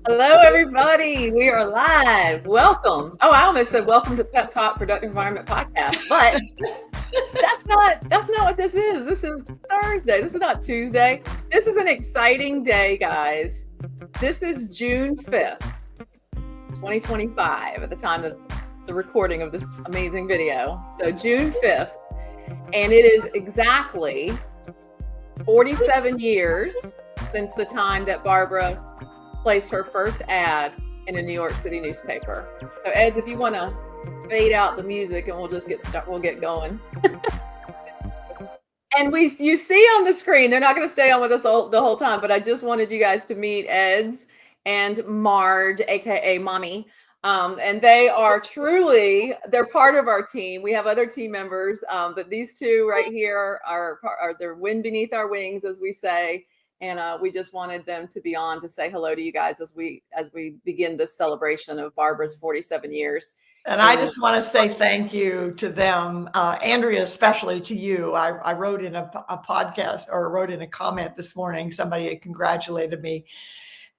Hello, everybody. We are live. Welcome. Oh, I almost said welcome to Pep Talk Productive Environment Podcast, but that's not what this is. This is Thursday. This is not Tuesday. This is an exciting day, guys. This is June 5th, 2025, at the time of the recording of this amazing video. So June 5th, and it is exactly 47 years since the time that Barbara placed her first ad in a New York City newspaper. So Ed, if you want to fade out the music and we'll just we'll get going. And you see on the screen, they're not going to stay on with us the whole time, but I just wanted you guys to meet Ed's and Marge, aka Mommy. And they are they're part of our team. We have other team members, but these two right here are they're wind beneath our wings, as we say. And we just wanted them to be on to say hello to you guys as we begin this celebration of Barbara's 47 years. And I just want to say thank you to them, Andrea, especially to you. I wrote in a podcast, or wrote in a comment this morning, somebody had congratulated me.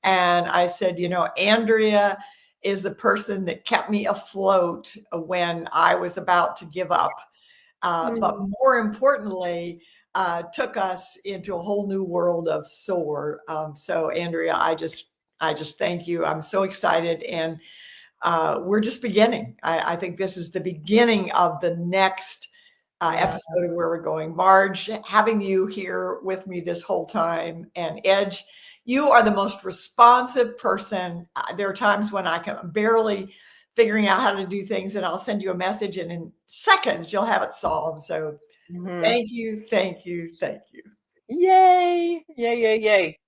And I said, Andrea is the person that kept me afloat when I was about to give up. But more importantly, took us into a whole new world of SOAR. So Andrea, I just thank you. I'm so excited. And we're just beginning. I think this is the beginning of the next episode of where we're going. Marge, having you here with me this whole time, and Edge, you are the most responsive person. There are times when I can barely figuring out how to do things, and I'll send you a message, and in seconds you'll have it solved. So thank you. Yay. Yay.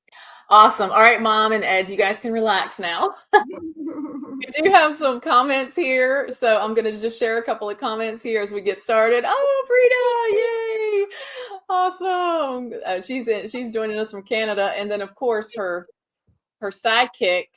Awesome. All right, Mom and Ed, you guys can relax now. We do have some comments here, so I'm going to just share a couple of comments here as we get started. Oh, Brita, yay! Awesome. She's joining us from Canada, and then of course her sidekick,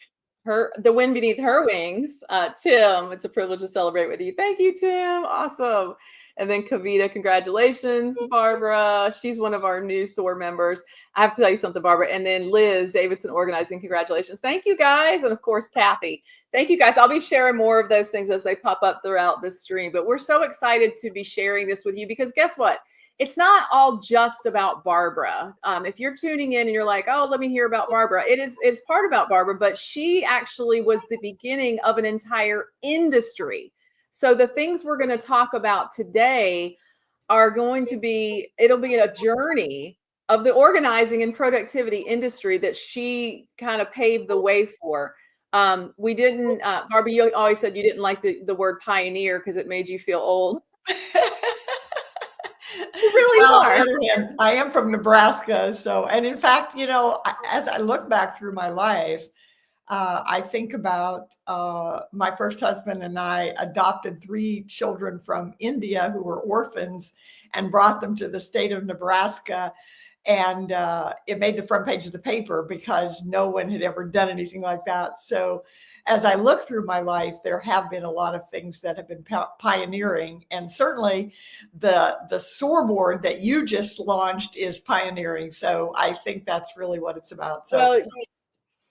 the wind beneath her wings, Tim. It's a privilege to celebrate with you. Thank you, Tim. Awesome. And then Kavita, congratulations, Barbara. She's one of our new SOAR members. I have to tell you something, Barbara. And then Liz Davidson organizing, congratulations. Thank you, guys. And of course, Kathy. Thank you, guys. I'll be sharing more of those things as they pop up throughout this stream. But we're so excited to be sharing this with you because guess what? It's not all just about Barbara. If you're tuning in and you're like, oh, let me hear about Barbara, it's part about Barbara, but she actually was the beginning of an entire industry. So the things we're going to talk about today it'll be a journey of the organizing and productivity industry that she kind of paved the way for. We didn't, Barbara, you always said you didn't like the word pioneer because it made you feel old. I am from Nebraska. So, and in fact, as I look back through my life, I think about my first husband and I adopted 3 children from India who were orphans and brought them to the state of Nebraska. And it made the front page of the paper because no one had ever done anything like that. So as I look through my life, there have been a lot of things that have been pioneering. And certainly the SOAR board that you just launched is pioneering. So I think that's really what it's about. So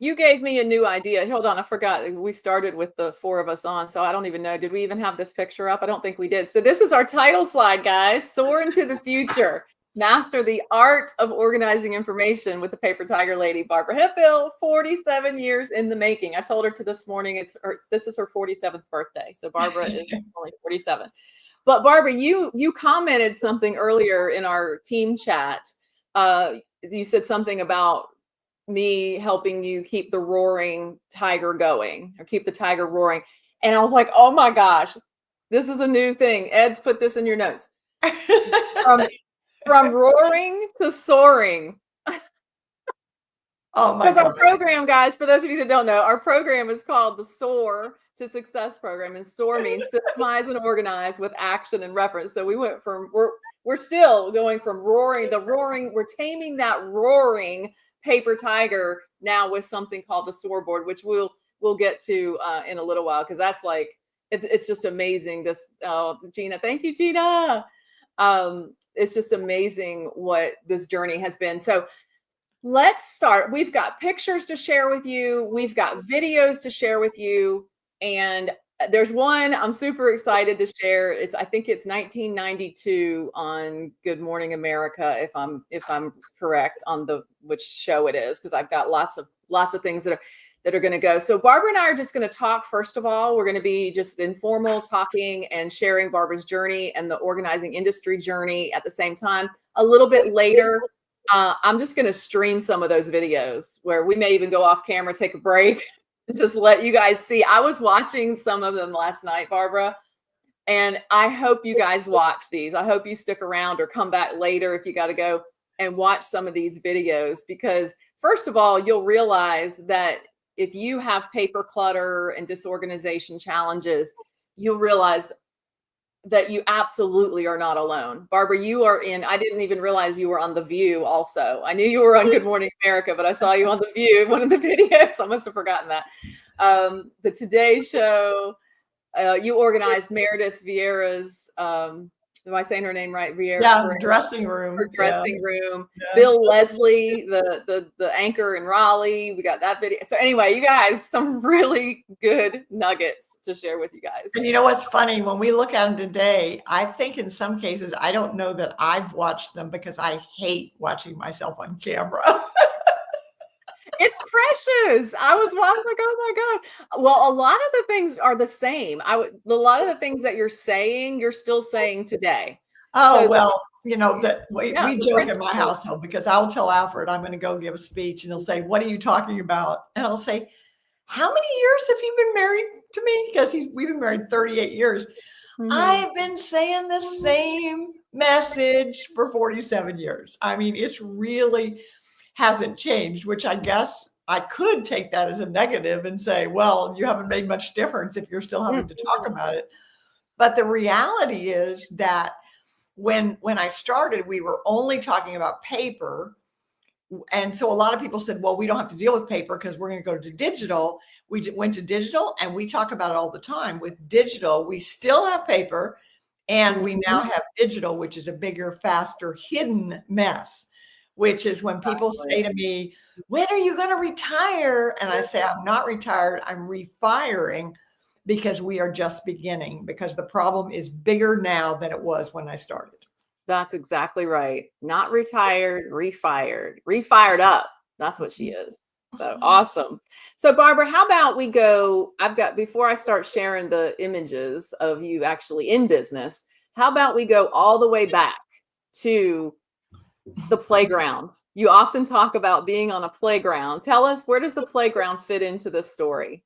you gave me a new idea. Hold on, I forgot. We started with the 4 of us on, so I don't even know. Did we even have this picture up? I don't think we did. So this is our title slide, guys. SOAR into the future. Master the art of organizing information with the paper tiger lady, Barbara Hemphill, 47 years in the making. I told her this morning this is her 47th birthday. So Barbara is only 47. But Barbara, you commented something earlier in our team chat. You said something about me helping you keep the roaring tiger going, or keep the tiger roaring. And I was like, oh my gosh, this is a new thing. Ed's put this in your notes. From roaring to soaring. Oh my God. Because our program, guys, for those of you that don't know, our program is called the SOAR to Success program. And SOAR means systemize and organize with action and reference. So we went from, we're still going from roaring, we're taming that roaring paper tiger now with something called the SOAR board, which we'll get to in a little while, because that's like, it's just amazing. Gina, thank you, Gina. It's just amazing what this journey has been. So Let's start. We've got pictures to share with you. We've got videos to share with you. And there's one I'm super excited to share. I think it's 1992 on Good Morning America, if I'm correct on the which show it is, because I've got lots of things that are going to go. So Barbara and I are just going to talk. First of all, we're going to be just informal talking and sharing Barbara's journey and the organizing industry journey at the same time. A little bit later, I'm just going to stream some of those videos where we may even go off camera, take a break, and just let you guys see. I was watching some of them last night, Barbara, and I hope you guys watch these. I hope you stick around or come back later if you got to go and watch some of these videos, because first of all, you'll realize that if you have paper clutter and disorganization challenges, you'll realize that you absolutely are not alone. Barbara, you are I didn't even realize you were on The View also. I knew you were on Good Morning America, but I saw you on The View, one of the videos. I must have forgotten that. The Today Show, you organized Meredith Vieira's, am I saying her name right? Yeah, dressing room. Her dressing room. Yeah. Bill Leslie, the anchor in Raleigh. We got that video. So anyway, you guys, some really good nuggets to share with you guys. And you know what's funny? When we look at them today, I think in some cases, I don't know that I've watched them because I hate watching myself on camera. It's precious. I was like, oh my God. Well, a lot of the things are the same. A lot of the things that you're saying, you're still saying today. Oh, So well, you know, that we the joke in my principles. household because I'll tell Alfred I'm going to go give a speech and he'll say, "What are you talking about?" And I'll say, "How many years have you been married to me?" Because we've been married 38 years. Mhm. I've been saying the same message for 47 years. I mean, it's really hasn't changed, which I guess I could take that as a negative and say, well, you haven't made much difference if you're still having to talk about it. But the reality is that when I started, we were only talking about paper. And so a lot of people said, well, we don't have to deal with paper because we're going to go to digital. We went to digital, and we talk about it all the time. With digital, we still have paper, and we now have digital, which is a bigger, faster, hidden mess, which is when people say to me, when are you going to retire? And I say, I'm not retired. I'm refiring, because we are just beginning, because the problem is bigger now than it was when I started. That's exactly right. Not retired, refired up. That's what she is. So awesome. So Barbara, how about we go, before I start sharing the images of you actually in business, how about we go all the way back to the playground? You often talk about being on a playground. Tell us, where does the playground fit into this story?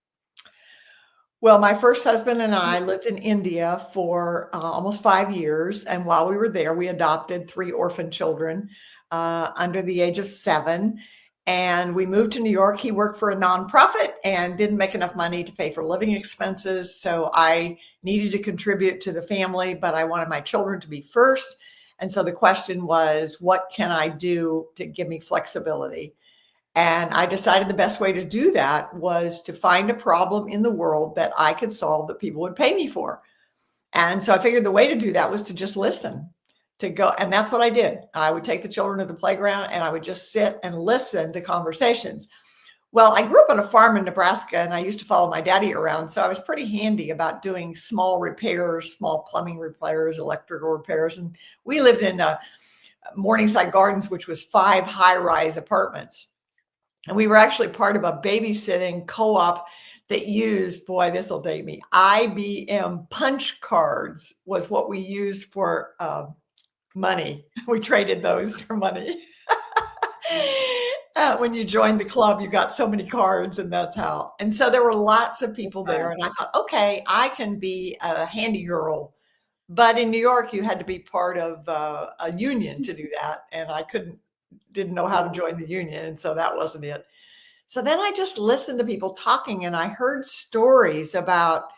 Well, my first husband and I lived in India for almost 5 years. And while we were there, we adopted 3 orphan children under the age of 7. And we moved to New York. He worked for a nonprofit and didn't make enough money to pay for living expenses. So I needed to contribute to the family, but I wanted my children to be first. And so the question was, what can I do to give me flexibility? And I decided the best way to do that was to find a problem in the world that I could solve that people would pay me for. And so I figured the way to do that was to just listen, to go. And that's what I did. I would take the children to the playground and I would just sit and listen to conversations. Well, I grew up on a farm in Nebraska and I used to follow my daddy around. So I was pretty handy about doing small repairs, small plumbing repairs, electrical repairs. And we lived in Morningside Gardens, which was 5 high-rise apartments. And we were actually part of a babysitting co-op that used, boy, this will date me, IBM punch cards was what we used for money. We traded those for money. When you joined the club, you got so many cards, and that's how. And so there were lots of people there. And I thought, okay, I can be a handy girl. But in New York, you had to be part of a union to do that. And I didn't know how to join the union. And so that wasn't it. So then I just listened to people talking and I heard stories about,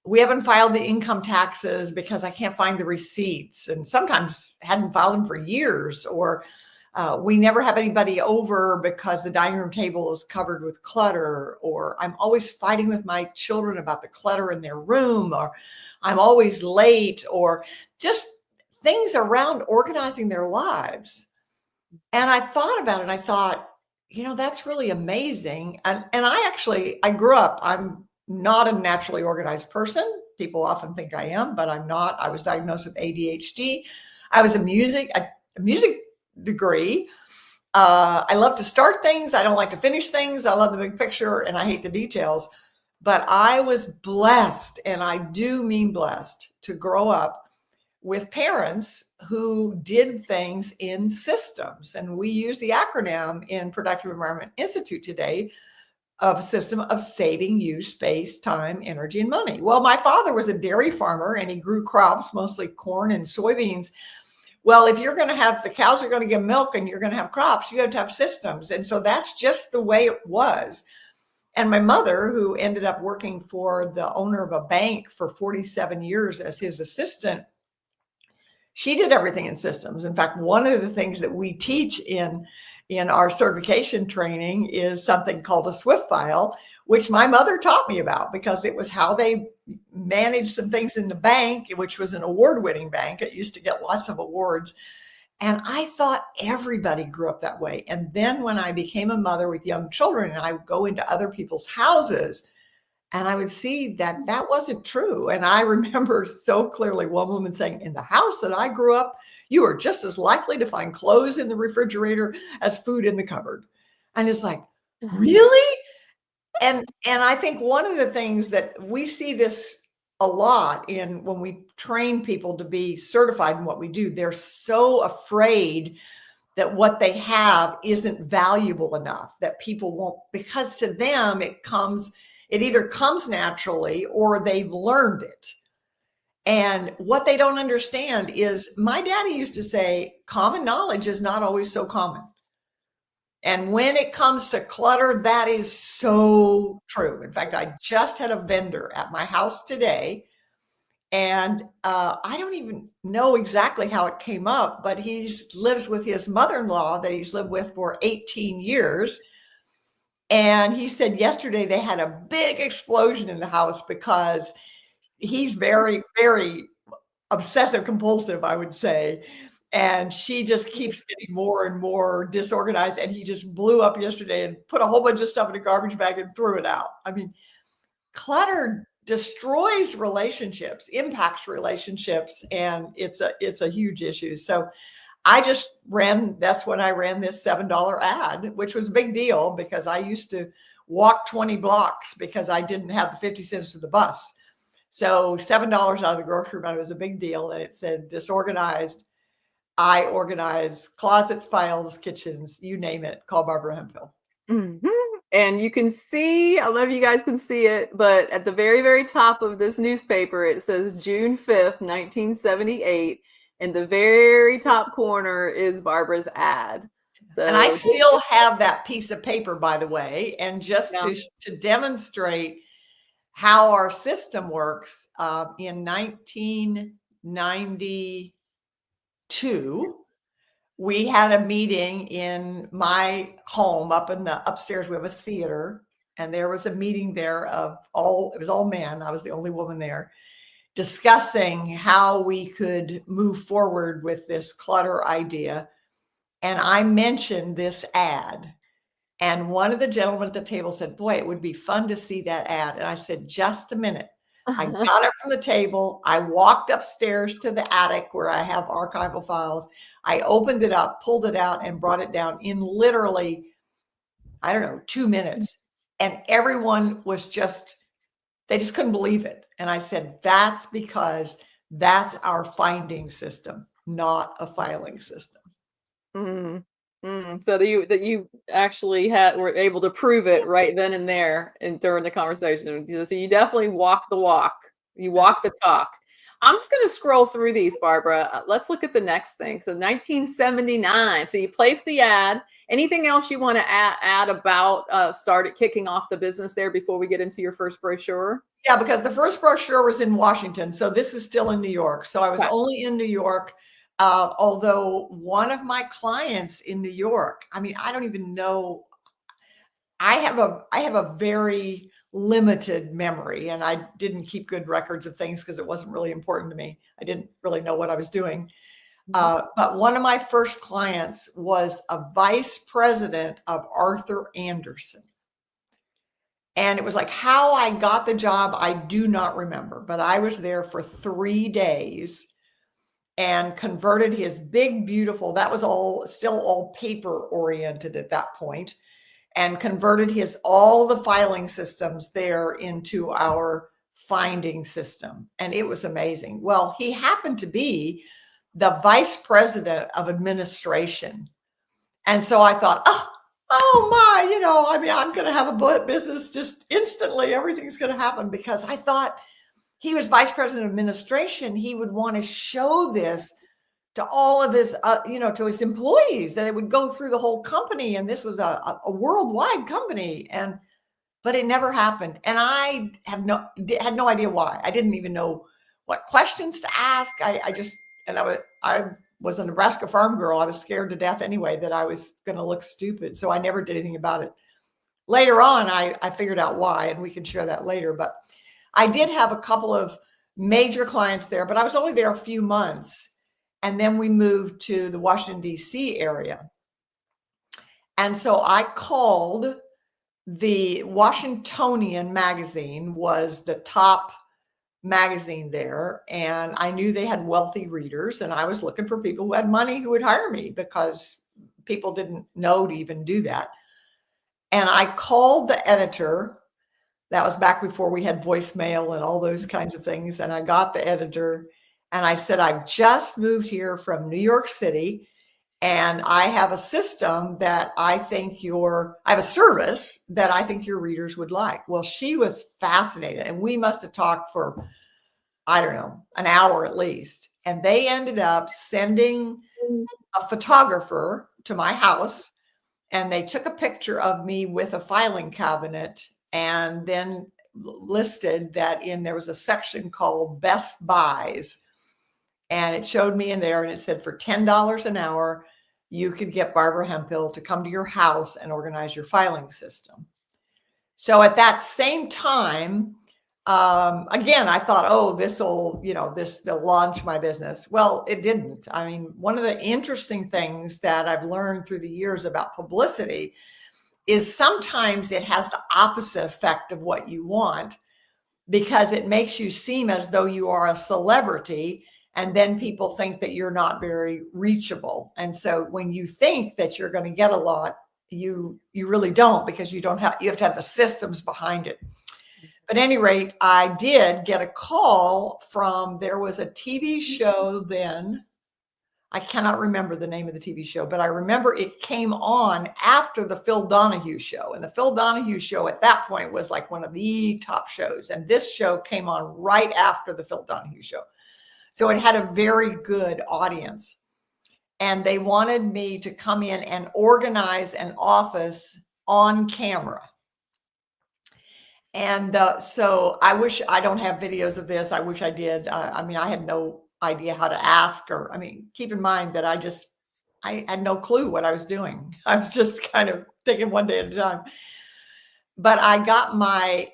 we haven't filed the income taxes because I can't find the receipts, and sometimes hadn't filed them for years, or we never have anybody over because the dining room table is covered with clutter, or I'm always fighting with my children about the clutter in their room, or I'm always late, or just things around organizing their lives. And I thought about it. I thought, that's really amazing. And I grew up, I'm not a naturally organized person. People often think I am, but I'm not. I was diagnosed with ADHD. I was a music degree. I love to start things. I don't like to finish things. I love the big picture and I hate the details. But I was blessed, and I do mean blessed, to grow up with parents who did things in systems. And we use the acronym in Productive Environment Institute today of a system of saving you space, time, energy, and money. Well, my father was a dairy farmer and he grew crops, mostly corn and soybeans. Well, if you're going to have the cows are going to give milk and you're going to have crops, you have to have systems. And so that's just the way it was. And my mother, who ended up working for the owner of a bank for 47 years as his assistant, she did everything in systems. In fact, one of the things that we teach in our certification training is something called a Swift file, which my mother taught me about because it was how they managed some things in the bank, which was an award-winning bank. It used to get lots of awards. And I thought everybody grew up that way. And then when I became a mother with young children and I would go into other people's houses, and I would see that that wasn't true. And I remember so clearly one woman saying, in the house that I grew up, you are just as likely to find clothes in the refrigerator as food in the cupboard. And it's like, really? And I think one of the things that we see this a lot in when we train people to be certified in what we do, they're so afraid that what they have isn't valuable enough, that people won't, because to them it either comes naturally or they've learned it. And what they don't understand is my daddy used to say, common knowledge is not always so common. And when it comes to clutter, that is so true. In fact, I just had a vendor at my house today, and I don't even know exactly how it came up, but he lives with his mother-in-law that he's lived with for 18 years. And he said yesterday they had a big explosion in the house because he's very, very obsessive compulsive, I would say. And she just keeps getting more and more disorganized. And he just blew up yesterday and put a whole bunch of stuff in a garbage bag and threw it out. I mean, clutter destroys relationships, impacts relationships, and it's a huge issue. So that's when I ran this $7 ad, which was a big deal because I used to walk 20 blocks because I didn't have the 50 cents to the bus. So $7 out of the grocery money was a big deal. And it said disorganized. I organize closets, files, kitchens, you name it. Call Barbara Hemphill. Mhm. And you can see, I don't know if you guys can see it, but at the very, very top of this newspaper, it says June 5th, 1978. In the very top corner is Barbara's ad. And I So, still have that piece of paper, by the way, and just yeah. to demonstrate how our system works, in 1992, we had a meeting in my home up in the upstairs. We have a theater, and there was a meeting there it was all men. I was the only woman there, discussing how we could move forward with this clutter idea. And I mentioned this ad. And one of the gentlemen at the table said, boy, it would be fun to see that ad. And I said, just a minute. I got up from the table. I walked upstairs to the attic where I have archival files. I opened it up, pulled it out, and brought it down in literally, I don't know, 2 minutes. And everyone they just couldn't believe it. And I said, that's because that's our finding system, not a filing system. Mm, so that you actually were able to prove it right then and there and during the conversation. So you definitely walk the walk. You walk the talk. I'm just going to scroll through these, Barbara. Let's look at the next thing. So 1979. So you place the ad. Anything else you want to add about started kicking off the business there before we get into your first brochure? Yeah, because the first brochure was in Washington. So this is still in New York. So I was only in New York. Although one of my clients in New York, I mean, I don't even know. I have a very limited memory, and I didn't keep good records of things because it wasn't really important to me. I didn't really know what I was doing. But one of my first clients was a vice president of Arthur Andersen. And it was like how I got the job, I do not remember, but I was there for 3 days and converted his big, beautiful, that was all still all paper oriented at that point, and converted all the filing systems there into our finding system. And it was amazing. Well, he happened to be the vice president of administration. And so I thought, oh my, I mean, I'm going to have a business just instantly. Everything's going to happen, because I thought he was vice president of administration. He would want to show this to all of his, to his employees, that it would go through the whole company. And this was a worldwide company. But it never happened. And I had no idea why. I didn't even know what questions to ask. I was a Nebraska farm girl. I was scared to death anyway that I was going to look stupid. So I never did anything about it. Later on, I figured out why, and we can share that later. But I did have a couple of major clients there, but I was only there a few months. And then we moved to the Washington, D.C. area. And so I called the Washingtonian magazine, was the top magazine there. And I knew they had wealthy readers, and I was looking for people who had money who would hire me, because people didn't know to even do that. And I called the editor. That was back before we had voicemail and all those kinds of things. And I got the editor and I said, I've just moved here from New York City, and I have a system that I have a service that I think your readers would like. Well, she was fascinated, and we must have talked for, I don't know, an hour at least. And they ended up sending a photographer to my house, and they took a picture of me with a filing cabinet, and then listed that there was a section called Best Buys. And it showed me in there, and it said for $10 an hour, you could get Barbara Hemphill to come to your house and organize your filing system. So at that same time, again, I thought, oh, they'll launch my business. Well, it didn't. I mean, one of the interesting things that I've learned through the years about publicity is sometimes it has the opposite effect of what you want, because it makes you seem as though you are a celebrity. And then people think that you're not very reachable. And so when you think that you're going to get a lot, you really don't, because you have to have the systems behind it. But at any rate, I did get a call there was a TV show then. I cannot remember the name of the TV show, but I remember it came on after the Phil Donahue show. And the Phil Donahue show at that point was like one of the top shows. And this show came on right after the Phil Donahue show. So it had a very good audience, and they wanted me to come in and organize an office on camera. And so I don't have videos of this. I wish I did. I mean, I had no idea how to ask, keep in mind that I had no clue what I was doing. I was just kind of taking one day at a time. But I got my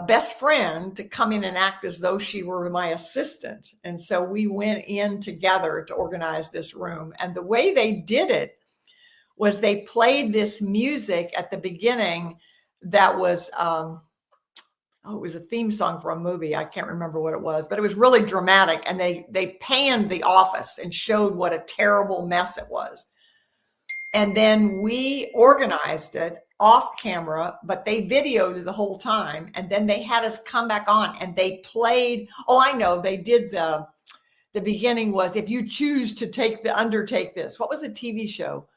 best friend to come in and act as though she were my assistant. And so we went in together to organize this room. And the way they did it was they played this music at the beginning that was, it was a theme song for a movie. I can't remember what it was, but it was really dramatic. And they panned the office and showed what a terrible mess it was. And then we organized it off camera, but they videoed the whole time. And then they had us come back on, and they played. Oh, I know. They did the beginning was, if you choose to undertake this. What was the TV show?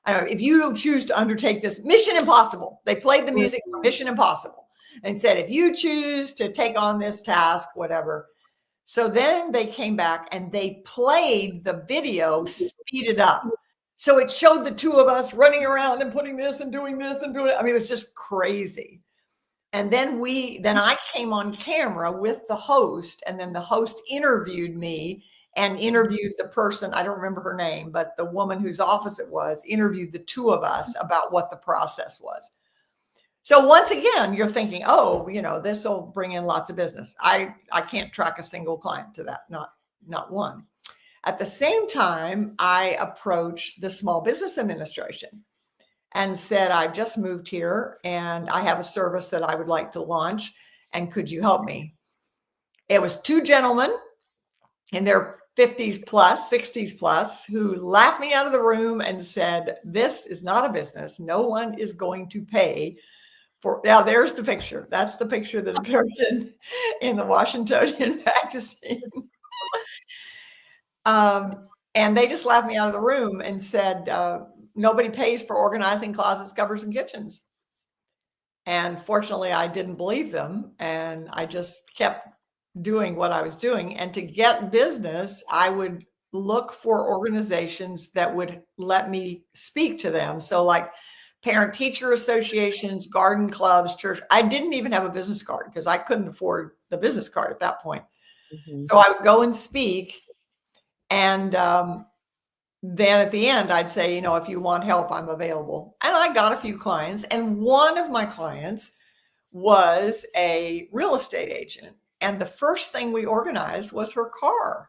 I don't know. If you choose to undertake this, Mission Impossible. They played the music for Mission Impossible and said, if you choose to take on this task, whatever. So then they came back and they played the video speeded up. So it showed the two of us running around and putting this and doing this and doing it. I mean, it was just crazy. And then I came on camera with the host, and then the host interviewed me and interviewed the person. I don't remember her name, but the woman whose office it was interviewed the two of us about what the process was. So once again, you're thinking, oh, this will bring in lots of business. I can't track a single client to that, not one. At the same time, I approached the Small Business Administration and said, I've just moved here and I have a service that I would like to launch. And could you help me? It was two gentlemen in their 50s plus, 60s plus, who laughed me out of the room and said, this is not a business. No one is going to pay for, now there's the picture. That's the picture that appeared in the Washingtonian magazine. And they just laughed me out of the room and said, nobody pays for organizing closets, cupboards, and kitchens. And fortunately, I didn't believe them. And I just kept doing what I was doing. And to get business, I would look for organizations that would let me speak to them. So like parent teacher associations, garden clubs, church. I didn't even have a business card because I couldn't afford the business card at that point. Mm-hmm. So I would go and speak. And then at the end, I'd say, if you want help, I'm available. And I got a few clients. And one of my clients was a real estate agent. And the first thing we organized was her car.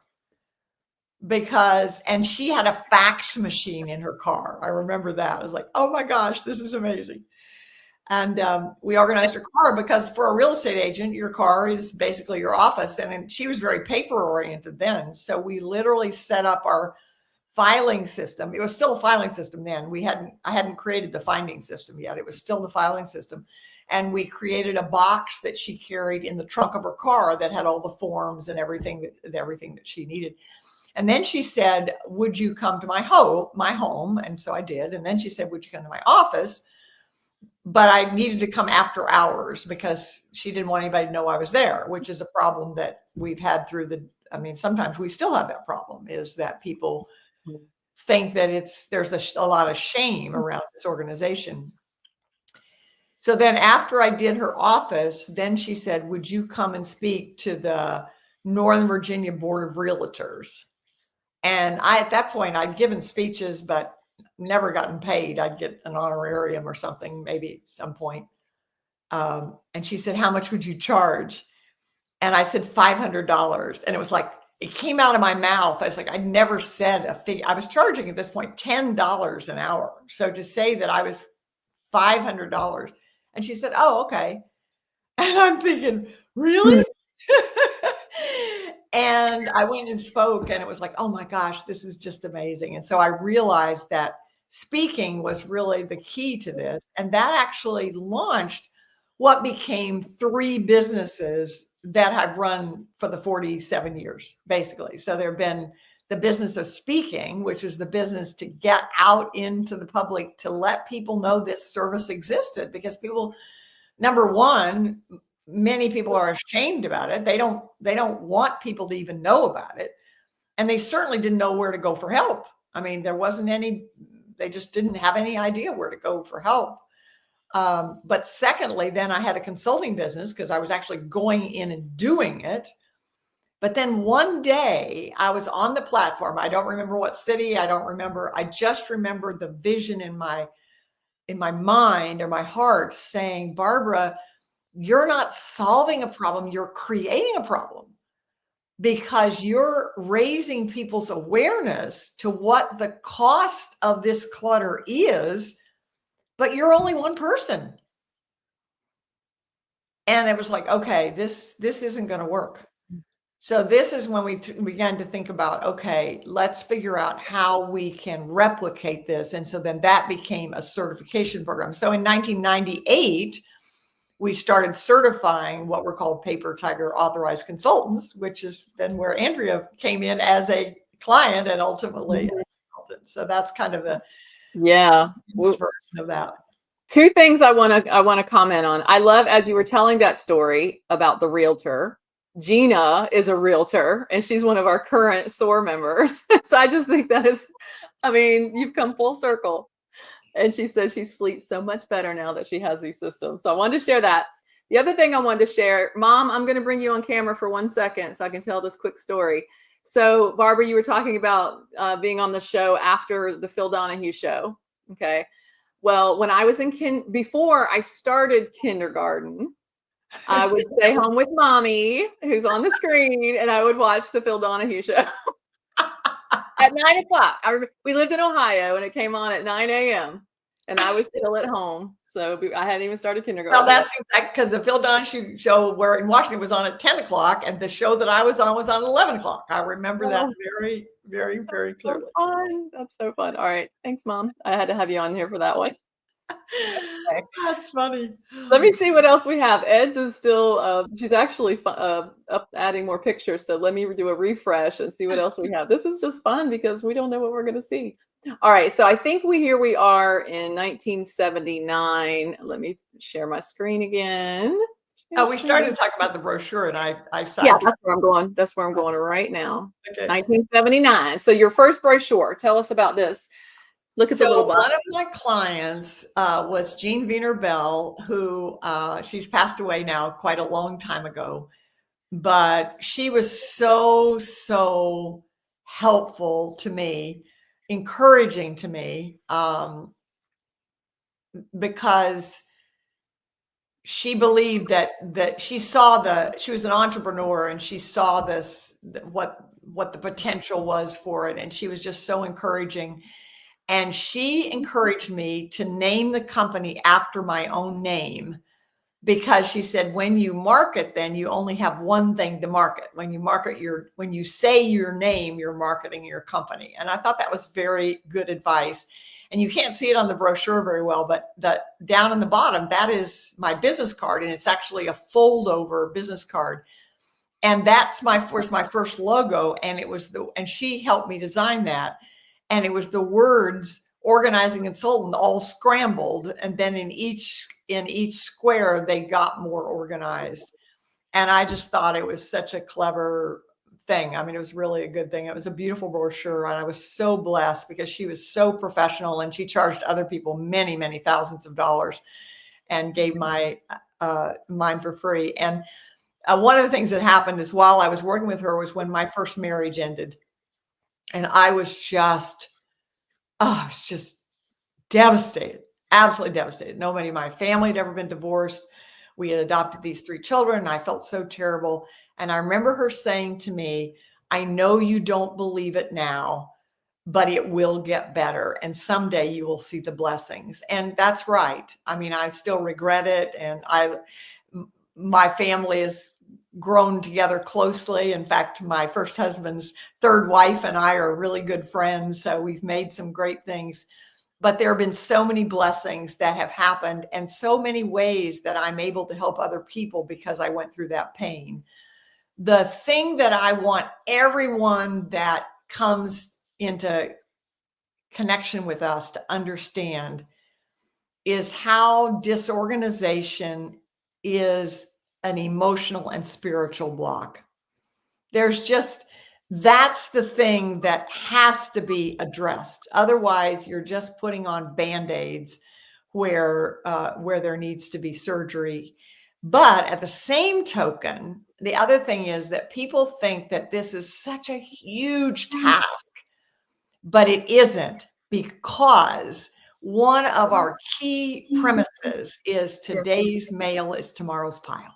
And she had a fax machine in her car. I remember that. I was like, oh my gosh, this is amazing. And we organized her car because for a real estate agent, your car is basically your office. And she was very paper oriented then. So we literally set up our filing system. It was still a filing system then. I hadn't created the finding system yet. It was still the filing system. And we created a box that she carried in the trunk of her car that had all the forms and everything that she needed. And then she said, would you come to my home? And so I did. And then she said, would you come to my office? But I needed to come after hours because she didn't want anybody to know I was there, which is a problem that we've had sometimes we still have that problem, is that people think that there's a lot of shame around this organization. So then after I did her office, then she said, would you come and speak to the Northern Virginia Board of Realtors? And at that point, I'd given speeches, but never gotten paid. I'd get an honorarium or something, maybe at some point. And she said, how much would you charge? And I said, $500. And it was like, it came out of my mouth. I was like, I'd never said a fee. I was charging at this point $10 an hour. So to say that I was $500, and she said, oh, okay. And I'm thinking, really? And I went and spoke, and it was like, oh my gosh, this is just amazing. And so I realized that speaking was really the key to this. And that actually launched what became 3 businesses that I've run for the 47 years, basically. So there have been the business of speaking, which is the business to get out into the public, to let people know this service existed, because people, number one, many people are ashamed about it. They don't want people to even know about it. And they certainly didn't know where to go for help. I mean, they just didn't have any idea where to go for help. But secondly, then I had a consulting business because I was actually going in and doing it. But then one day I was on the platform. I don't remember what city. I just remember the vision in my mind or my heart saying, Barbara, you're not solving a problem, you're creating a problem, because you're raising people's awareness to what the cost of this clutter is, but you're only one person. And it was like, okay, this isn't going to work. So this is when we began to think about, okay, let's figure out how we can replicate this. And so then that became a certification program. So in 1998, we started certifying what were called Paper Tiger authorized consultants, which is then where Andrea came in as a client and ultimately a consultant. So that's kind of the version of that. 2 things I want to comment on. I love, as you were telling that story about the realtor, Gina is a realtor and she's one of our current SOAR members. So I just think that is, you've come full circle. And she says she sleeps so much better now that she has these systems. So I wanted to share that. The other thing I wanted to share, Mom, I'm going to bring you on camera for 1 second so I can tell this quick story. So Barbara, you were talking about being on the show after the Phil Donahue show. Okay. Well, when I was before I started kindergarten, I would stay home with Mommy, who's on the screen, and I would watch the Phil Donahue show. At 9 o'clock. We lived in Ohio, and it came on at 9 a.m., and I was still at home. So I hadn't even started kindergarten Well, yet. that's exactly because the Phil Donahue show where in Washington was on at 10 o'clock, and the show that I was on 11 o'clock. I remember that Oh, very, very, very so clearly. fun. That's so fun. All right. Thanks, Mom. I had to have you on here for that one. Okay. That's funny. Let me see what else we have. Ed's is still, she's actually up adding more pictures. So let me do a refresh and see what else we have. This is just fun because we don't know what we're going to see. All right. So I think here we are in 1979. Let me share my screen again. We started to talk about the brochure, and I Yeah, sidetracked. that's where I'm going. That's where I'm going right now. Okay. 1979. So your first brochure. Tell us about this. Look at the little box. One of my clients was Jean Wiener Bell, who she's passed away now quite a long time ago, but she was so helpful to me, encouraging to me, because she believed that she was an entrepreneur, and she saw what the potential was for it, and she was just so encouraging. And she encouraged me to name the company after my own name, because she said, when you market, then you only have one thing to market. When you say your name, you're marketing your company. And I thought that was very good advice. And you can't see it on the brochure very well, but down in the bottom, that is my business card. And it's actually a fold over business card. And that's was my first logo. And and she helped me design that. And it was the words organizing consultant all scrambled. And then in each square, they got more organized. And I just thought it was such a clever thing. I mean, it was really a good thing. It was a beautiful brochure. And I was so blessed because she was so professional, and she charged other people many, many thousands of dollars and gave mine for free. And one of the things that happened is, while I was working with her, was when my first marriage ended. And I was just devastated, absolutely devastated. Nobody in my family had ever been divorced. We had adopted these 3 children, and I felt so terrible. And I remember her saying to me, I know you don't believe it now, but it will get better. And someday you will see the blessings. And that's right. I mean, I still regret it. And my family is grown together closely. In fact, my first husband's third wife and I are really good friends. So we've made some great things, but there have been so many blessings that have happened, and so many ways that I'm able to help other people because I went through that pain. The thing that I want everyone that comes into connection with us to understand is how disorganization is an emotional and spiritual block. That's the thing that has to be addressed. Otherwise, you're just putting on Band-Aids where there needs to be surgery. But at the same token, the other thing is that people think that this is such a huge task, but it isn't, because one of our key premises is today's mail is tomorrow's pile.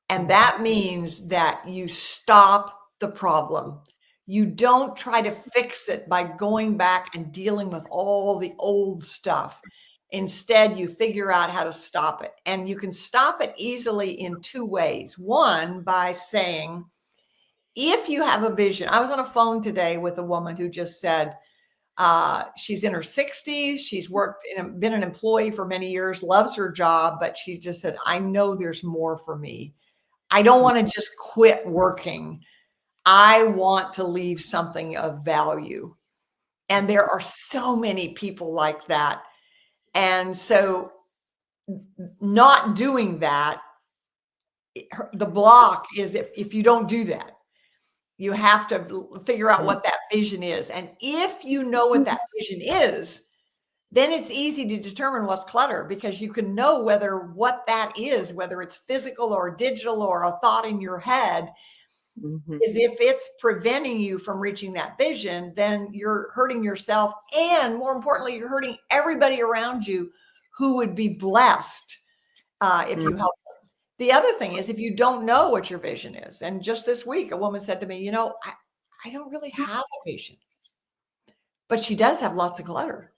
And that means that you stop the problem. You don't try to fix it by going back and dealing with all the old stuff. Instead, you figure out how to stop it. And you can stop it easily in 2 ways. One, by saying, if you have a vision. I was on a phone today with a woman who just said, she's in her 60s. She's been an employee for many years, loves her job, but she just said, I know there's more for me. I don't want to just quit working. I want to leave something of value. And there are so many people like that. And so not doing that, the block is if you don't do that, you have to figure out what that vision is. And if you know what that vision is, then it's easy to determine what's clutter, because you can know what that is, whether it's physical or digital or a thought in your head. Is if it's preventing you from reaching that vision, then you're hurting yourself. And more importantly, you're hurting everybody around you who would be blessed if you help them. The other thing is, if you don't know what your vision is, and just this week, a woman said to me, I I don't really have a vision. But she does have lots of clutter.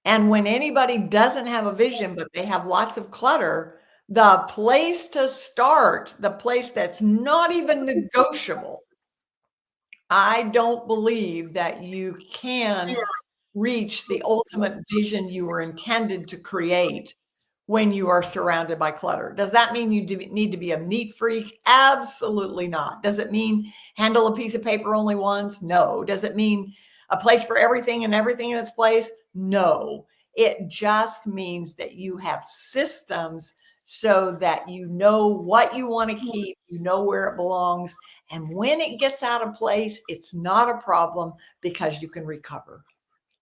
And when anybody doesn't have a vision, but they have lots of clutter, the place to start, the place that's not even negotiable, I don't believe that you can reach the ultimate vision you were intended to create when you are surrounded by clutter. Does that mean you need to be a neat freak? Absolutely not. Does it mean handle a piece of paper only once? No. Does it mean a place for everything and everything in its place? No. It just means that you have systems so that you know what you want to keep, you know where it belongs. And when it gets out of place, it's not a problem because you can recover.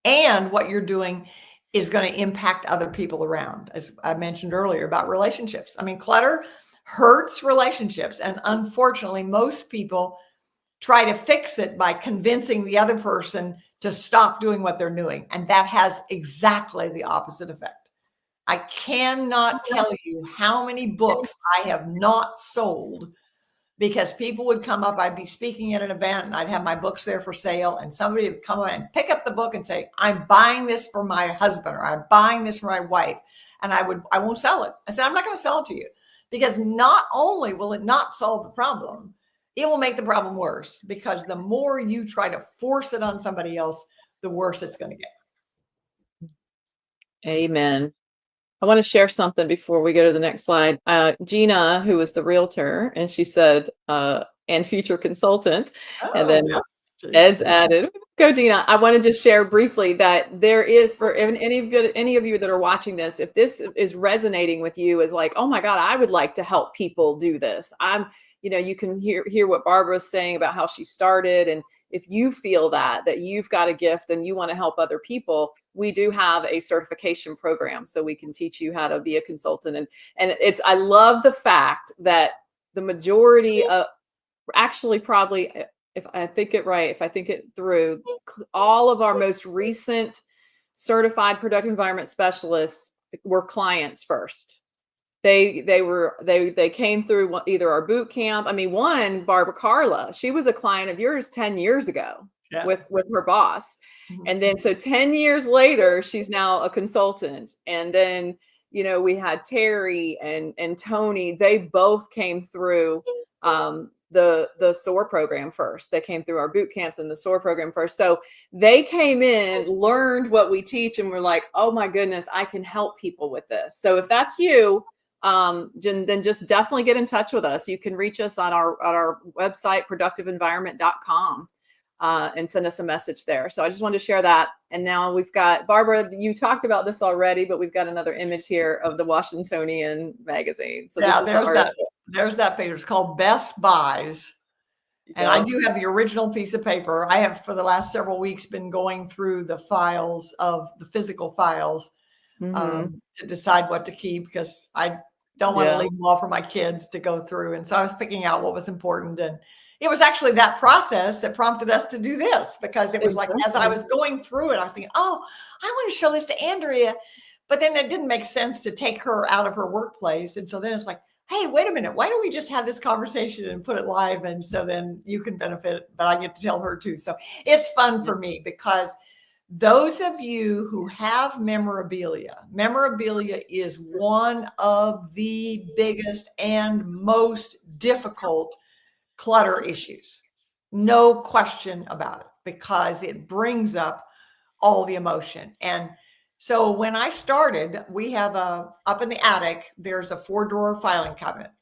And what you're doing is going to impact other people around, as I mentioned earlier about relationships. I mean, clutter hurts relationships. And unfortunately, most people try to fix it by convincing the other person to stop doing what they're doing. And that has exactly the opposite effect. I cannot tell you how many books I have not sold because people would come up, I'd be speaking at an event and I'd have my books there for sale, and somebody would come and pick up the book and say, I'm buying this for my husband, or I'm buying this for my wife. And I won't sell it. I said, I'm not going to sell it to you, because not only will it not solve the problem, it will make the problem worse, because the more you try to force it on somebody else, the worse it's going to get. Amen. I want to share something before we go to the next slide. Gina, who was the realtor, and she said, and future consultant, and then Ed's added, go Gina. I want to just share briefly that there is, for any of you that are watching this, if this is resonating with you as like, oh my God, I would like to help people do this. You can hear what Barbara's saying about how she started. And if you feel that you've got a gift and you want to help other people, we do have a certification program, so we can teach you how to be a consultant. And I love the fact that the majority of, actually probably, if I think it through, all of our most recent certified productive environment specialists were clients first. They came through either our boot camp. I mean, one, Barbara Carla, she was a client of yours 10 years ago. Yeah. with her boss. Mm-hmm. And then so 10 years later, she's now a consultant. And then, we had Terry and Tony, they both came through the SOAR program first. They came through our boot camps and the SOAR program first. So they came in, learned what we teach, and were like, oh my goodness, I can help people with this. So if that's you, then just definitely get in touch with us. You can reach us on our website, productiveenvironment.com, and send us a message there. So I just wanted to share that. And now we've got, Barbara, you talked about this already, but we've got another image here of the Washingtonian magazine. So yeah, there's that page. It's called Best Buys. And I do have the original piece of paper. I have, for the last several weeks, been going through the files of the physical files, to decide what to keep, because I don't want to leave them all for my kids to go through. And so I was picking out what was important. And it was actually that process that prompted us to do this, because it was like, as I was going through it, I was thinking, oh, I want to show this to Andrea. But then it didn't make sense to take her out of her workplace. And so then it's like, hey, wait a minute, why don't we just have this conversation and put it live? And so then you can benefit, but I get to tell her too. So it's fun for me, because those of you who have memorabilia is one of the biggest and most difficult clutter issues. No question about it, because it brings up all the emotion. And so when I started, we have up in the attic, there's a 4-drawer filing cabinet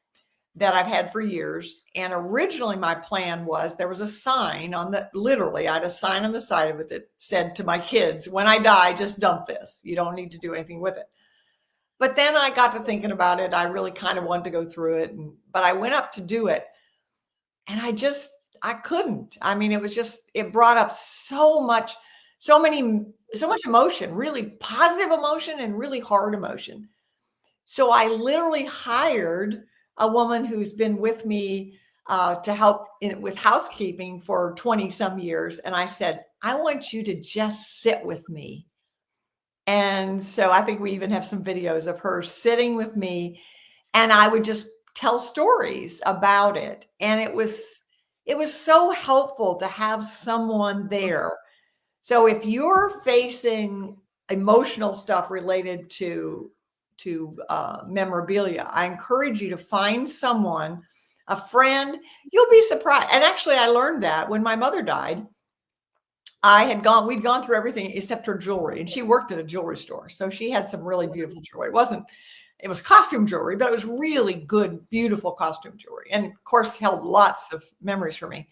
that I've had for years. And originally my plan was, there was a sign literally, I had a sign on the side of it that said to my kids, when I die, just dump this. You don't need to do anything with it. But then I got to thinking about it. I really kind of wanted to go through it. But I went up to do it, and I couldn't. I mean, it brought up so much emotion, really positive emotion and really hard emotion. So I literally hired a woman who's been with me to help with housekeeping for 20 some years. And I said, I want you to just sit with me. And so I think we even have some videos of her sitting with me, and I would just tell stories about it. And it was it was so helpful to have someone there. So if you're facing emotional stuff related to memorabilia, I encourage you to find someone, a friend. You'll be surprised. And actually, I learned that when my mother died. We'd gone through everything except her jewelry, and she worked at a jewelry store. So she had some really beautiful jewelry. It was costume jewelry, but it was really good, beautiful costume jewelry. And of course, held lots of memories for me.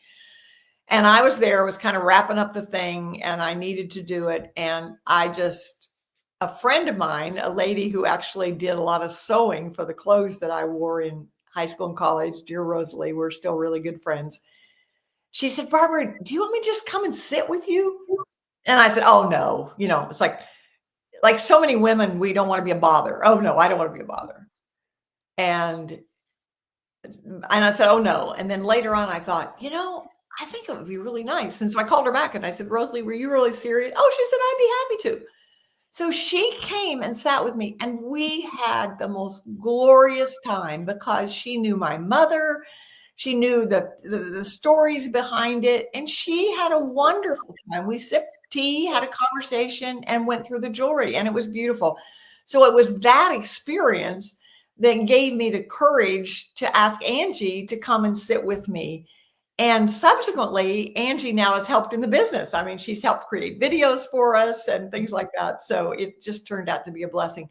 And I was kind of wrapping up the thing, and I needed to do it. And a friend of mine, a lady who actually did a lot of sewing for the clothes that I wore in high school and college, dear Rosalie, we're still really good friends. She said, Barbara, do you want me to just come and sit with you? And I said, oh no, it's like so many women, we don't want to be a bother. Oh no, I don't want to be a bother. And I said, oh no. And then later on, I thought, I think it would be really nice. And so I called her back and I said, Rosalie, were you really serious? Oh, she said, I'd be happy to. So she came and sat with me, and we had the most glorious time because she knew my mother. She knew the stories behind it, and she had a wonderful time. We sipped tea, had a conversation, and went through the jewelry, and it was beautiful. So it was that experience that gave me the courage to ask Angie to come and sit with me. And subsequently, Angie now has helped in the business. I mean, she's helped create videos for us and things like that. So it just turned out to be a blessing.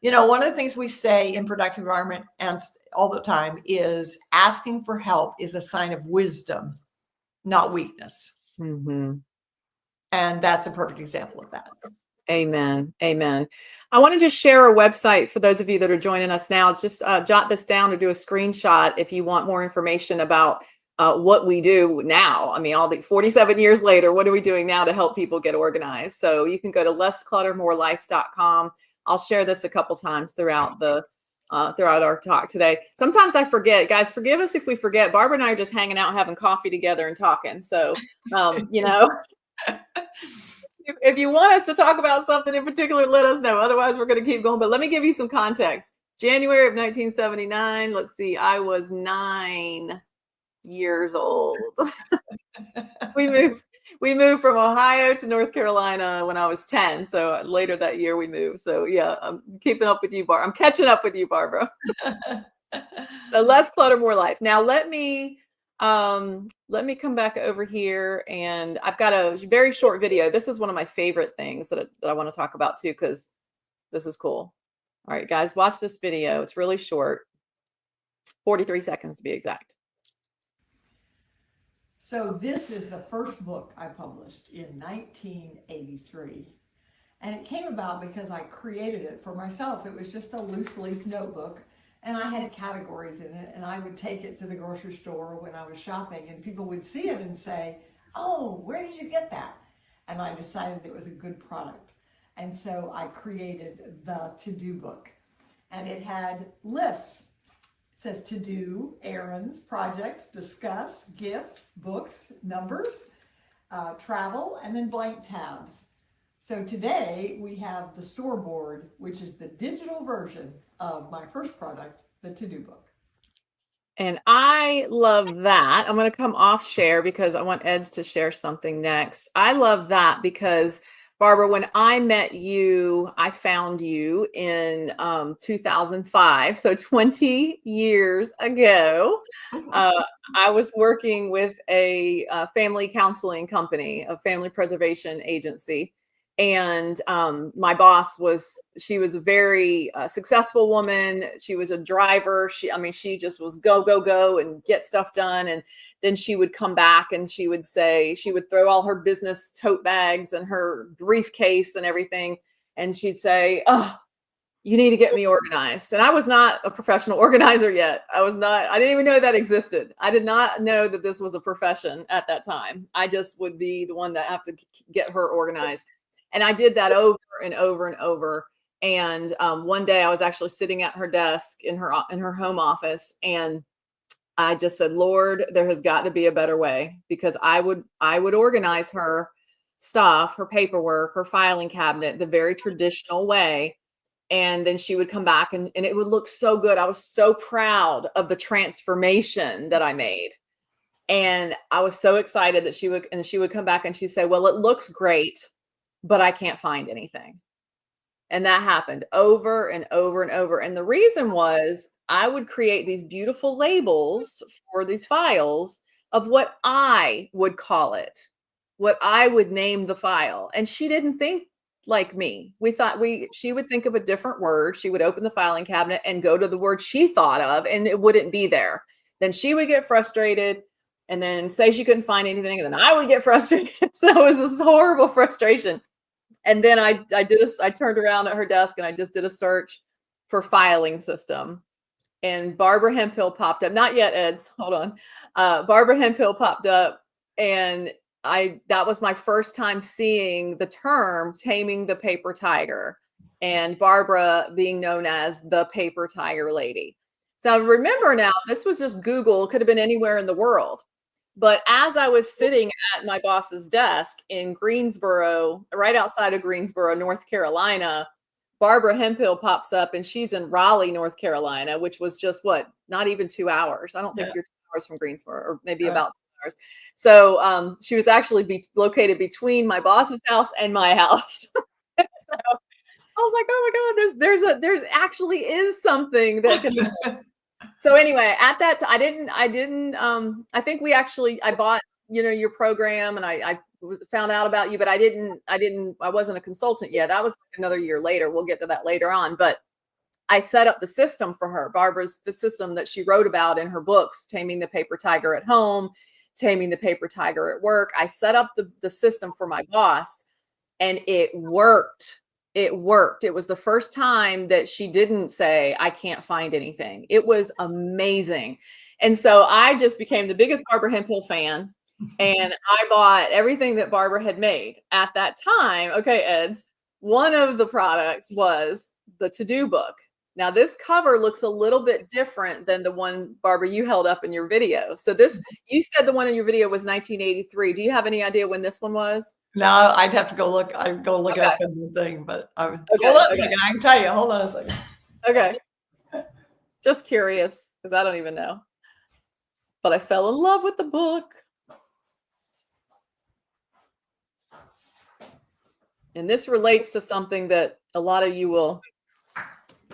One of the things we say in Productive Environment and all the time is asking for help is a sign of wisdom, not weakness. Mm-hmm. And that's a perfect example of that. Amen. Amen. I want to just share a website for those of you that are joining us now. Just jot this down or do a screenshot if you want more information about what we do now. I mean, all the 47 years later, what are we doing now to help people get organized? So you can go to lesscluttermorelife.com. I'll share this a couple times throughout our talk today. Sometimes I forget, guys, forgive us if we forget. Barbara and I are just hanging out, having coffee together and talking. So, if you want us to talk about something in particular, let us know. Otherwise, we're going to keep going. But let me give you some context. January of 1979. Let's see. I was 9 years old. We moved from Ohio to North Carolina when I was 10. So later that year we moved. So yeah, I'm keeping up with you, I'm catching up with you, Barbara. So less clutter, more life. Now let me come back over here, and I've got a very short video. This is one of my favorite things that I want to talk about too, because this is cool. All right, guys, watch this video. It's really short, 43 seconds to be exact. So this is the first book I published in 1983. And it came about because I created it for myself. It was just a loose leaf notebook, and I had categories in it, and I would take it to the grocery store when I was shopping, and people would see it and say, oh, where did you get that? And I decided it was a good product. And so I created the to-do book, and it had lists. It says to do, errands, projects, discuss, gifts, books, numbers, travel, and then blank tabs. So today we have the SOAR board, which is the digital version of my first product, the to-do book. And I love that. I'm going to come off share because I want Eds to share something next. I love that because, Barbara, when I met you, I found you in 2005. So 20 years ago, I was working with a family counseling company, a family preservation agency. And my boss she was a very successful woman. She was a driver. She just was go and get stuff done. And then she would come back and she would throw all her business tote bags and her briefcase and everything. And she'd say, oh, you need to get me organized. And I was not a professional organizer yet. I didn't even know that existed. I did not know that this was a profession at that time. I just would be the one that have to get her organized. And I did that over and over and over. And one day I was actually sitting at her desk in her home office, and I just said, Lord, there has got to be a better way, because I would organize her stuff, her paperwork, her filing cabinet, the very traditional way. And then she would come back and it would look so good. I was so proud of the transformation that I made. And I was so excited that she would come back and she'd say, well, it looks great, but I can't find anything. And that happened over and over and over. And the reason was I would create these beautiful labels for these files of what I would call it, what I would name the file. And she didn't think like me. She would think of a different word. She would open the filing cabinet and go to the word she thought of, and it wouldn't be there. Then she would get frustrated and then say she couldn't find anything. And then I would get frustrated. So it was this horrible frustration. And then I turned around at her desk and I just did a search for filing system. And Barbara Hemphill popped up. Not yet, Eds. Hold on. Barbara Hemphill popped up, and that was my first time seeing the term taming the paper tiger, and Barbara being known as the paper tiger lady. So remember now, this was just Google, could have been anywhere in the world. But as I was sitting at my boss's desk in Greensboro, right outside of Greensboro, North Carolina, Barbara Hemphill pops up, and she's in Raleigh, North Carolina, which was just not even 2 hours. I don't think you're 2 hours from Greensboro, or maybe about 2 hours. So she was actually located between my boss's house and my house. So I was like, oh my God, there's actually is something that can be. So anyway, at that time, I think I bought, your program, and I found out about you, but I wasn't a consultant yet. That was another year later. We'll get to that later on, but I set up the system for her, Barbara's system that she wrote about in her books, Taming the Paper Tiger at Home, Taming the Paper Tiger at Work. I set up the system for my boss, and it worked. It worked. It was the first time that she didn't say, I can't find anything. It was amazing. And so I just became the biggest Barbara Hemphill fan. And I bought everything that Barbara had made at that time. Okay, Eds, one of the products was the to-do book. Now, this cover looks a little bit different than the one, Barbara, you held up in your video. So you said the one in your video was 1983. Do you have any idea when this one was? No, I'd have to go look. I'd go look up in the thing, but hold on a second. I can tell you. Hold on a second. Okay. Just curious, because I don't even know. But I fell in love with the book. And this relates to something that a lot of you will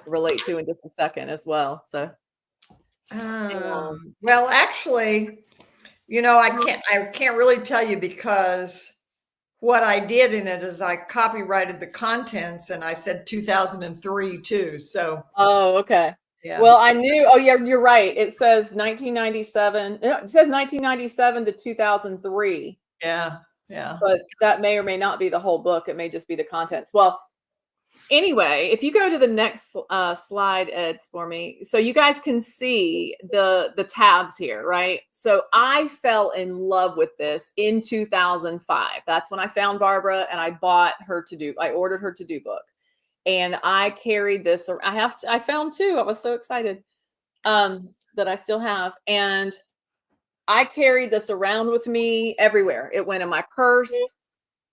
relate to in just a second as well. So, well, actually, I can't really tell you, because what I did in it is I copyrighted the contents, and I said 2003 too. So. Oh, okay. Yeah. Well, I knew. Oh, yeah, you're right. It says 1997. It says 1997 to 2003. Yeah. Yeah. But that may or may not be the whole book. It may just be the contents. Well, anyway, if you go to the next slide, Eds, for me, so you guys can see the tabs here, right? So I fell in love with this in 2005. That's when I found Barbara, and I ordered her to-do book, and I carried this. I found two. I was so excited that I still have, and I carried this around with me everywhere. It went in my purse.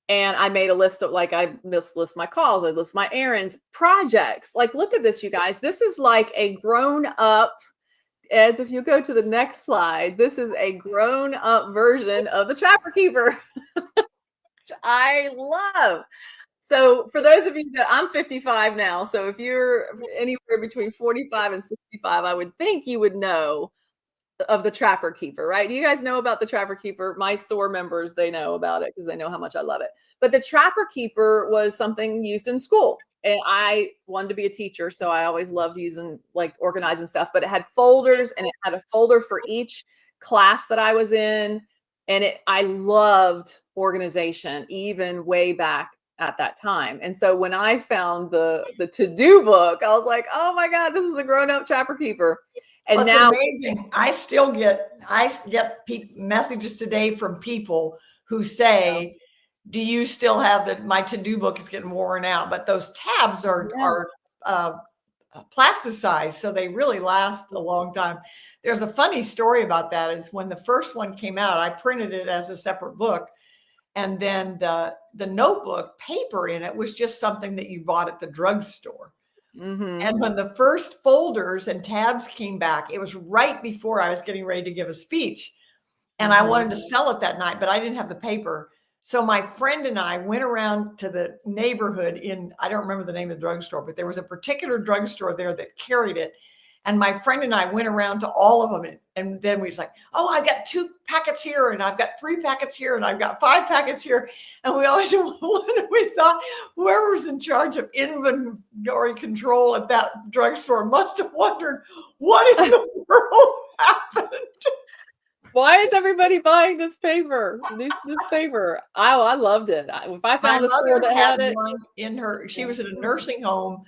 And I made a list of, I list my calls, I list my errands, projects. Look at this, you guys. This is like a grown up, Eds, if you go to the next slide, this is a grown up version of the Trapper Keeper, which I love. So for those of you I'm 55 now. So if you're anywhere between 45 and 65, I would think you would know of the Trapper Keeper, right? Do you guys know about the Trapper Keeper? My SOAR members, they know about it because they know how much I love it. But the Trapper Keeper was something used in school, and I wanted to be a teacher, so I always loved using, organizing stuff. But it had folders, and it had a folder for each class that I was in, and I loved organization, even way back at that time. And so when I found the to-do book, I was like, oh my God, this is a grown-up Trapper Keeper. And now it's amazing. I get messages today from people who say, do you still have my to-do book is getting worn out, but those tabs are plasticized, so they really last a long time. There's a funny story about that. Is when the first one came out, I printed it as a separate book, and then the notebook paper in it was just something that you bought at the drugstore. Mm-hmm. And when the first folders and tabs came back, it was right before I was getting ready to give a speech. and I wanted to sell it that night, but I didn't have the paper. So my friend and I went around to the neighborhood I don't remember the name of the drugstore, but there was a particular drugstore there that carried it. And my friend and I went around to all of them. And then we was like, oh, I've got 2 packets here, and I've got 3 packets here, and I've got 5 packets here. And we always, we thought whoever was in charge of inventory control at that drugstore must have wondered what in the world happened. Why is everybody buying this paper? This paper. I loved it. If I found a store that had it. One in her, she was in a nursing home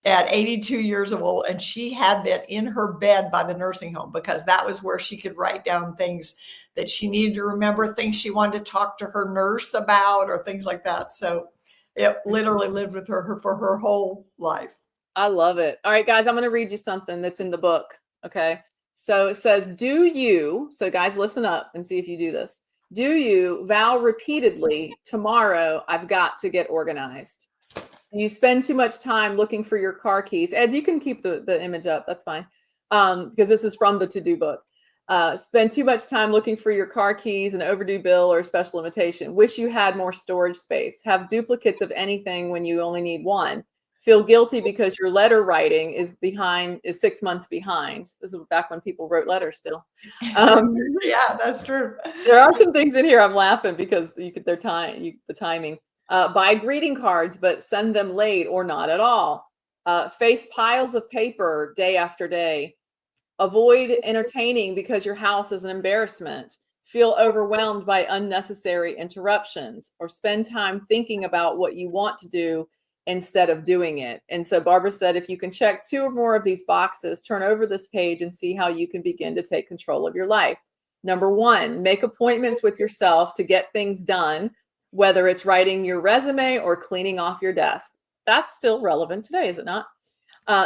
at 82 years old, and she had that in her bed by the nursing home because that was where she could write down things that she needed to remember, things she wanted to talk to her nurse about, or things like that. So it literally lived with her for her whole life. I love it. All right, guys, I'm going to read you something that's in the book. Okay. So it says, so guys, listen up and see if you do this. Do you vow repeatedly, tomorrow I've got to get organized? You spend too much time looking for your car keys. Ed, you can keep the image up. That's fine. Because this is from the to-do book. Spend too much time looking for your car keys, an overdue bill, or a special invitation. Wish you had more storage space. Have duplicates of anything when you only need one. Feel guilty because your letter writing is 6 months behind. This is back when people wrote letters still. Yeah, that's true. There are some things in here I'm laughing because the timing. Buy greeting cards, but send them late or not at all. Face piles of paper day after day. Avoid entertaining because your house is an embarrassment. Feel overwhelmed by unnecessary interruptions, or spend time thinking about what you want to do instead of doing it. And so Barbara said, if you can check 2 or more of these boxes, turn over this page and see how you can begin to take control of your life. Number 1, make appointments with yourself to get things done, whether it's writing your resume or cleaning off your desk. That's still relevant today, is it not?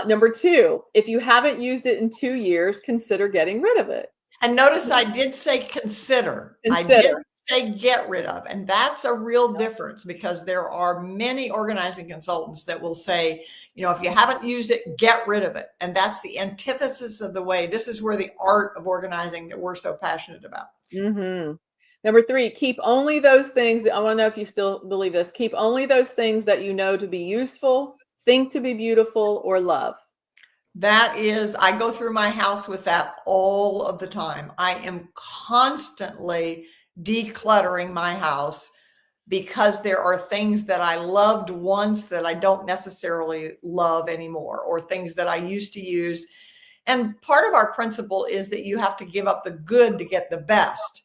Number 2, if you haven't used it in 2 years, consider getting rid of it. And notice I did say consider. I did say get rid of. And that's a real difference because there are many organizing consultants that will say, if you haven't used it, get rid of it. And that's the antithesis of the way. This is where the art of organizing that we're so passionate about. Number 3, keep only those things. I want to know if you still believe this. Keep only those things that you know to be useful, think to be beautiful, or love. That is, I go through my house with that all of the time. I am constantly decluttering my house because there are things that I loved once that I don't necessarily love anymore, or things that I used to use. And part of our principle is that you have to give up the good to get the best.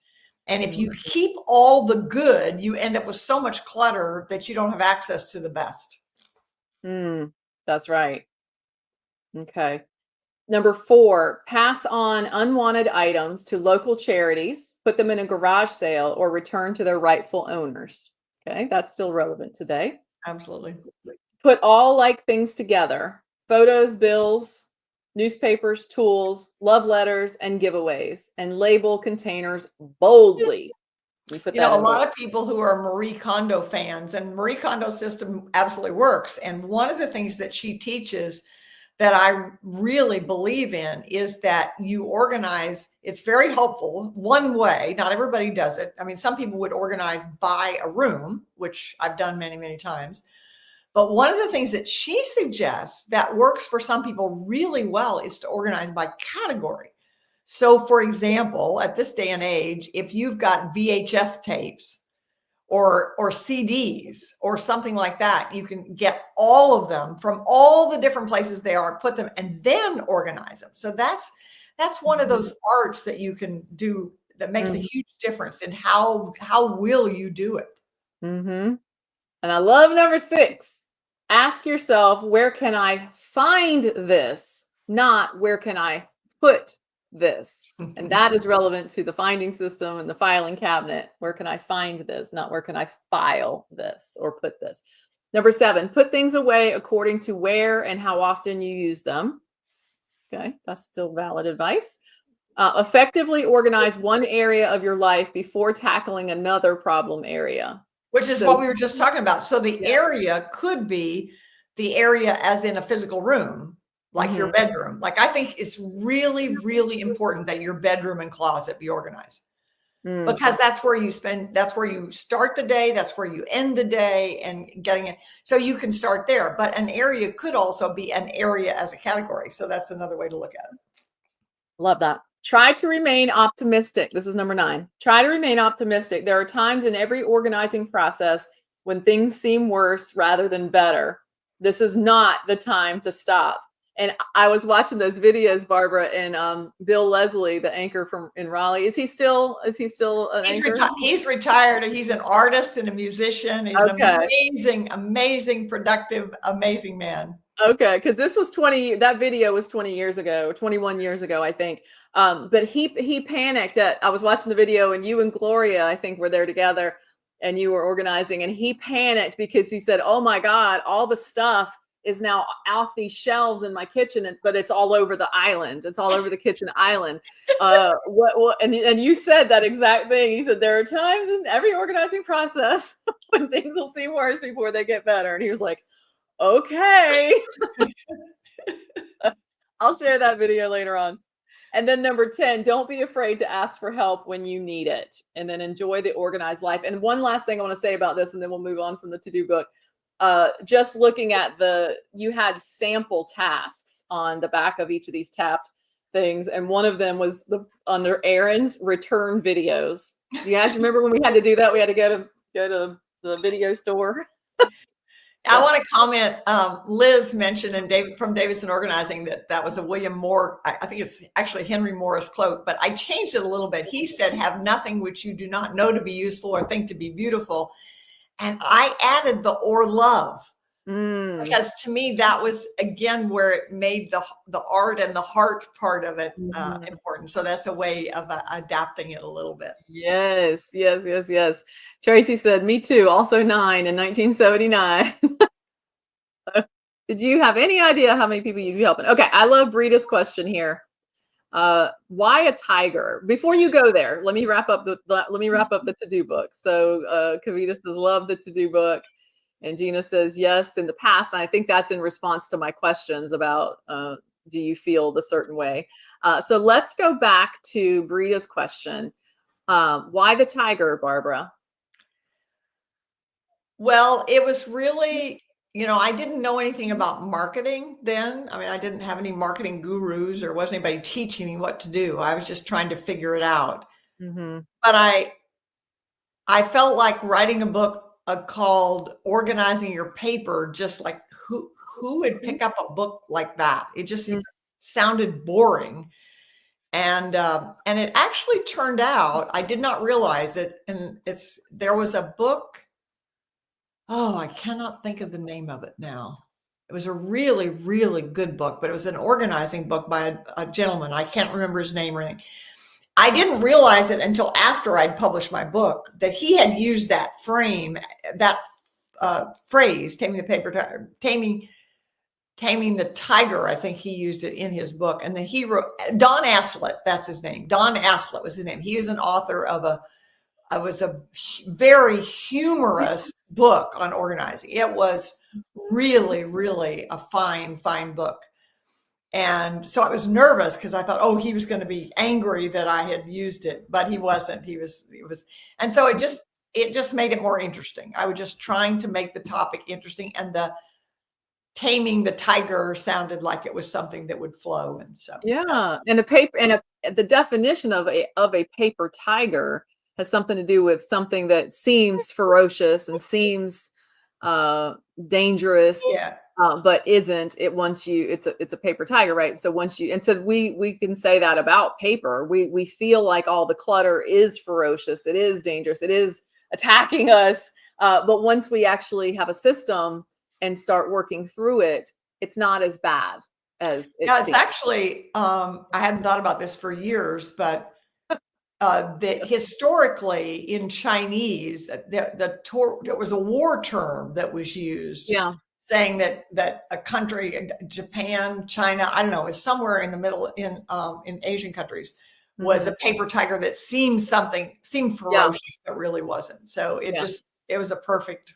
And if you keep all the good, you end up with so much clutter that you don't have access to the best. That's right. Okay. Number 4, pass on unwanted items to local charities, put them in a garage sale, or return to their rightful owners. Okay, that's still relevant today. Absolutely. Put all like things together: photos, bills, newspapers, tools, love letters, and giveaways, and label containers boldly. A lot of people who are Marie Kondo fans, and Marie Kondo's system absolutely works. And one of the things that she teaches that I really believe in is that you organize. It's very helpful one way. Not everybody does it. I mean, some people would organize by a room, which I've done many, many times. But one of the things that she suggests that works for some people really well is to organize by category. So for example, at this day and age, if you've got VHS tapes or CDs or something like that, you can get all of them from all the different places they are, put them, and then organize them. So that's one of those arts that you can do that makes a huge difference in how will you do it. And I love number 6. Ask yourself, where can I find this? Not where can I put this? And that is relevant to the finding system and the filing cabinet. Where can I find this? Not where can I file this or put this? Number 7, put things away according to where and how often you use them. Okay, that's still valid advice. Effectively organize one area of your life before tackling another problem area. Which is what we were just talking about. So the area could be the area as in a physical room, like your bedroom. Like I think it's really, really important that your bedroom and closet be organized. because that's where you start the day, that's where you end the day, and getting it. So you can start there, but an area could also be an area as a category. So that's another way to look at it. Love that. Try to remain optimistic. This is number 9. Try to remain optimistic. There are times in every organizing process when things seem worse rather than better. This is not the time to stop. And I was watching those videos, Barbara, and Bill Leslie, the anchor in Raleigh. Is he still an anchor? He's retired. He's an artist and a musician. He's an amazing, productive, amazing man. Okay, because that video was 20 years ago, 21 years ago, I think. But he panicked I was watching the video, and you and Gloria, I think, were there together, and you were organizing, and he panicked because he said, "Oh my God, all the stuff is now off these shelves in my kitchen, but it's all over the island. It's all over the kitchen island." And you said that exact thing. He said, there are times in every organizing process when things will seem worse before they get better. And he was like, okay. I'll share that video later on. And then number 10, don't be afraid to ask for help when you need it, and then enjoy the organized life. And one last thing I want to say about this, and then we'll move on from the to-do book. Just looking at you had sample tasks on the back of each of these tapped things. And one of them was under errands, return videos. Do you guys remember when we had to do that? We had to go to the video store. I want to comment. Liz mentioned, and from Davidson Organizing, that was a William Moore. I think it's actually Henry Morris quote, but I changed it a little bit. He said, "Have nothing which you do not know to be useful or think to be beautiful." And I added the "or love," because to me that was again where it made the art and the heart part of it important. So that's a way of adapting it a little bit. Yes. Tracy said, "Me too. Also 9 in 1979." Did you have any idea how many people you'd be helping? Okay, I love Brita's question here. Why a tiger? Before you go there, let me wrap up the to-do book. So Kavita says, love the to-do book. And Gina says, yes, in the past. And I think that's in response to my questions about do you feel the certain way? So let's go back to Brita's question. Why the tiger, Barbara? Well, it was really, I didn't know anything about marketing then. I mean, I didn't have any marketing gurus, or wasn't anybody teaching me what to do. I was just trying to figure it out. But I felt like writing a book called Organizing Your Paper, just like who would pick up a book like that? It just sounded boring. And it actually turned out, I did not realize it. And there was a book. Oh, I cannot think of the name of it now. It was a really, really good book, but it was an organizing book by a gentleman. I can't remember his name or anything. I didn't realize it until after I'd published my book that he had used that phrase, taming the paper tiger, taming the tiger. I think he used it in his book. And then he wrote, Don Aslett, that's his name. Don Aslett was his name. He was an author of a very humorous book on organizing. It was really, really a fine, fine book. And so I was nervous because I thought, oh, he was going to be angry that I had used it, but he wasn't. He was. And so it just made it more interesting. I was just trying to make the topic interesting, and the taming the tiger sounded like it was something that would flow. And so, and the definition of a paper tiger has something to do with something that seems ferocious and seems dangerous, but isn't. It's a paper tiger, right? So we can say that about paper. We feel like all the clutter is ferocious, it is dangerous, it is attacking us. But once we actually have a system and start working through it, it's not as bad as it seems. It's actually, I hadn't thought about this for years, but that historically in Chinese, there was a war term that was used, saying that a country, Japan, China, I don't know, is somewhere in the middle in Asian countries, was a paper tiger that seemed ferocious, but really wasn't. So it was a perfect.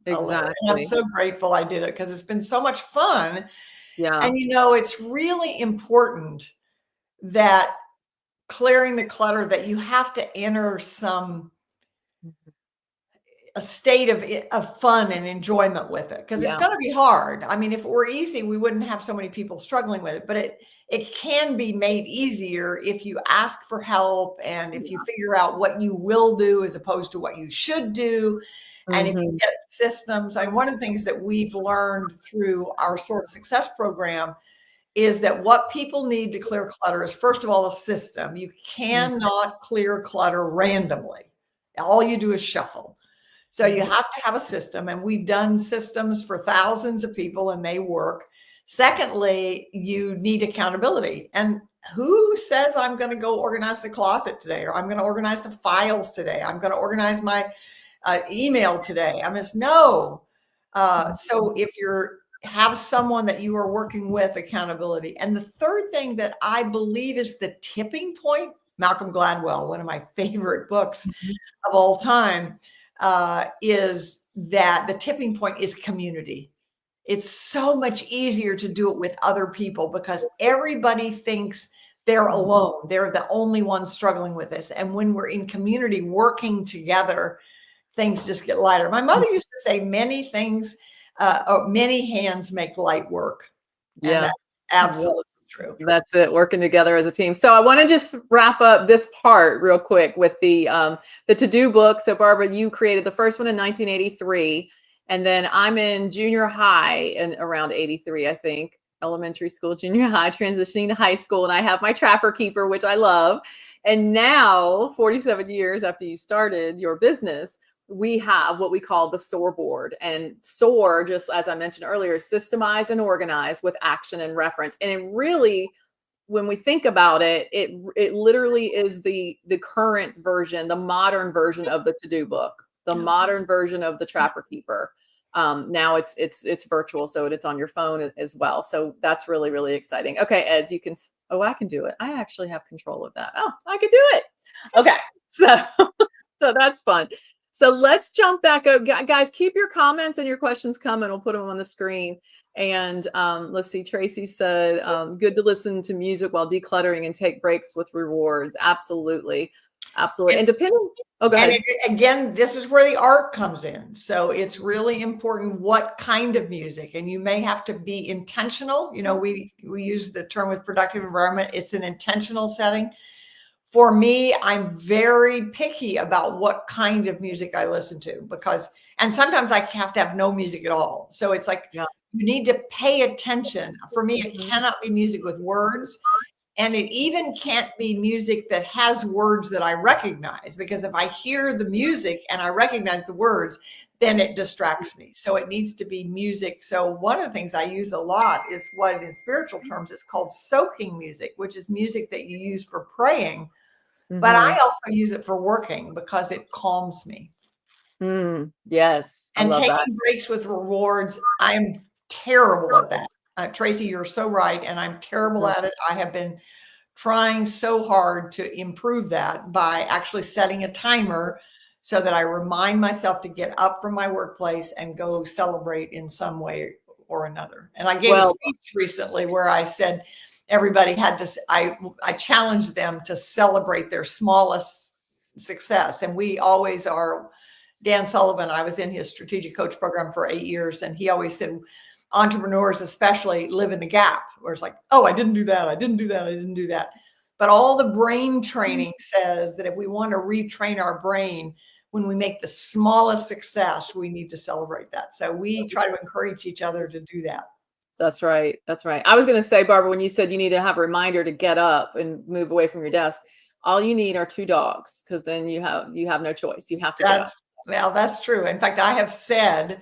Exactly. And I'm so grateful I did it because it's been so much fun. Yeah. And it's really important that clearing the clutter, that you have to enter a state of fun and enjoyment with it, because it's Yeah. going to be hard. I mean, if it were easy, we wouldn't have so many people struggling with it, but it can be made easier if you ask for help, and if you figure out what you will do as opposed to what you should do, and if you Mhm. get systems. I mean, one of the things that we've learned through our Sort of Success program is that what people need to clear clutter is, first of all, a system. You cannot clear clutter randomly. All you do is shuffle. So you have to have a system, and we've done systems for thousands of people and they work. Secondly, you need accountability. And who says I'm going to go organize the closet today, or I'm going to organize the files today, I'm going to organize my email today? I mean, no. So if you're have someone that you are working with, accountability. And the third thing that I believe is the tipping point, Malcolm Gladwell, one of my favorite books of all time, is that the tipping point is community. It's so much easier to do it with other people because everybody thinks they're alone. They're the only ones struggling with this. And when we're in community working together, things just get lighter. My mother used to say many things, many hands make light work. And Yeah. that's absolutely true. That's it, working together as a team. So I want to just wrap up this part real quick with the to-do book. So Barbara, you created the first one in 1983, and then I'm in junior high in around 83, I think, elementary school, junior high, transitioning to high school, and I have my Trapper Keeper, which I love. And now, 47 years after you started your business, we have what we call the SOAR board. And SOAR, just as I mentioned earlier, is systemize and organize with action and reference. And it really, when we think about it, it literally is the current version, the modern version of the to-do book, the modern version of the Trapper Keeper. Now it's virtual, so it's on your phone as well. So that's really, really exciting. Okay, Eds, you can. Oh, I can do it. I actually have control of that. Oh, I can do it. Okay, so so that's fun. So let's jump back up. Guys, keep your comments and your questions coming. We'll put them on the screen. And let's see, Tracy said, good to listen to music while decluttering and take breaks with rewards. Absolutely. Absolutely. And depending, oh, go ahead. Again, this is where the art comes in. So it's really important what kind of music, and you may have to be intentional. You know, we use the term with productive environment. It's an intentional setting. For me, I'm very picky about what kind of music I listen to, because, and sometimes I have to have no music at all. So it's like, Yeah. you need to pay attention. For me, it cannot be music with words. And it even can't be music that has words that I recognize, because if I hear the music and I recognize the words, then it distracts me. So it needs to be music. So one of the things I use a lot is what in spiritual terms is called soaking music, which is music that you use for praying. But I also use it for working because it calms me. Yes, I And love that. taking breaks with rewards, I'm terrible at that. Tracy, you're so right. And I'm terrible at it. I have been trying so hard to improve that by actually setting a timer so that I remind myself to get up from my workplace and go celebrate in some way or another. And I gave a Well, speech recently where I said everybody had to, I challenged them to celebrate their smallest success. And we always are. Dan Sullivan, I was in his strategic coach program for 8 years, and he always said, entrepreneurs especially live in the gap, where it's like, oh, I didn't do that, I didn't do that, I didn't do that. But all the brain training says that if we want to retrain our brain, when we make the smallest success, we need to celebrate that. So we try to encourage each other to do that. that's right. That's right. I was going to say, Barbara, when you said you need to have a reminder to get up and move away from your desk, all you need are 2 dogs, because then you have no choice. You have to get up. That's true. In fact, I have said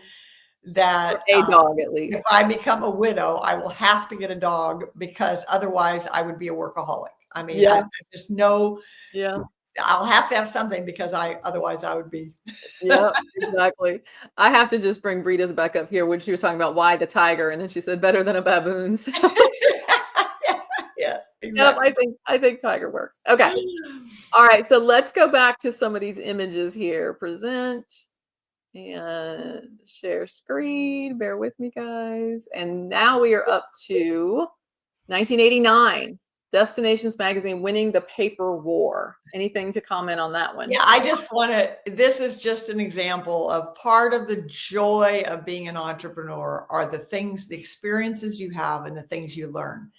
that A dog at least. if I become a widow, I will have to get a dog, because otherwise I would be a workaholic. I mean, Yeah. I just know Yeah. I'll have to have something, because otherwise I would be. Yeah, exactly. I have to just bring Brita's back up here when she was talking about why the tiger, and then she said better than a baboon. So, Yes, yep, exactly. I think tiger works. Okay. All right, so let's go back to some of these images here. Present and share screen. Bear with me, guys. And now we are up to 1989. Destinations Magazine winning the paper war. Anything to comment on that one? Yeah, I just want to, this is just an example of part of the joy of being an entrepreneur are the things, the experiences you have and the things you learn.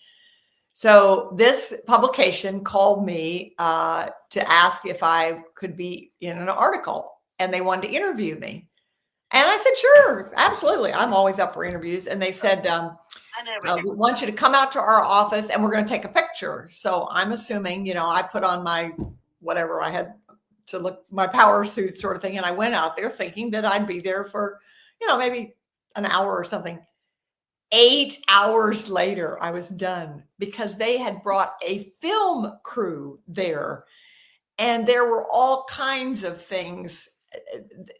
So this publication called me to ask if I could be in an article, and they wanted to interview me. And I said, sure, absolutely. I'm always up for interviews. And they said, we want you to come out to our office and we're going to take a picture. So I'm assuming, I put on my, whatever I had to look, my power suit sort of thing. And I went out there thinking that I'd be there for, maybe an hour or something. 8 hours later, I was done because they had brought a film crew there and there were all kinds of things.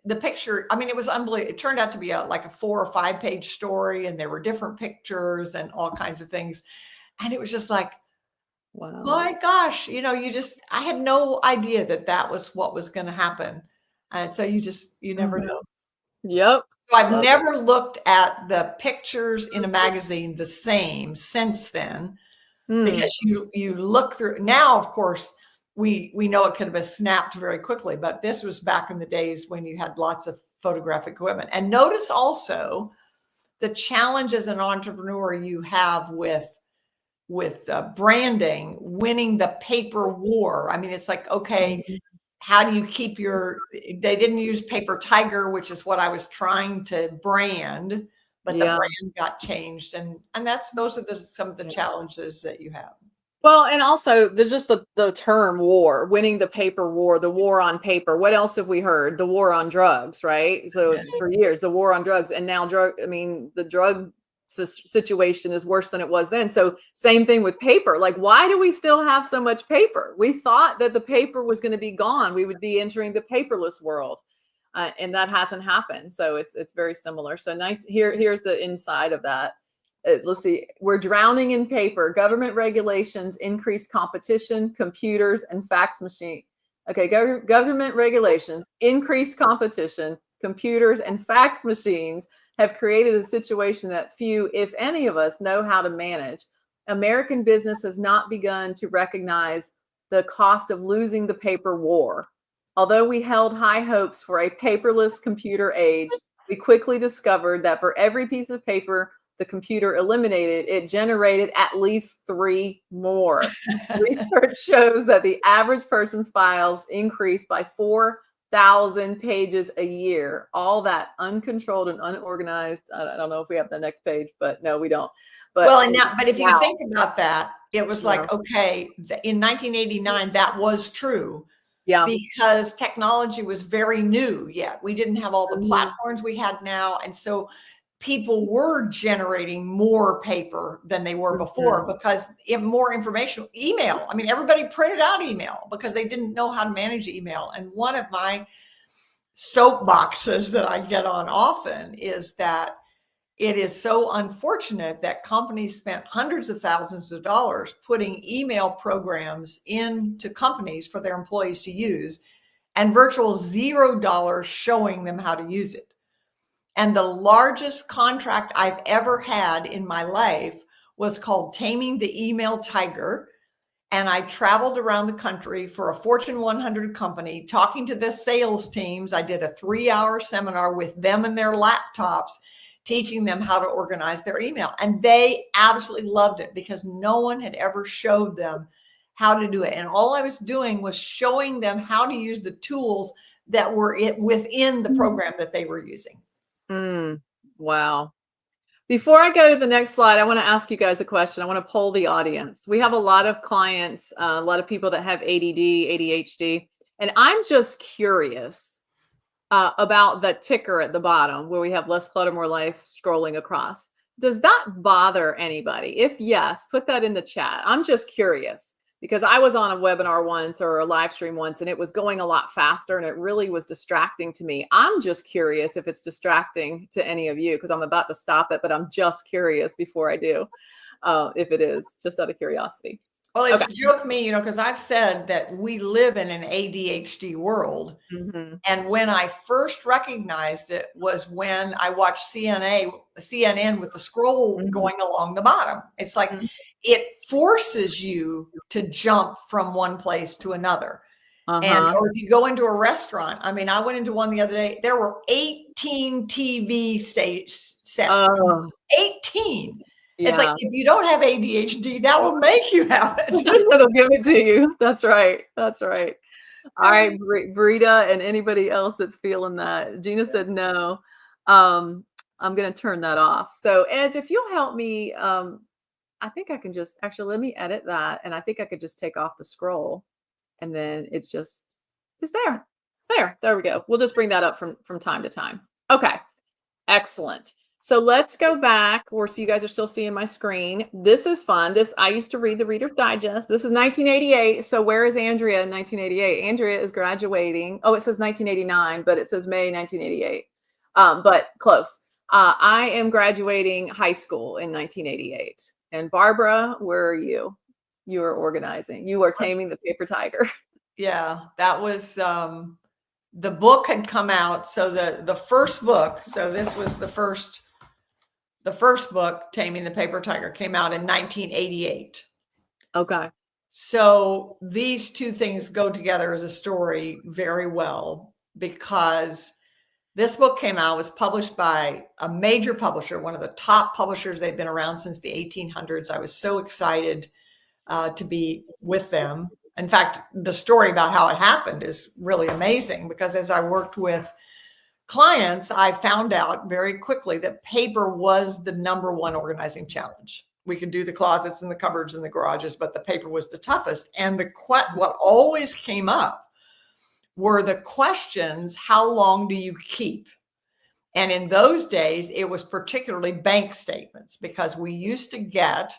The picture, I mean, it was unbelievable. It turned out to be like a 4 or 5 page story, and there were different pictures and all kinds of things. And it was just like, wow, my gosh, I had no idea that was what was going to happen. And so you never know. Yep. So I've never looked at the pictures in a magazine the same since then, because you look through now, of course, we know it could have been snapped very quickly, but this was back in the days when you had lots of photographic equipment. And notice also the challenge as an entrepreneur you have with branding, winning the paper war. I mean, it's like, okay, how do you keep they didn't use paper tiger, which is what I was trying to brand, but the brand got changed. And those are some of the challenges that you have. Well, and also there's just the term war, winning the paper war, the war on paper. What else have we heard? The war on drugs, right? So for years, the war on drugs, and now the drug situation is worse than it was then. So same thing with paper. Like, why do we still have so much paper? We thought that the paper was going to be gone. We would be entering the paperless world. And that hasn't happened. So it's very similar. So here's the inside of that. Let's see, we're drowning in paper. Government regulations, increased competition, computers, and fax machine. Okay, government regulations, increased competition, computers, and fax machines have created a situation that few, if any of us, know how to manage. American business has not begun to recognize the cost of losing the paper war. Although we held high hopes for a paperless computer age, we quickly discovered that for every piece of paper the computer eliminated, it generated at least 3 more. Research shows that the average person's files increased by 4,000 pages a year. All that uncontrolled and unorganized. I don't know if we have the next page, but no, we don't. But but if you think about that, it was like, okay, in 1989, that was true. Yeah. Because technology was very new yet. We didn't have all the platforms we had now. And so people were generating more paper than they were before because more information, email. I mean, everybody printed out email because they didn't know how to manage email. And one of my soapboxes that I get on often is that it is so unfortunate that companies spent hundreds of thousands of dollars putting email programs into companies for their employees to use, and virtual $0 showing them how to use it. And the largest contract I've ever had in my life was called Taming the Email Tiger. And I traveled around the country for a Fortune 100 company, talking to the sales teams. I did a 3-hour seminar with them and their laptops, teaching them how to organize their email. And they absolutely loved it because no one had ever showed them how to do it. And all I was doing was showing them how to use the tools that were within the program that they were using. Wow. Before I go to the next slide, I want to ask you guys a question. I want to poll the audience. We have a lot of clients, a lot of people that have ADD, ADHD, and I'm just curious about that ticker at the bottom where we have less clutter, more life scrolling across. Does that bother anybody? If yes, put that in the chat. I'm just curious because I was on a webinar once or a live stream once and it was going a lot faster and it really was distracting to me. I'm just curious if it's distracting to any of you because I'm about to stop it, but I'm just curious before I do, if it is, just out of curiosity. Well, it's joke me, because I've said that we live in an ADHD world. And when I first recognized it was when I watched CNN with the scroll going along the bottom. It's like, it forces you to jump from one place to another. And Uh-huh. or if you go into a restaurant, I mean, I went into one the other day, there were 18 TV sets. Oh, 18. It's like, yeah. if you don't have ADHD, that will make you have it. It'll give it to you. That's right. That's right. All right, Brita and anybody else that's feeling that. Gina said no. I'm going to turn that off. So, Ed, if you'll help me, I think I can just actually let me edit that, and I think I could just take off the scroll, and then it's there. There we go. We'll just bring that up from time to time. Okay, excellent. So let's go back. So you guys are still seeing my screen. This is fun. I used to read the Reader's Digest. This is 1988. So where is Andrea in 1988? Andrea is graduating. Oh, it says 1989, but it says May 1988. But close. I am graduating high school in 1988. And Barbara, where are you? You are organizing. You are taming the paper tiger. Yeah, that was the book had come out. So the first book, so this was the first book, Taming the Paper Tiger, came out in 1988. Okay. So these two things go together as a story very well, because this book came out, was published by a major publisher, one of the top publishers. They've been around since the 1800s. I was so excited to be with them. In fact, the story about how it happened is really amazing, because as I worked with clients, I found out very quickly that paper was the number one organizing challenge. We could do the closets and the cupboards and the garages, but the paper was the toughest. And what always came up were the questions: how long do you keep? And in those days, it was particularly bank statements, because we used to get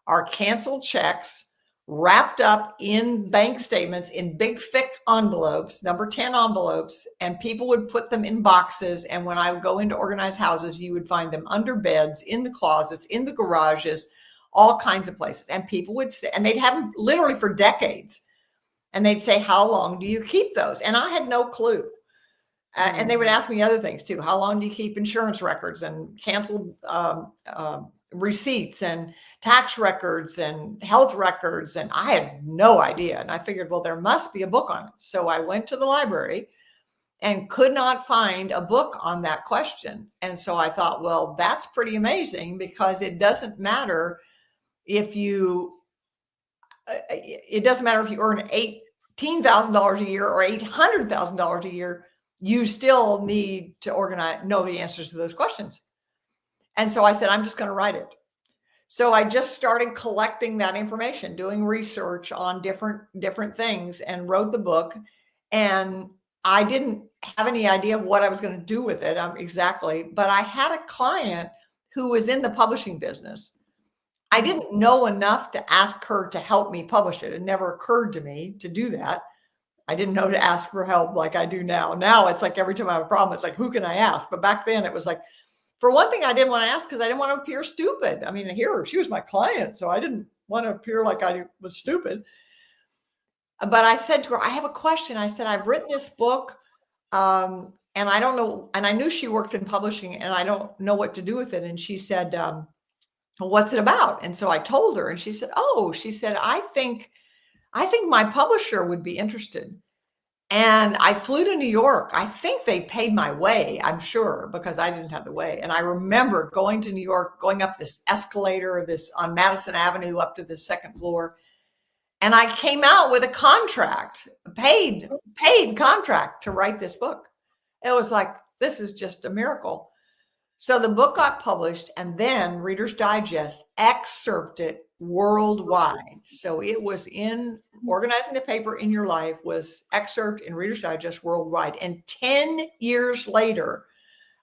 our canceled checks wrapped up in bank statements in big, thick envelopes, number 10 envelopes, and people would put them in boxes. And when I would go into organized houses, you would find them under beds, in the closets, in the garages, all kinds of places. And people would say, and they'd have them literally for decades. And they'd say, how long do you keep those? And I had no clue. And they would ask me other things too. How long do you keep insurance records and canceled receipts and tax records and health records? And I had no idea. And I figured, well, there must be a book on it. So I went to the library and could not find a book on that question. And so I thought, well, that's pretty amazing, because it doesn't matter if you earn $18,000 a year or $800,000 a year. You still need to know the answers to those questions. And so I said, I'm just going to write it. So I just started collecting that information, doing research on different things, and wrote the book. And I didn't have any idea what I was going to do with it exactly, but I had a client who was in the publishing business. I didn't know enough to ask her to help me publish it. It never occurred to me to do that. I didn't know to ask for help like I do now. Now it's like every time I have a problem, it's like, who can I ask? But back then it was like, for one thing, I didn't want to ask because I didn't want to appear stupid. I mean, here, she was my client, so I didn't want to appear like I was stupid. But I said to her, I have a question. I said, I've written this book, and I don't know. And I knew she worked in publishing, and I don't know what to do with it. And she said, what's it about? And so I told her, and she said, I think my publisher would be interested. And I flew to New York. I think they paid my way, I'm sure, because I didn't have the way. And I remember going to New York, going up this escalator, on Madison Avenue up to the second floor. And I came out with a contract, a paid contract to write this book. It was like, this is just a miracle. So the book got published, and then Reader's Digest excerpted it worldwide. So it was in Organizing the Paper in Your Life, was excerpt in Reader's Digest worldwide. And 10 years later,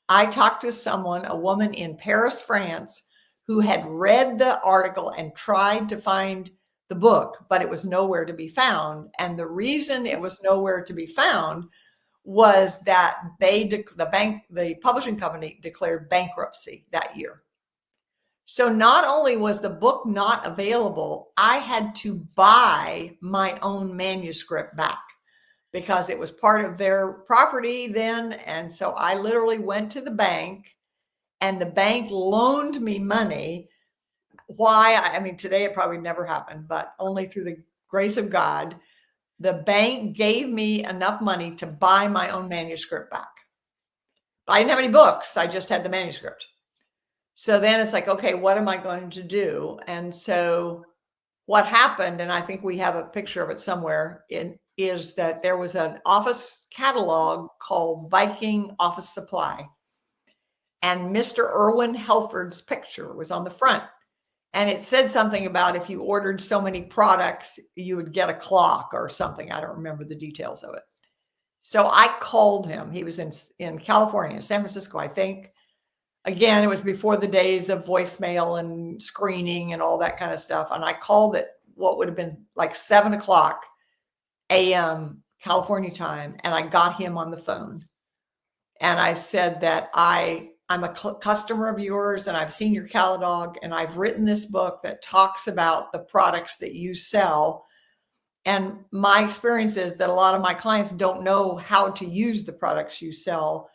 I talked to a woman in Paris, France, who had read the article and tried to find the book, but it was nowhere to be found. And the reason it was nowhere to be found was that the publishing company declared bankruptcy that year. So not only was the book not available, I had to buy my own manuscript back because it was part of their property then. And so I literally went to the bank, and the bank loaned me money why, I mean, today it probably never happened, but only through the grace of God, the bank gave me enough money to buy my own manuscript back. I didn't have any books. I just had the manuscript. So then it's like, okay, what am I going to do? And so what happened, and I think we have a picture of it somewhere, is that there was an office catalog called Viking Office Supply. And Mr. Irwin Helford's picture was on the front. And it said something about if you ordered so many products, you would get a clock or something. I don't remember the details of it. So I called him. He was in California, San Francisco, I think. Again, it was before the days of voicemail and screening and all that kind of stuff. And I called at what would have been like 7:00 a.m. California time. And I got him on the phone. And I said that I'm a customer of yours and I've seen your catalog and I've written this book that talks about the products that you sell. And my experience is that a lot of my clients don't know how to use the products you sell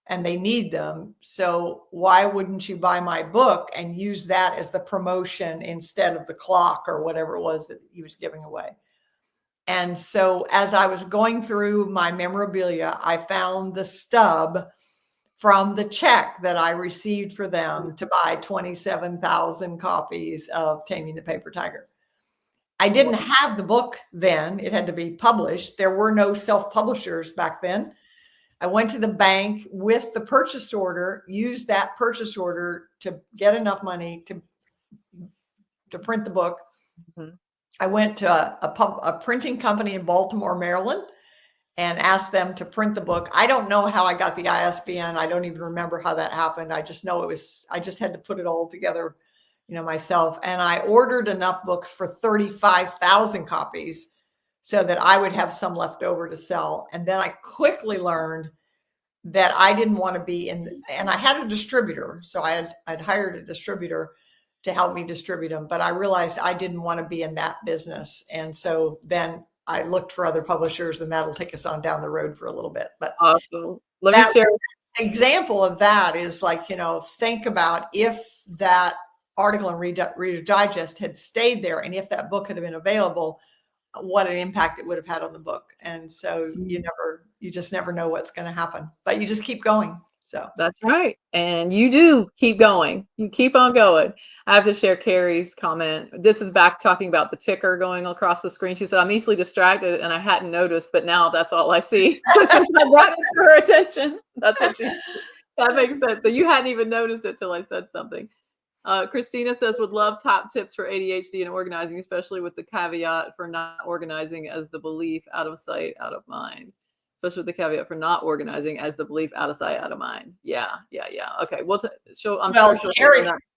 and they need them. So why wouldn't you buy my book and use that as the promotion instead of the clock or whatever it was that he was giving away? And so as I was going through my memorabilia, I found the stub from the check that I received for them to buy 27,000 copies of Taming the Paper Tiger. I didn't have the book then. It had to be published. There were no self-publishers back then. I went to the bank with the purchase order, used that purchase order to get enough money to print the book. Mm-hmm. I went to a printing company in Baltimore, Maryland, and asked them to print the book. I don't know how I got the ISBN. I don't even remember how that happened. I just know I just had to put it all together, myself. And I ordered enough books for 35,000 copies so that I would have some left over to sell. And then I quickly learned that I didn't want to be and I had a distributor. So I'd hired a distributor to help me distribute them, but I realized I didn't want to be in that business. And so then I looked for other publishers, and that'll take us on down the road for a little bit. But awesome. Let me share. An example of that is like, think about if that article in Reader Digest had stayed there, and if that book had been available, what an impact it would have had on the book. And so you just never know what's going to happen, but you just keep going. So that's right. And you do keep going. You keep on going. I have to share Carrie's comment. This is back talking about the ticker going across the screen. She said, I'm easily distracted and I hadn't noticed, but now that's all I see. So since I brought it to her attention, that's what that makes sense. So you hadn't even noticed it till I said something. Christina says, would love top tips for ADHD and organizing, especially with the caveat for not organizing as the belief out of sight, out of mind. Especially with the caveat for not organizing as the belief out of sight, out of mind. Yeah. Okay.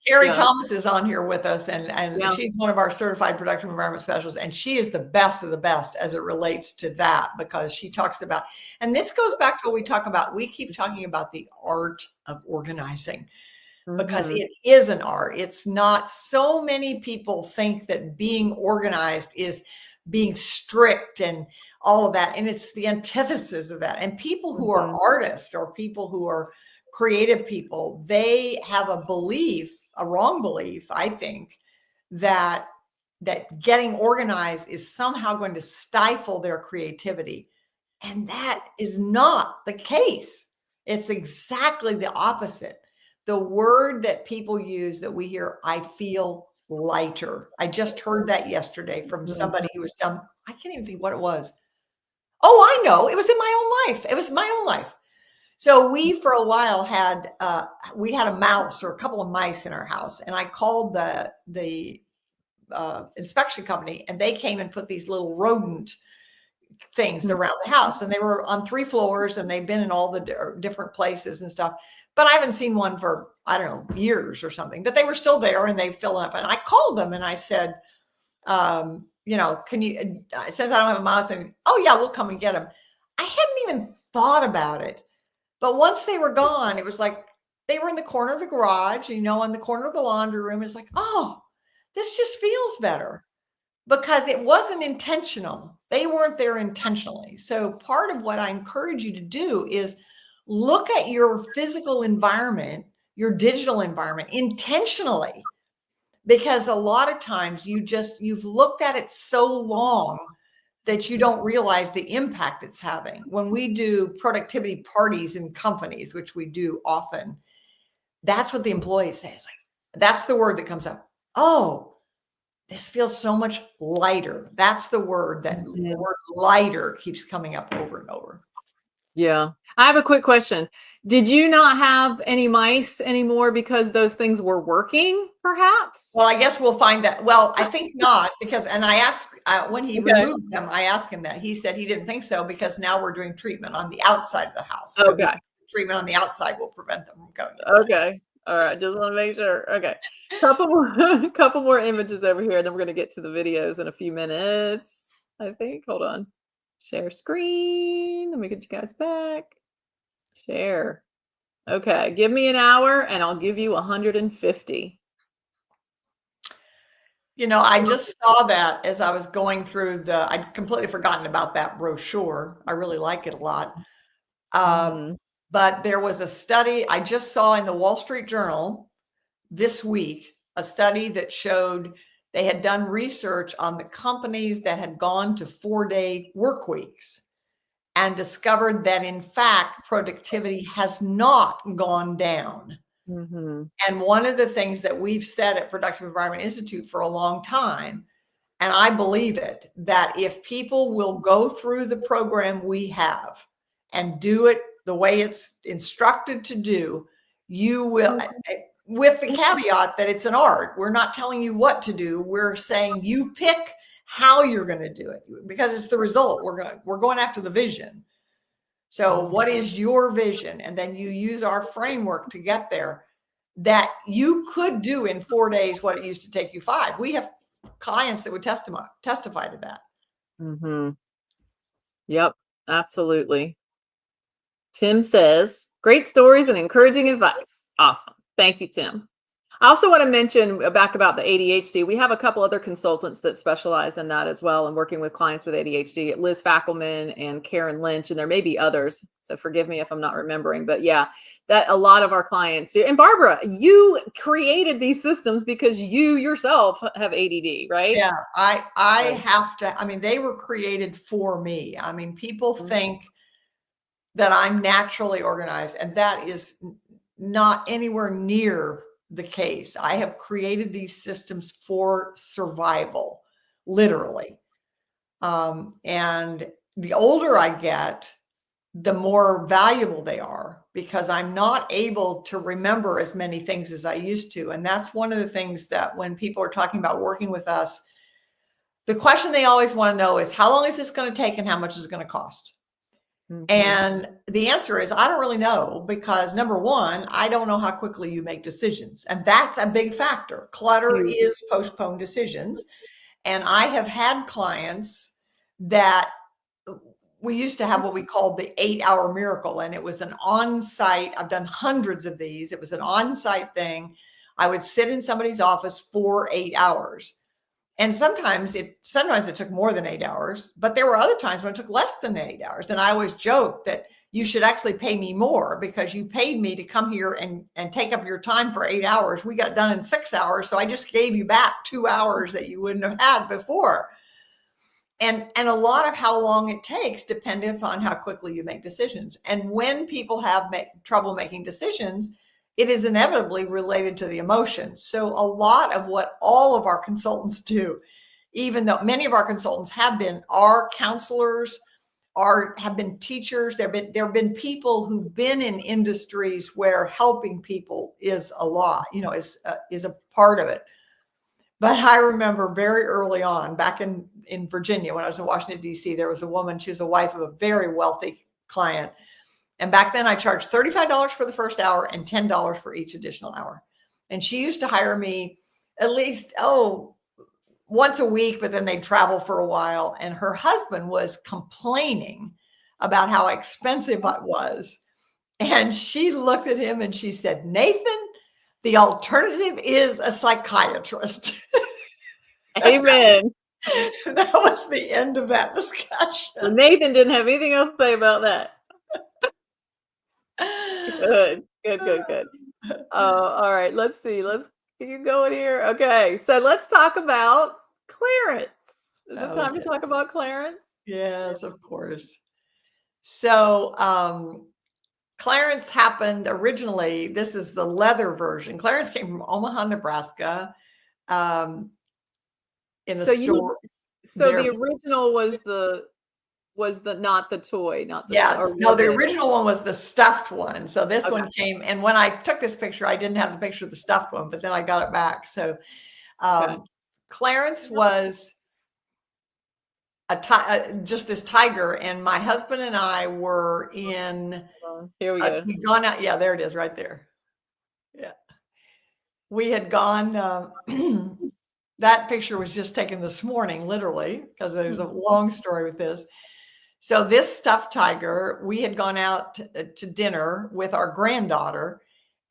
Carrie Thomas is on here with us, and she's one of our certified production environment specialists, and she is the best of the best as it relates to that, because she talks about, and this goes back to what we talk about. We keep talking about the art of organizing. Because it is an art. It's not. So many people think that being organized is being strict and all of that. And it's the antithesis of that. And people who are artists or people who are creative people, they have a belief, a wrong belief, I think, that getting organized is somehow going to stifle their creativity. And that is not the case. It's exactly the opposite. The word that people use that we hear, I feel lighter. I just heard that yesterday from somebody who was done. I can't even think what it was. Oh, I know. It was in my own life. It was my own life. So we, for a while, had a mouse or a couple of mice in our house. And I called the inspection company, and they came and put these little rodent things around the house. And they were on 3 floors, and they've been in all the different places and stuff. But I haven't seen one for, I don't know, years or something. But they were still there, and they filled up. And I called them, and I said, can you, since I don't have a mouse, and oh yeah, we'll come and get them. I hadn't even thought about it. But once they were gone, it was like they were in the corner of the garage, in the corner of the laundry room. It's like, oh, this just feels better, because it wasn't intentional. They weren't there intentionally. So part of what I encourage you to do is look at your physical environment, your digital environment intentionally. because a lot of times you've looked at it so long that you don't realize the impact it's having. When we do productivity parties in companies, which we do often, that's what the employees say. It's like, that's the word that comes up. Oh, this feels so much lighter. That's the word that the word lighter keeps coming up over and over. Yeah. I have a quick question. Did you not have any mice anymore because those things were working, perhaps? Well, I guess we'll find that. Well, I think not, because, and I asked when he removed them, I asked him that. He said he didn't think so because now we're doing treatment on the outside of the house. So Okay. treatment on the outside will prevent them from going inside. inside. Okay. All right. Just want to make sure. Okay. Couple more images over here. Then we're going to get to the videos in a few minutes, I think. Hold on. Share screen. Let me get you guys back. Share. Okay. Give me an hour and I'll give you 150. You know, I just saw that as I was going through I'd completely forgotten about that brochure. I really like it a lot. But there was a study I just saw in the Wall Street Journal this week, a study that showed they had done research on the companies that had gone to 4-day work weeks and discovered that, in fact, productivity has not gone down. And one of the things that we've said at Productive Environment Institute for a long time, and I believe it, that if people will go through the program we have and do it the way it's instructed to do, you will, with the caveat that it's an art. We're not telling you what to do. We're saying you pick how you're going to do it, because it's the result. We're going after the vision. So what is your vision? And then you use our framework to get there, that you could do in 4 days what it used to take you 5. We have clients that would testify to that. Yep, absolutely. Tim says, great stories and encouraging advice. Awesome. Thank you, Tim. I also want to mention back about the ADHD. We have a couple other consultants that specialize in that as well, and working with clients with ADHD, Liz Fackelman and Karen Lynch, and there may be others. So forgive me if I'm not remembering, but yeah, that a lot of our clients do. And Barbara, you created these systems because you yourself have ADD, right? Yeah, I have to, I mean, they were created for me. I mean, people think that I'm naturally organized, and that is not anywhere near the case. I have created these systems for survival, literally. And the older I get, the more valuable they are, because I'm not able to remember as many things as I used to. And that's one of the things that when people are talking about working with us, the question they always want to know is, how long is this going to take and how much is it going to cost? And the answer is, I don't really know, because number one, I don't know how quickly you make decisions. And that's a big factor. Clutter is postponed decisions. And I have had clients that we used to have what we called the 8-hour miracle. And it was an on-site, I've done hundreds of these. It was an on-site thing. I would sit in somebody's office for 8 hours. And sometimes it took more than 8 hours, but there were other times when it took less than 8 hours. And I always joke that you should actually pay me more, because you paid me to come here and take up your time for 8 hours. We got done in 6 hours. So I just gave you back 2 hours that you wouldn't have had before. And a lot of how long it takes depended upon how quickly you make decisions. And when people have trouble making decisions, it is inevitably related to the emotions. So a lot of what all of our consultants do, even though many of our consultants are counselors, have been teachers, there have been people who've been in industries where helping people is a lot, is a part of it. But I remember very early on, back in Virginia, when I was in Washington, D.C., there was a woman, she was the wife of a very wealthy client. And back then I charged $35 for the first hour and $10 for each additional hour. And she used to hire me at least, once a week, but then they'd travel for a while. And her husband was complaining about how expensive it was. And she looked at him and she said, Nathan, the alternative is a psychiatrist. Amen. That was the end of that discussion. So Nathan didn't have anything else to say about that. Good. All right. Let's see. Let's Can you go in here? Okay, so let's talk about Clarence. Is it Oh, time to talk about Clarence? yes, of course. So, Clarence happened originally. This is the leather version. Clarence came from Omaha, Nebraska, um, in the So store there. the original was the not the toy, not the, Yeah, or no, was the it? original one was the stuffed one. So this Okay, one came, and when I took this picture, I didn't have the picture of the stuffed one, but then I got it back. So okay. Clarence was just this tiger, and my husband and I were in. Here we go. We'd gone out. Yeah, there it is, right there. Yeah, we had gone. That picture was just taken this morning, literally, because there's a long story with this. So this stuffed tiger, we had gone out to dinner with our granddaughter,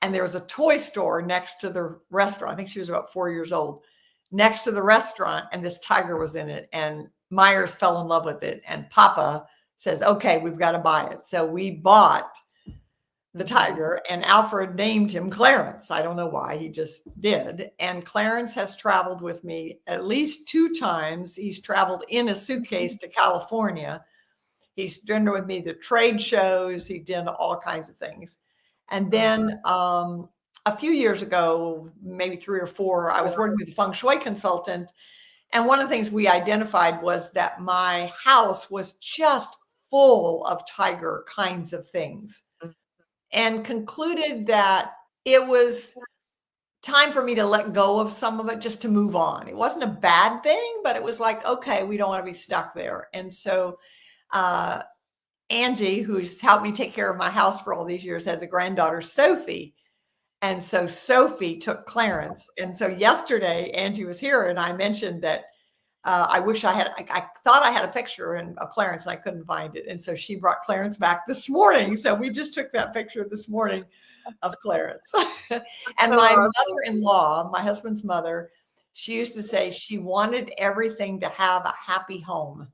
and there was a toy store next to the restaurant. I think she was about 4 years old, next to the restaurant, and this tiger was in it. And Myers fell in love with it, and Papa says, "Okay, we've got to buy it." So we bought the tiger, and Alfred named him Clarence. I don't know why, he just did. And Clarence has traveled with me at least 2 times. He's traveled in a suitcase to California. He's done with me the trade shows. He did all kinds of things. And then a few years ago, maybe 3 or 4, I was working with a feng shui consultant. And one of the things we identified was that my house was just full of tiger kinds of things, and concluded that it was time for me to let go of some of it, just to move on. It wasn't a bad thing, but it was like, okay, we don't want to be stuck there. And so Angie, who's helped me take care of my house for all these years, has a granddaughter, Sophie. And so Sophie took Clarence. And so yesterday, Angie was here, and I mentioned that I wish I thought I had a picture of Clarence, and I couldn't find it. And so she brought Clarence back this morning. So we just took that picture this morning of Clarence. And my mother-in-law, my husband's mother, she used to say she wanted everything to have a happy home.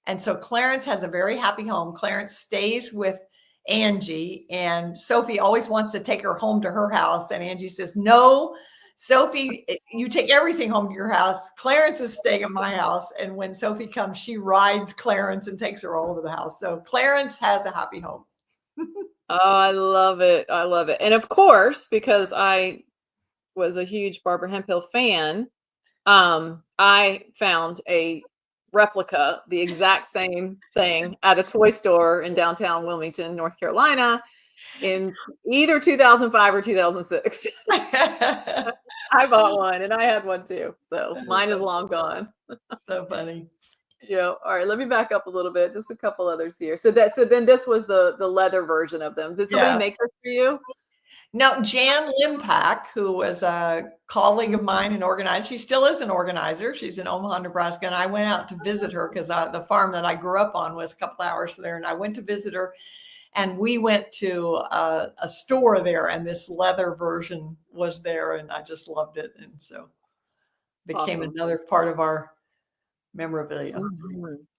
And so Clarence has a very happy home. Clarence stays with Angie, and Sophie always wants to take her home to her house. And Angie says, "No, Sophie, you take everything home to your house. Clarence is staying at my house." And when Sophie comes, she rides Clarence and takes her all over the house. So Clarence has a happy home. Oh, I love it. I love it. And of course, because I was a huge Barbara Hemphill fan, I found a replica, the exact same thing, at a toy store in downtown Wilmington, North Carolina, in either 2005 or 2006. I bought one, and I had one too. So mine is long gone. So funny. Yeah. All right. Let me back up a little bit. Just a couple others here. So then this was the leather version of them. Did somebody Yeah. make this for you? Now, Jan Limpak, who was a colleague of mine and organizer, she still is an organizer. She's in Omaha, Nebraska. And I went out to visit her because the farm that I grew up on was a couple hours there. And I went to visit her, and we went to a store there, and this leather version was there, and I just loved it. And so it became Awesome. another part of our memorabilia.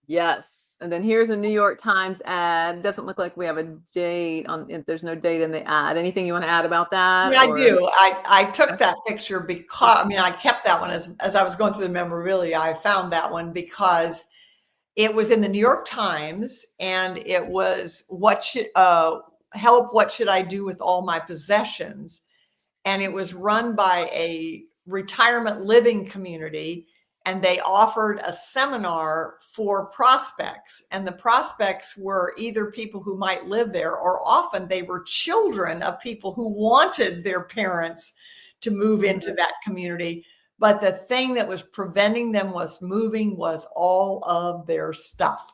Yes. And then here's a New York Times ad. Doesn't look like we have a date on it. There's no date in the ad. Anything you want to add about that? Yeah, I Or do. I took that picture because, I mean, I kept that one as I was going through the memorabilia. I found that one because it was in the New York Times, and it was what should I do with all my possessions? And it was run by a retirement living community, and they offered a seminar for prospects, and the prospects were either people who might live there, or often they were children of people who wanted their parents to move into that community. But the thing that was preventing them was moving was all of their stuff.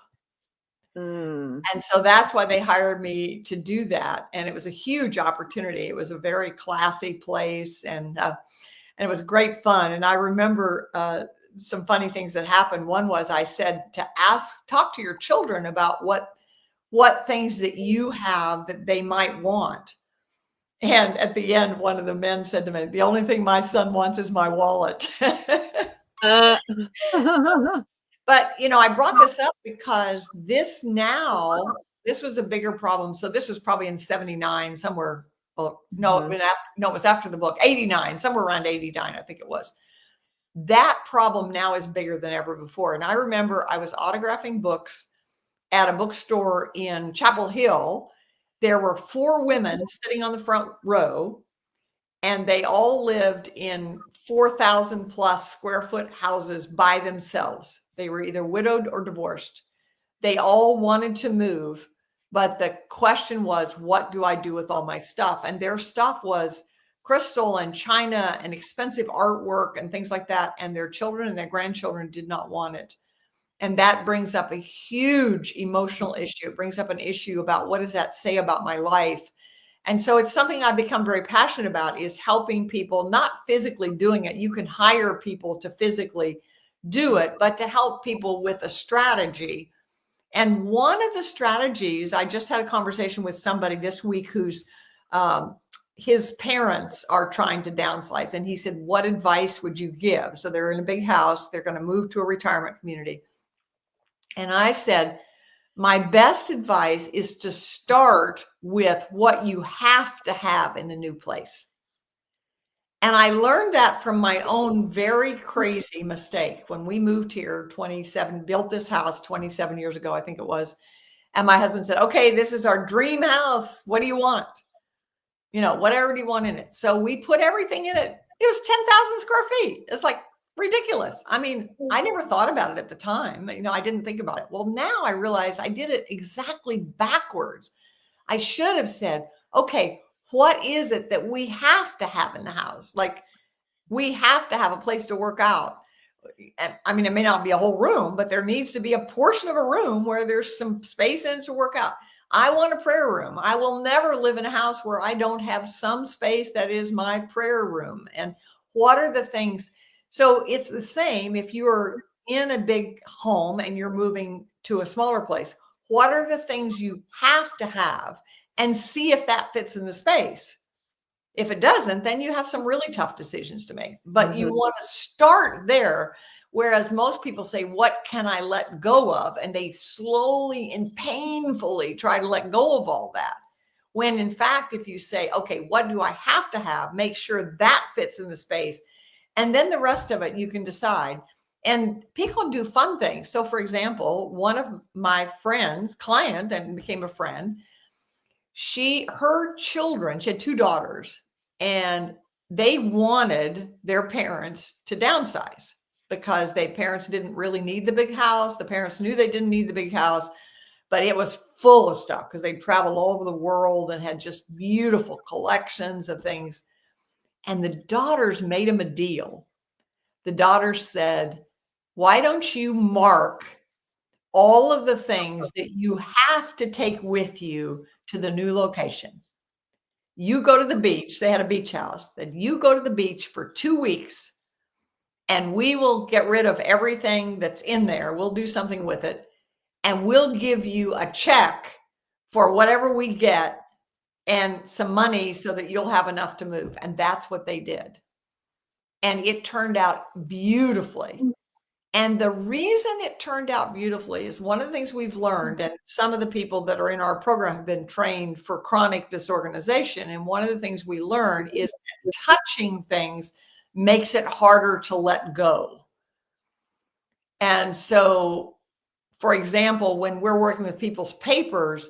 And so that's why they hired me to do that. And it was a huge opportunity. It was a very classy place, and it was great fun. And I remember some funny things that happened. One was I said to talk to your children about what things that you have that they might want. And at the end, one of the men said to me, "The only thing my son wants is my wallet." uh, But, I brought this up because this was a bigger problem. So this was probably in 79, somewhere Well, no, it was after the book, 89, somewhere around 89, I think it was. That problem now is bigger than ever before. And I remember I was autographing books at a bookstore in Chapel Hill. There were 4 women sitting on the front row, and they all lived in 4,000 plus square foot houses by themselves. They were either widowed or divorced. They all wanted to move, but the question was, what do I do with all my stuff? And their stuff was crystal and china and expensive artwork and things like that. And their children and their grandchildren did not want it. And that brings up a huge emotional issue. It brings up an issue about, what does that say about my life? And so it's something I've become very passionate about, is helping people, not physically doing it. You can hire people to physically do it, but to help people with a strategy. And one of the strategies, I just had a conversation with somebody this week who's his parents are trying to downsize. And he said, what advice would you give? So they're in a big house. They're going to move to a retirement community. And I said, my best advice is to start with what you have to have in the new place. And I learned that from my own very crazy mistake when we moved here built this house 27 years ago, I think it was. And my husband said, okay, this is our dream house. What do you want? Whatever do you want in it? So we put everything in it. It was 10,000 square feet. It's like ridiculous. I mean, I never thought about it at the time. I didn't think about it. Well, now I realize I did it exactly backwards. I should have said, okay, what is it that we have to have in the house? Like, we have to have a place to work out. I mean, it may not be a whole room, but there needs to be a portion of a room where there's some space in it to work out. I want a prayer room. I will never live in a house where I don't have some space that is my prayer room. And what are the things? So it's the same if you're in a big home and you're moving to a smaller place. What are the things you have to have? And see if that fits in the space. If it doesn't, then you have some really tough decisions to make. But you want to start there. Whereas most people say, what can I let go of? And they slowly and painfully try to let go of all that. When in fact, if you say, okay, what do I have to have? Make sure that fits in the space. And then the rest of it, you can decide. And people do fun things. So for example, one of my friends, client, and became a friend, her children, she had 2 daughters, and they wanted their parents to downsize because parents didn't really need the big house. The parents knew they didn't need the big house, but it was full of stuff because they traveled all over the world and had just beautiful collections of things. And the daughters made them a deal. The daughters said, why don't you mark all of the things that you have to take with you to the new location? You go to the beach. They had a beach house. That you go to the beach for 2 weeks and we will get rid of everything that's in there. We'll do something with it. And we'll give you a check for whatever we get and some money so that you'll have enough to move. And that's what they did. And it turned out beautifully. And the reason it turned out beautifully is one of the things we've learned, and some of the people that are in our program have been trained for chronic disorganization. And one of the things we learn is that touching things makes it harder to let go. And so, for example, when we're working with people's papers,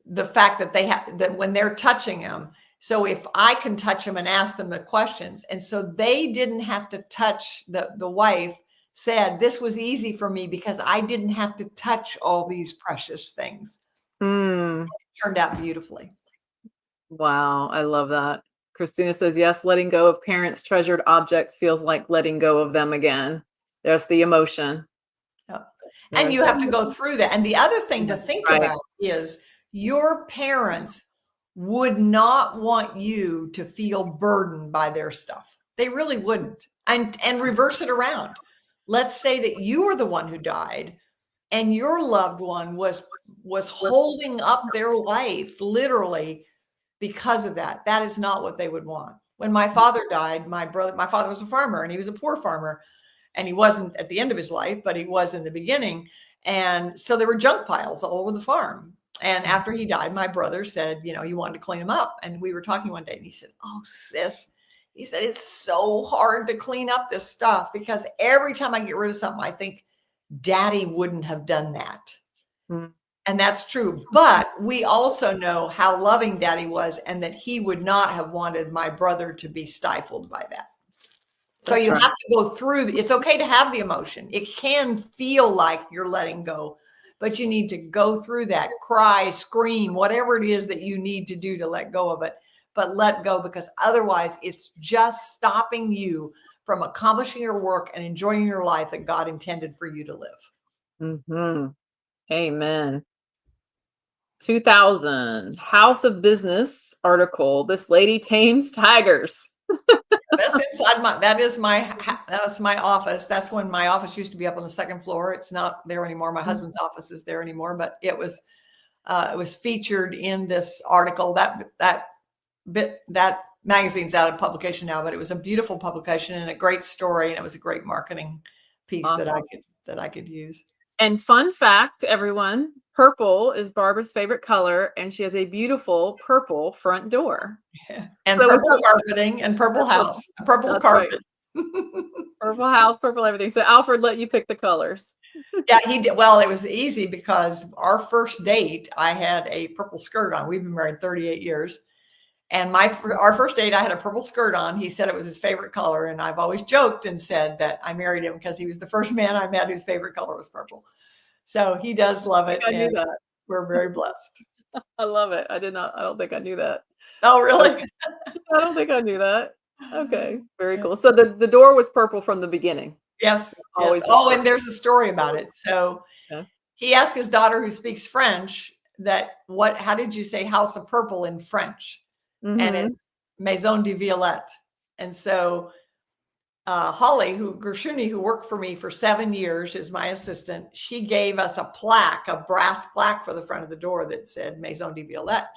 the fact that that when they're touching them, so if I can touch them and ask them the questions, and so they didn't have to touch, the wife said, this was easy for me because I didn't have to touch all these precious things. It turned out beautifully. Wow, I love that. Christina says, yes, letting go of parents' treasured objects feels like letting go of them again. There's the emotion. Yep. And you have to go through that. And the other thing to think about is your parents would not want you to feel burdened by their stuff. They really wouldn't. And reverse it around. Let's say that you were the one who died and your loved one was holding up their life literally because of that. That is not what they would want. When my father died, my father was a farmer and he was a poor farmer, and he wasn't at the end of his life, but he was in the beginning. And so there were junk piles all over the farm. And after he died, my brother said, he wanted to clean them up. And we were talking one day and he said, "Oh, sis," he said, "it's so hard to clean up this stuff because every time I get rid of something, I think Daddy wouldn't have done that." Mm. And that's true. But we also know how loving Daddy was and that he would not have wanted my brother to be stifled by that. So That's you right. have to go through. It's okay to have the emotion. It can feel like you're letting go, but you need to go through that, cry, scream, whatever it is that you need to do to let go of it. But let go, because otherwise it's just stopping you from accomplishing your work and enjoying your life that God intended for you to live. Hmm. Amen. 2000 House of Business article. This lady tames tigers. That's inside that's my office. That's when my office used to be up on the second floor. It's not there anymore. My husband's office is there anymore, but it was featured in this article. That magazine's out of publication now, but it was a beautiful publication and a great story, and it was a great marketing piece Awesome. that I could use. And fun fact, everyone, purple is Barbara's favorite color, and she has a beautiful purple front door. Yeah. And So purple carpeting and purple house, purple that's right. carpet. Purple house, purple everything. So Alfred let you pick the colors. Yeah, he did. Well, it was easy because our first date, I had a purple skirt on. We've been married 38 years. And our first date, I had a purple skirt on. He said it was his favorite color. And I've always joked and said that I married him because he was the first man I met whose favorite color was purple. So he does love I it. think I knew And that. we're very blessed. I love it. I don't think I knew that. Oh, Okay. really? I don't think I knew that. Okay. Very cool. So the door was purple from the beginning. Yes. Yes. Always was Oh, and purple. there's a story about it. So Yeah. he asked his daughter, who speaks French, how did you say House of Purple in French? And Mm-hmm. it's Maison de Violette. And so Holly, Gershuni, who worked for me for 7 years, is my assistant. She gave us a brass plaque for the front of the door that said Maison de Violette.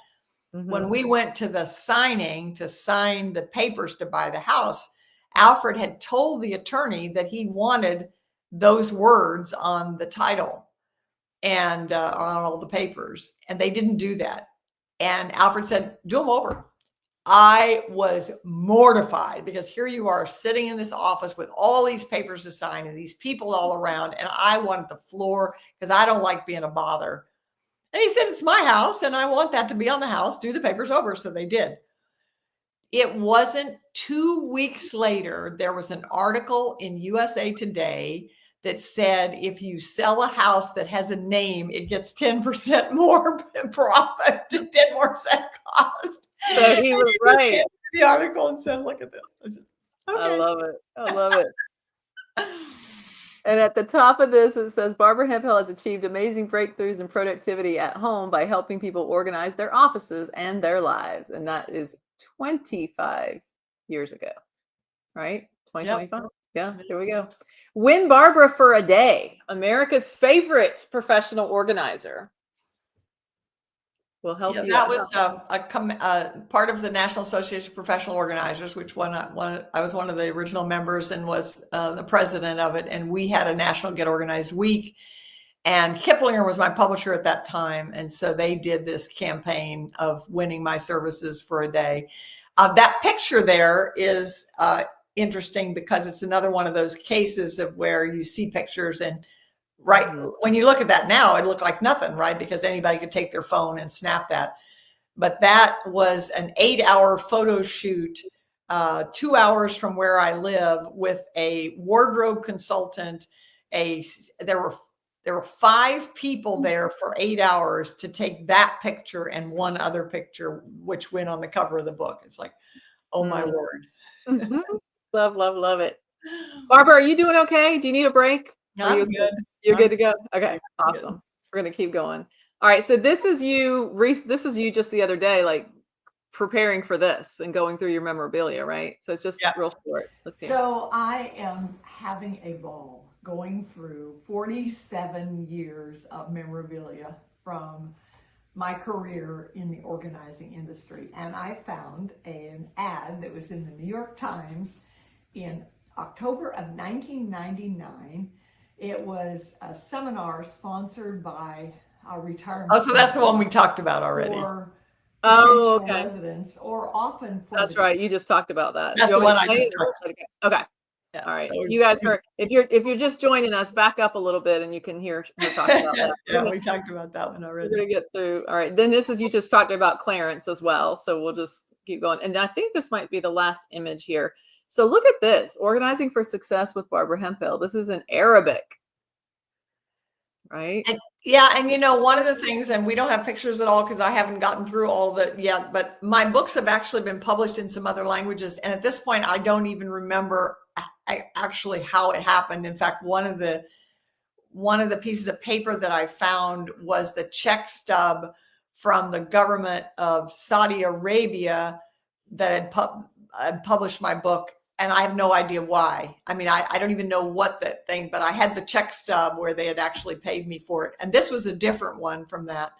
Mm-hmm. When we went to the signing to sign the papers to buy the house, Alfred had told the attorney that he wanted those words on the title and on all the papers, and they didn't do that. And Alfred said, "Do them over." I was mortified because here you are sitting in this office with all these papers to sign and these people all around, and I wanted the floor because I don't like being a bother. And he said, "It's my house and I want that to be on the house. Do the papers over." So they did. It wasn't 2 weeks later, there was an article in USA Today that said if you sell a house that has a name, it gets 10% more profit, 10 more cent cost. So he was right. The article and said, "Look at this." I said, I "Okay." love it. I love it. And at the top of this, it says Barbara Hemphill has achieved amazing breakthroughs in productivity at home by helping people organize their offices and their lives. And that is 25 years ago, right? Yep. 2025. Yeah, here we go. Win Barbara for a day, America's favorite professional organizer. We'll help Yeah, you that out. was part of the National Association of Professional Organizers, which I was one of the original members and was the president of it. And we had a National Get Organized Week. And Kiplinger was my publisher at that time. And so they did this campaign of winning my services for a day. That picture there is interesting because it's another one of those cases of where you see pictures and right when you look at that now, it looked like nothing, right? Because anybody could take their phone and snap that. But that was an 8-hour photo shoot, 2 hours from where I live, with a wardrobe consultant. There were 5 people there for 8 hours to take that picture and one other picture, which went on the cover of the book. It's like, oh my word. Mhm. Love, love, love it. Barbara, are you doing okay? Do you need a break? Are you I'm okay? good. You're good I'm to go? Okay, good. awesome. We're gonna keep going. All right, so this is you just the other day, like preparing for this and going through your memorabilia, right? So it's just Yeah. real short. Let's see. So I am having a ball going through 47 years of memorabilia from my career in the organizing industry. And I found an ad that was in the New York Times in October of 1999. It was a seminar sponsored by retirement. Oh, so that's the one we talked about already. Or potential residents, or often for that's right. You just talked about that. That's the one I just talked about. Okay. Yeah, all right. So you guys heard, if you're just joining us, back up a little bit and you can hear her talk about that. Yeah, we talked about that one already. We're gonna get through. All right. Then this is, you just talked about Clarence as well. So we'll just keep going. And I think this might be the last image here. So look at this, Organizing for Success with Barbara Hemphill. This is in Arabic. Right? And, yeah. And you know, one of the things, and we don't have pictures at all because I haven't gotten through all of it yet, but my books have actually been published in some other languages. And at this point, I don't even remember actually how it happened. In fact, one of the pieces of paper that I found was the check stub from the government of Saudi Arabia that had published my book. And I have no idea why. I mean, I don't even know what that thing, but I had the check stub where they had actually paid me for it. And this was a different one from that.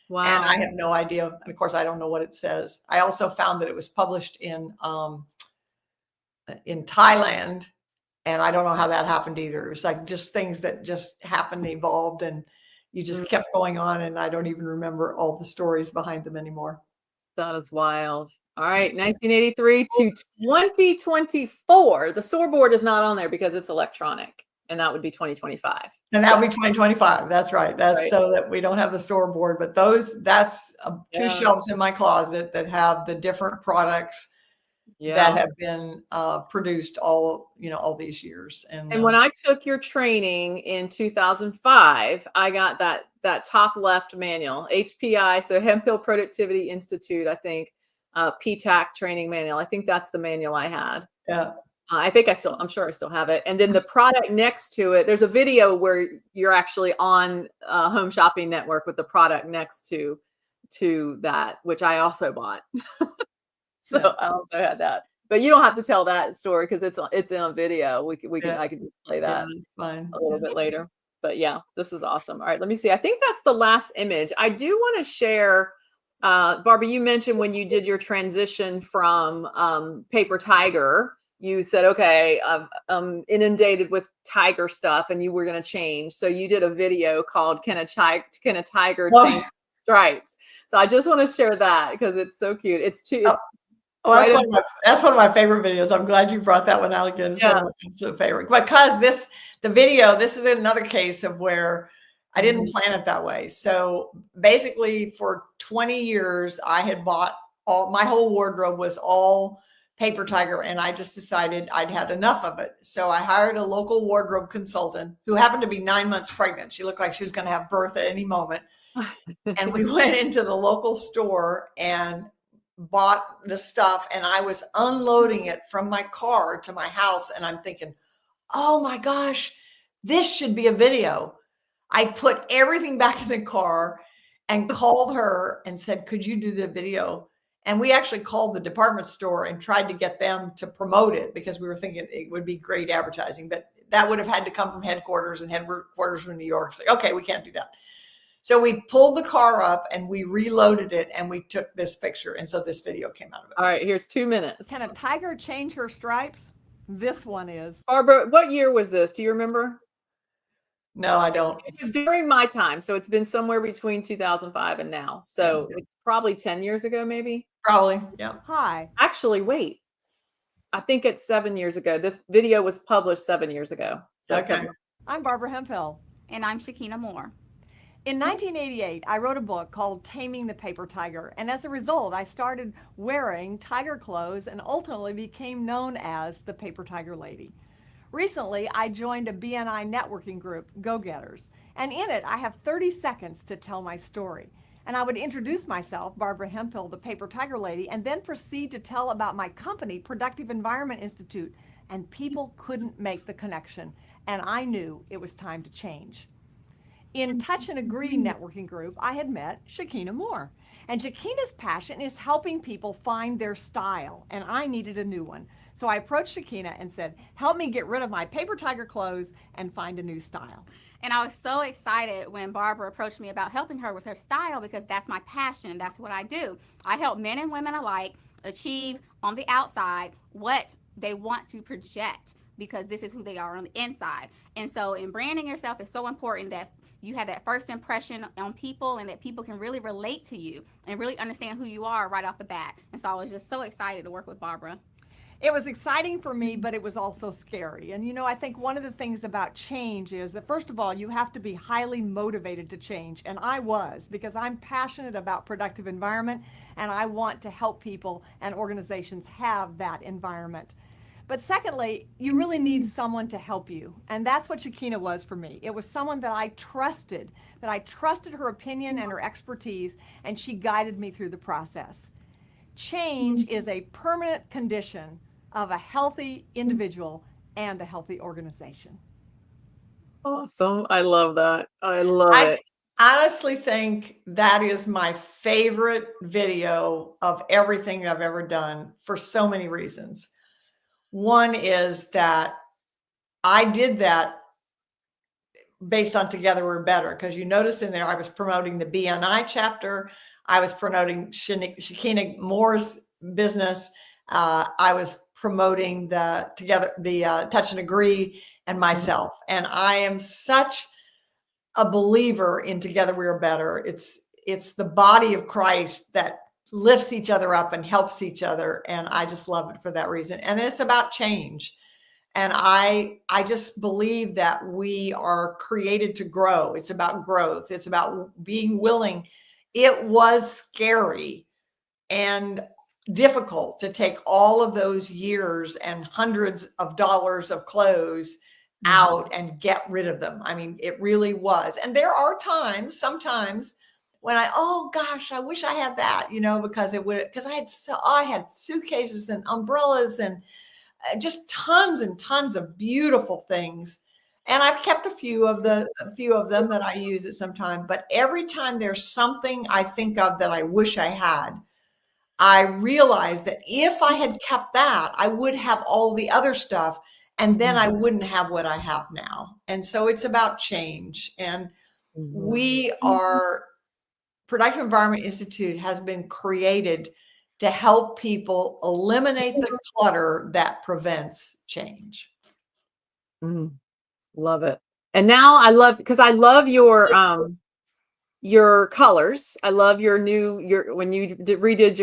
Wow. And I have no idea. And of course, I don't know what it says. I also found that it was published in Thailand. And I don't know how that happened either. It was like just things that just happened, evolved, and you just kept going on. And I don't even remember all the stories behind them anymore. That is wild. All right, 1983 to 2024. The SOAR board is not on there because it's electronic, and that would be 2025. And that would be 2025. That's right. That's right. So that we don't have the SOAR board, but that's two shelves in my closet that have the different products that have been produced all these years. And when I took your training in 2005, I got that top left manual, HPI, so Hemphill Productivity Institute, I think, PTAC training manual. I think that's the manual I had. Yeah. I'm sure I still have it. And then the product next to it, there's a video where you're actually on Home Shopping Network with the product next to that, which I also bought. So yeah. I also had that, but you don't have to tell that story because it's in a video. I can just play that a little bit later. But yeah, this is awesome. All right, let me see. I think that's the last image. I do want to share, Barbara, you mentioned when you did your transition from paper tiger, you said, okay, I'm inundated with tiger stuff and you were going to change. So you did a video called Can a Tiger Change Stripes? So I just want to share that because it's so cute. It's that's one of my favorite videos. I'm glad you brought that one out again. It's one of my absolute favorite, because this is another case of where I didn't plan it that way. So basically for 20 years, I had bought my whole wardrobe was all paper tiger. And I just decided I'd had enough of it. So I hired a local wardrobe consultant who happened to be 9 months pregnant. She looked like she was going to have birth at any moment. And we went into the local store and bought the stuff, and I was unloading it from my car to my house. And I'm thinking, oh my gosh, this should be a video. I put everything back in the car and called her and said, could you do the video? And we actually called the department store and tried to get them to promote it because we were thinking it would be great advertising, but that would have had to come from headquarters, and headquarters from New York. It's like, okay, we can't do that. So we pulled the car up and we reloaded it and we took this picture. And so this video came out of it. All right, here's 2 minutes. Can a tiger change her stripes? This one is. Barbara, what year was this? Do you remember? No, I don't. It was during my time. So it's been somewhere between 2005 and now. So probably 10 years ago, maybe. Probably, yeah. Hi. Actually, wait. I think it's 7 years ago. This video was published 7 years ago. So okay. I'm Barbara Hemphill. And I'm Shakina Moore. In 1988, I wrote a book called Taming the Paper Tiger, and as a result, I started wearing tiger clothes and ultimately became known as the Paper Tiger Lady. Recently, I joined a BNI networking group, Go Getters, and in it, I have 30 seconds to tell my story. And I would introduce myself, Barbara Hemphill, the Paper Tiger Lady, and then proceed to tell about my company, Productive Environment Institute, and people couldn't make the connection, and I knew it was time to change. In Touch and Agree networking group, I had met Shakina Moore. And Shakina's passion is helping people find their style, and I needed a new one. So I approached Shakina and said, help me get rid of my paper tiger clothes and find a new style. And I was so excited when Barbara approached me about helping her with her style, because that's my passion. That's what I do. I help men and women alike achieve on the outside what they want to project, because this is who they are on the inside. And so in branding yourself, it's so important that you have that first impression on people, and that people can really relate to you and really understand who you are right off the bat. And so I was just so excited to work with Barbara. It was exciting for me, but it was also scary. And I think one of the things about change is that, first of all, you have to be highly motivated to change. And I was, because I'm passionate about productive environment, and I want to help people and organizations have that environment. But secondly, you really need someone to help you. And that's what Shakina was for me. It was someone that I trusted her opinion and her expertise, and she guided me through the process. Change is a permanent condition of a healthy individual and a healthy organization. Awesome. I love that. I love I it. honestly think that is my favorite video of everything I've ever done for so many reasons. One is that I did that based on Together We're Better, because you notice in there I was promoting the BNI chapter. I was promoting Shakina Moore's business. I was promoting the Touch and Agree, and myself. And I am such a believer in Together We Are Better. It's the body of Christ that lifts each other up and helps each other. And I just love it for that reason. And it's about change. And I just believe that we are created to grow. It's about growth. It's about being willing. It was scary and difficult to take all of those years and hundreds of dollars of clothes out and get rid of them. I mean, it really was. And there are sometimes when oh gosh, I wish I had that, because I had suitcases and umbrellas and just tons and tons of beautiful things. And I've kept a few of them that I use at some time. But every time there's something I think of that I wish I had, I realized that if I had kept that, I would have all the other stuff, and then I wouldn't have what I have now. And so it's about change. And Productive Environment Institute has been created to help people eliminate the clutter that prevents change. Love it. And now because I love your colors. I love when you redid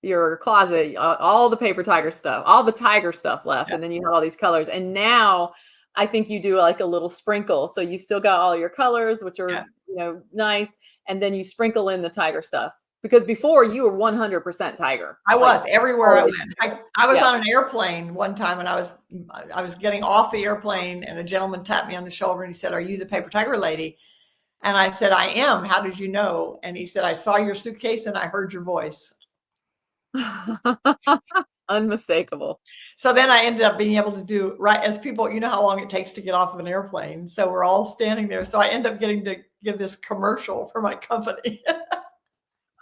your closet, all the paper tiger stuff, all the tiger stuff left. And then you have all these colors. And now I think you do like a little sprinkle. So you've still got all your colors, which are, nice. And then you sprinkle in the tiger stuff, because before you were 100% tiger. I was everywhere I went. I was on an airplane one time, and I was getting off the airplane, and a gentleman tapped me on the shoulder and he said, "Are you the paper tiger lady?" And I said, "I am. How did you know?" And he said, "I saw your suitcase and I heard your voice." Unmistakable. So then I ended up being able to do, right as people, how long it takes to get off of an airplane. So we're all standing there. So I end up getting to give this commercial for my company.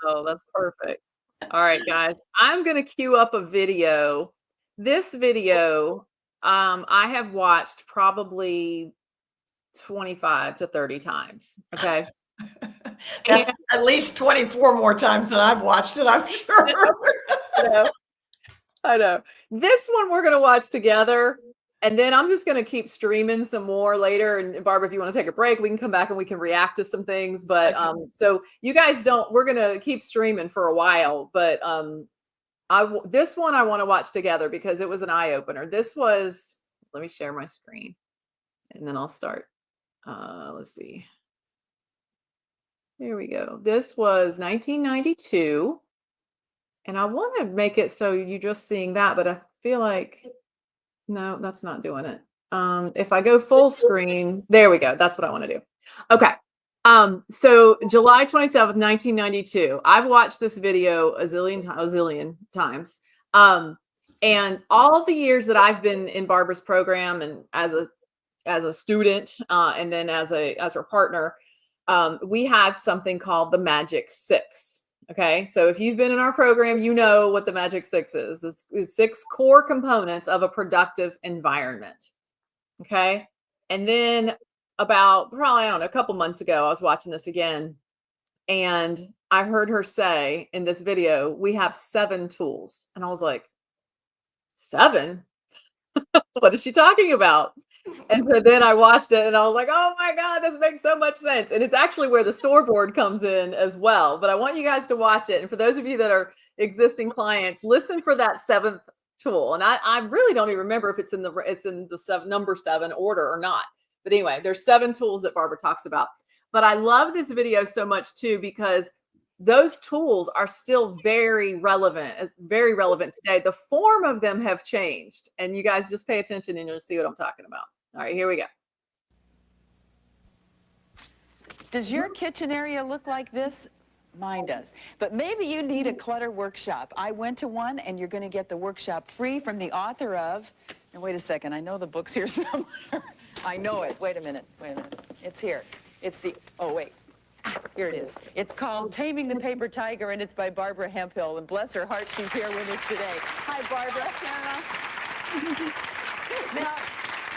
Oh, that's perfect. All right, guys, I'm going to queue up a video. This video, I have watched probably 25 to 30 times. Okay. That's at least 24 more times than I've watched it, I'm sure. I know. This one we're going to watch together, and then I'm just going to keep streaming some more later. And Barbara, if you want to take a break, we can come back and we can react to some things. But so you guys we're going to keep streaming for a while. But this one I want to watch together because it was an eye opener. Let me share my screen and then I'll start. Let's see. There we go. This was 1992. And I want to make it so you're just seeing that, but I feel like, no, that's not doing it. If I go full screen, there we go. That's what I want to do. Okay. So July 27th, 1992, I've watched this video a zillion times. And all the years that I've been in Barbara's program and as a student, and then as her partner, we have something called the Magic 6. Okay, so if you've been in our program, you know what the Magic 6 is. This is 6 core components of a productive environment. Okay, and then about probably, I don't know, a couple months ago, I was watching this again, and I heard her say in this video, we have 7 tools. And I was like, 7? What is she talking about? And so then I watched it and I was like, oh my God, this makes so much sense. And it's actually where the SOAR board comes in as well. But I want you guys to watch it. And for those of you that are existing clients, listen for that 7th tool. And I really don't even remember if it's in the number 7 order or not. But anyway, there's 7 tools that Barbara talks about. But I love this video so much too, because those tools are still very relevant today. The form of them have changed. And you guys just pay attention and you'll see what I'm talking about. All right, here we go. Does your kitchen area look like this? Mine does. But maybe you need a clutter workshop. I went to one, and you're going to get the workshop free from the author of, and wait a second, I know the book's here somewhere. I know it. Wait a minute. It's here. It's the, oh, wait. Here it is. It's called Taming the Paper Tiger, and it's by Barbara Hemphill. And bless her heart, she's here with us today. Hi, Barbara. Now,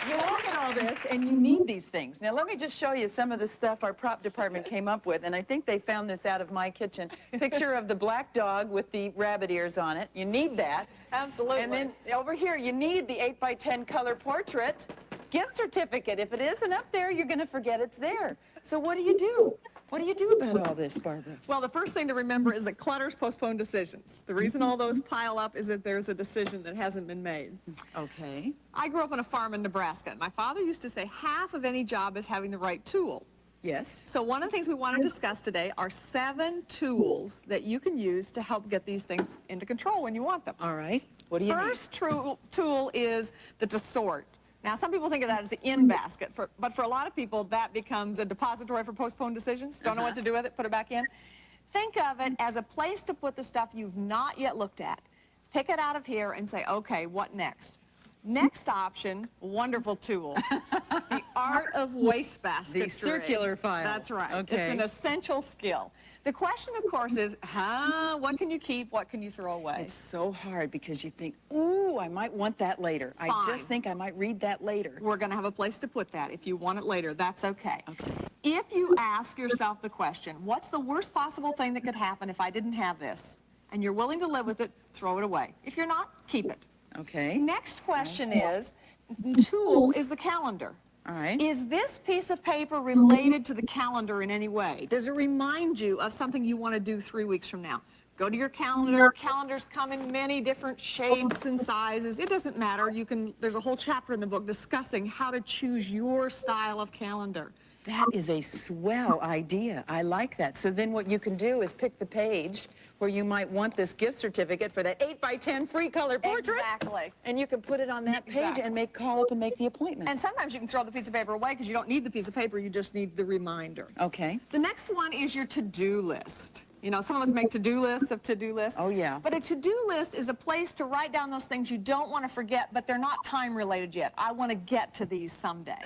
you look at all this, and you need these things. Now, let me just show you some of the stuff our prop department came up with, and I think they found this out of my kitchen. Picture of the black dog with the rabbit ears on it. You need that. Absolutely. And then over here, you need the 8x10 color portrait gift certificate. If it isn't up there, you're going to forget it's there. So what do you do? What do you do about all this, Barbara? Well, the first thing to remember is that clutters postpone decisions. The reason all those pile up is that there's a decision that hasn't been made. Okay. I grew up on a farm in Nebraska. My father used to say half of any job is having the right tool. Yes. So one of the things we want to discuss today are 7 tools that you can use to help get these things into control when you want them. All right. What do you need? First tool is the to sort. Now, some people think of that as the in basket, but for a lot of people, that becomes a depository for postponed decisions. Don't know what to do with it, put it back in. Think of it as a place to put the stuff you've not yet looked at. Pick it out of here and say, okay, what next? Next option, wonderful tool, the art of wastebasket. The circular file. That's right. Okay. It's an essential skill. The question, of course, is, what can you keep? What can you throw away? It's so hard because you think, ooh, I might want that later. Fine. I just think I might read that later. We're going to have a place to put that. If you want it later, that's okay. Okay. If you ask yourself the question, what's the worst possible thing that could happen if I didn't have this? And you're willing to live with it, throw it away. If you're not, keep it. Okay. Next question is, tool is the calendar. All right. Is this piece of paper related to the calendar in any way? Does it remind you of something you want to do 3 weeks from now? Go to your calendar. Calendars come in many different shapes and sizes. It doesn't matter. There's a whole chapter in the book discussing how to choose your style of calendar. That is a swell idea. I like that. So then what you can do is pick the page where you might want this gift certificate for that 8x10 free color portrait. Exactly. And you can put it on that page and call up and make the appointment. And sometimes you can throw the piece of paper away because you don't need the piece of paper, you just need the reminder. Okay. The next one is your to-do list. You know, some of us make to-do lists of to-do lists. Oh, yeah. But a to-do list is a place to write down those things you don't want to forget, but they're not time-related yet. I want to get to these someday.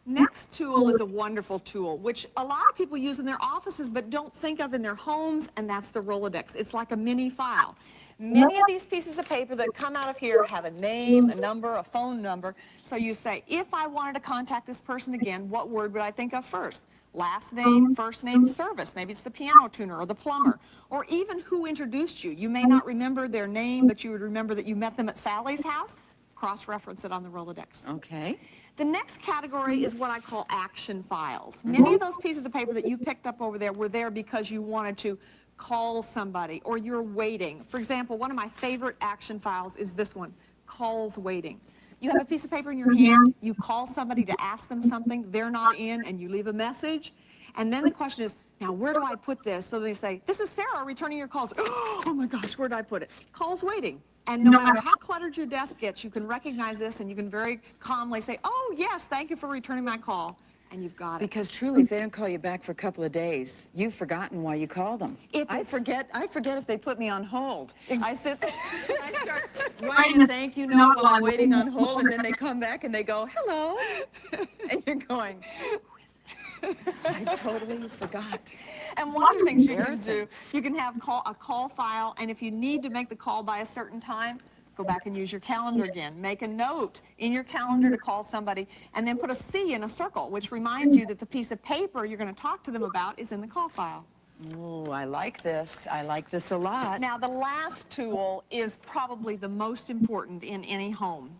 Next tool is a wonderful tool, which a lot of people use in their offices but don't think of in their homes, and that's the Rolodex. It's like a mini file. Many of these pieces of paper that come out of here have a name, a number, a phone number. So you say, if I wanted to contact this person again, what word would I think of first? Last name, first name, service. Maybe it's the piano tuner or the plumber, or even who introduced you. You may not remember their name, but you would remember that you met them at Sally's house. Cross-reference it on the Rolodex. Okay. The next category is what I call action files. Many of those pieces of paper that you picked up over there were there because you wanted to call somebody or you're waiting. For example, one of my favorite action files is this one, calls waiting. You have a piece of paper in your hand, you call somebody to ask them something, they're not in, and you leave a message. And then the question is, now where do I put this? So they say, this is Sarah returning your calls. Oh my gosh, where did I put it? Calls waiting. And no matter how cluttered your desk gets, you can recognize this and you can very calmly say, oh yes, thank you for returning my call. And you've got it. Because truly, if they don't call you back for a couple of days, you've forgotten why you called them. I forget if they put me on hold. I sit there, I start writing a thank you note while I'm waiting on hold, and then they come back and they go, hello. And you're going, who is this? I totally forgot. And one of the things you can do, you can have a call file, and if you need to make the call by a certain time, go back and use your calendar again. Make a note in your calendar to call somebody, and then put a C in a circle, which reminds you that the piece of paper you're going to talk to them about is in the call file. Oh, I like this. I like this a lot. Now, the last tool is probably the most important in any home.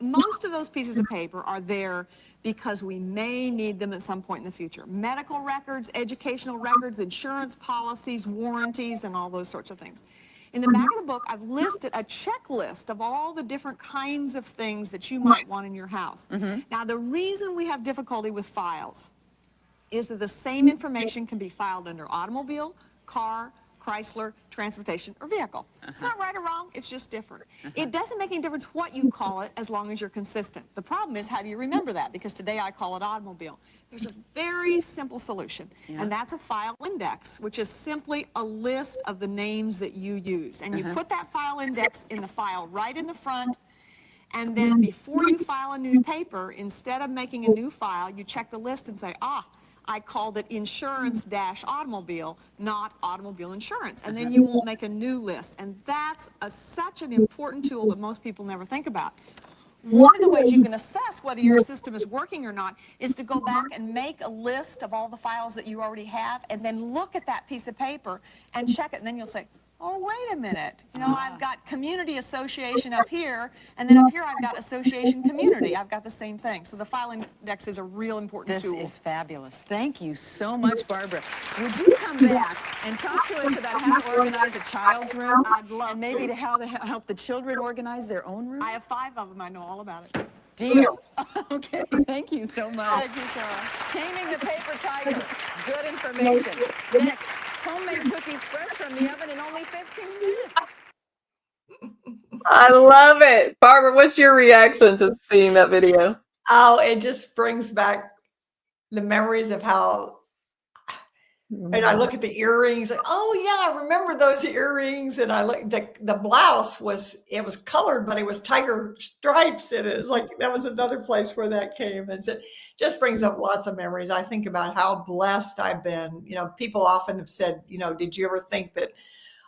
most of those pieces of paper are there because we may need them at some point in the future. Medical records, educational records, insurance policies, warranties, and all those sorts of things. In the back of the book, I've listed a checklist of all the different kinds of things that you might want in your house. Now, the reason we have difficulty with files is that the same information can be filed under automobile, car, Chrysler, transportation, or vehicle. It's not right or wrong, it's just different. It doesn't make any difference what you call it as long as you're consistent. The problem is, how do you remember that? Because today I call it automobile. There's a very simple solution, and that's a file index, which is simply a list of the names that you use. And you put that file index in the file right in the front, and then before you file a new paper, instead of making a new file, you check the list and say, I called it insurance-automobile, not automobile insurance. And then you won't make a new list. And that's such an important tool that most people never think about. One of the ways you can assess whether your system is working or not is to go back and make a list of all the files that you already have, and then look at that piece of paper and check it. And then you'll say, oh, wait a minute. You know, I've got community association up here, and then up here I've got association community. I've got the same thing. So the file index is a real important tool. This is fabulous. Thank you so much, Barbara. Would you come back and talk to us about how to organize a child's room? I'd love and maybe to how to help the children organize their own room? I have 5 of them. I know all about it. Deal. Okay, thank you so much. Thank you, Sarah. Taming the paper tiger. Good information. Next, homemade cookies fresh from the oven in only 15 minutes. I love it. Barbara, what's your reaction to seeing that video? Oh, it just brings back the memories of how, and I look at the earrings, like, oh yeah, I remember those earrings. And I look, the blouse was colored, but it was tiger stripes in it. It's like, that was another place where that came. And so it just brings up lots of memories. I think about how blessed I've been. You know, people often have said, you know, did you ever think that